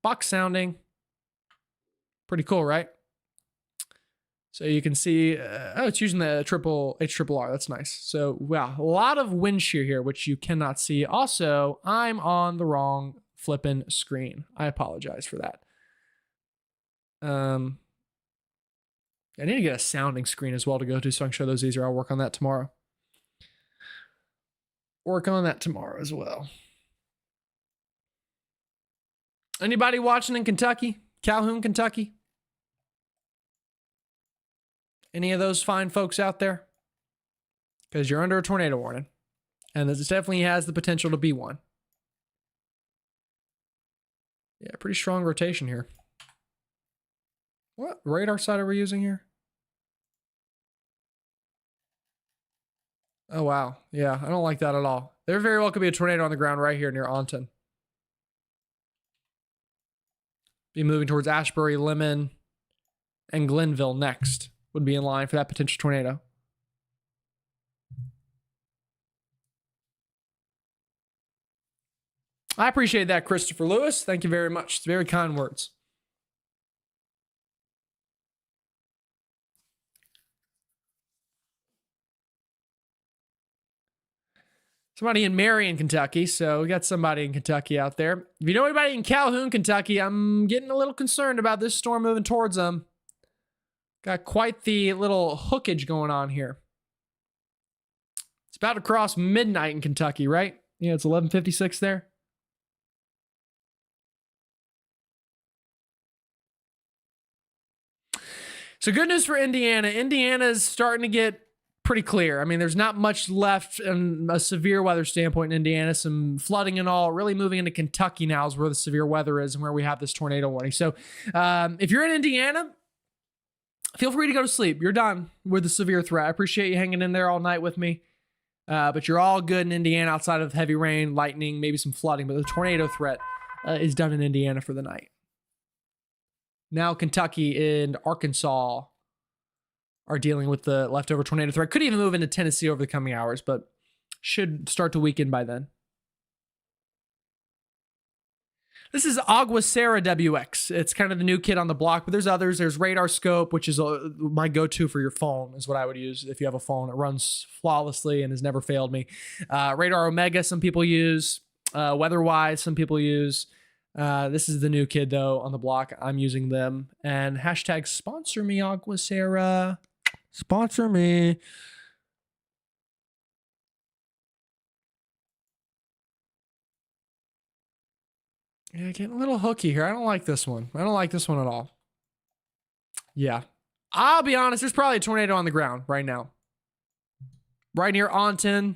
[SPEAKER 2] box sounding. Pretty cool, right? So you can see, it's using the HRRR. That's nice. So, wow, a lot of wind shear here, which you cannot see. Also, I'm on the wrong flipping screen. I apologize for that. I need to get a sounding screen as well to go to so I can show those easier. I'll work on that tomorrow. Work on that tomorrow as well. Anybody watching in Kentucky? Calhoun, Kentucky? Any of those fine folks out there? Because you're under a tornado warning. And this definitely has the potential to be one. Yeah, pretty strong rotation here. What radar site are we using here? Oh, wow. Yeah, I don't like that at all. There very well could be a tornado on the ground right here near Aunton. Be moving towards Ashbury, Lemon, and Glenville next. Would be in line for that potential tornado. I appreciate that, Christopher Lewis. Thank you very much. It's very kind words. Somebody in Marion, Kentucky. So we got somebody in Kentucky out there. If you know anybody in Calhoun, Kentucky, I'm getting a little concerned about this storm moving towards them. Got quite the little hookage going on here. It's about to cross midnight in Kentucky, right? Yeah, it's 11:56 there. So good news for Indiana. Indiana's starting to get pretty clear. I mean, there's not much left in a severe weather standpoint in Indiana. Some flooding and all. Really moving into Kentucky now is where the severe weather is and where we have this tornado warning. So if you're in Indiana, feel free to go to sleep. You're done with the severe threat. I appreciate you hanging in there all night with me. But you're all good in Indiana outside of heavy rain, lightning, maybe some flooding. But the tornado threat is done in Indiana for the night. Now Kentucky and Arkansas are dealing with the leftover tornado threat. Could even move into Tennessee over the coming hours, but should start to weaken by then. This is Agua Sierra WX. It's kind of the new kid on the block, but there's others. There's Radar Scope, which is my go-to for your phone, is what I would use if you have a phone. It runs flawlessly and has never failed me. Radar Omega, some people use. Weatherwise, some people use. This is the new kid, though, on the block. I'm using them. And hashtag sponsor me, Agua Sierra. Sponsor me. Yeah, getting a little hooky here. I don't like this one. I don't like this one at all. Yeah. I'll be honest, there's probably a tornado on the ground right now. Right near Aunton.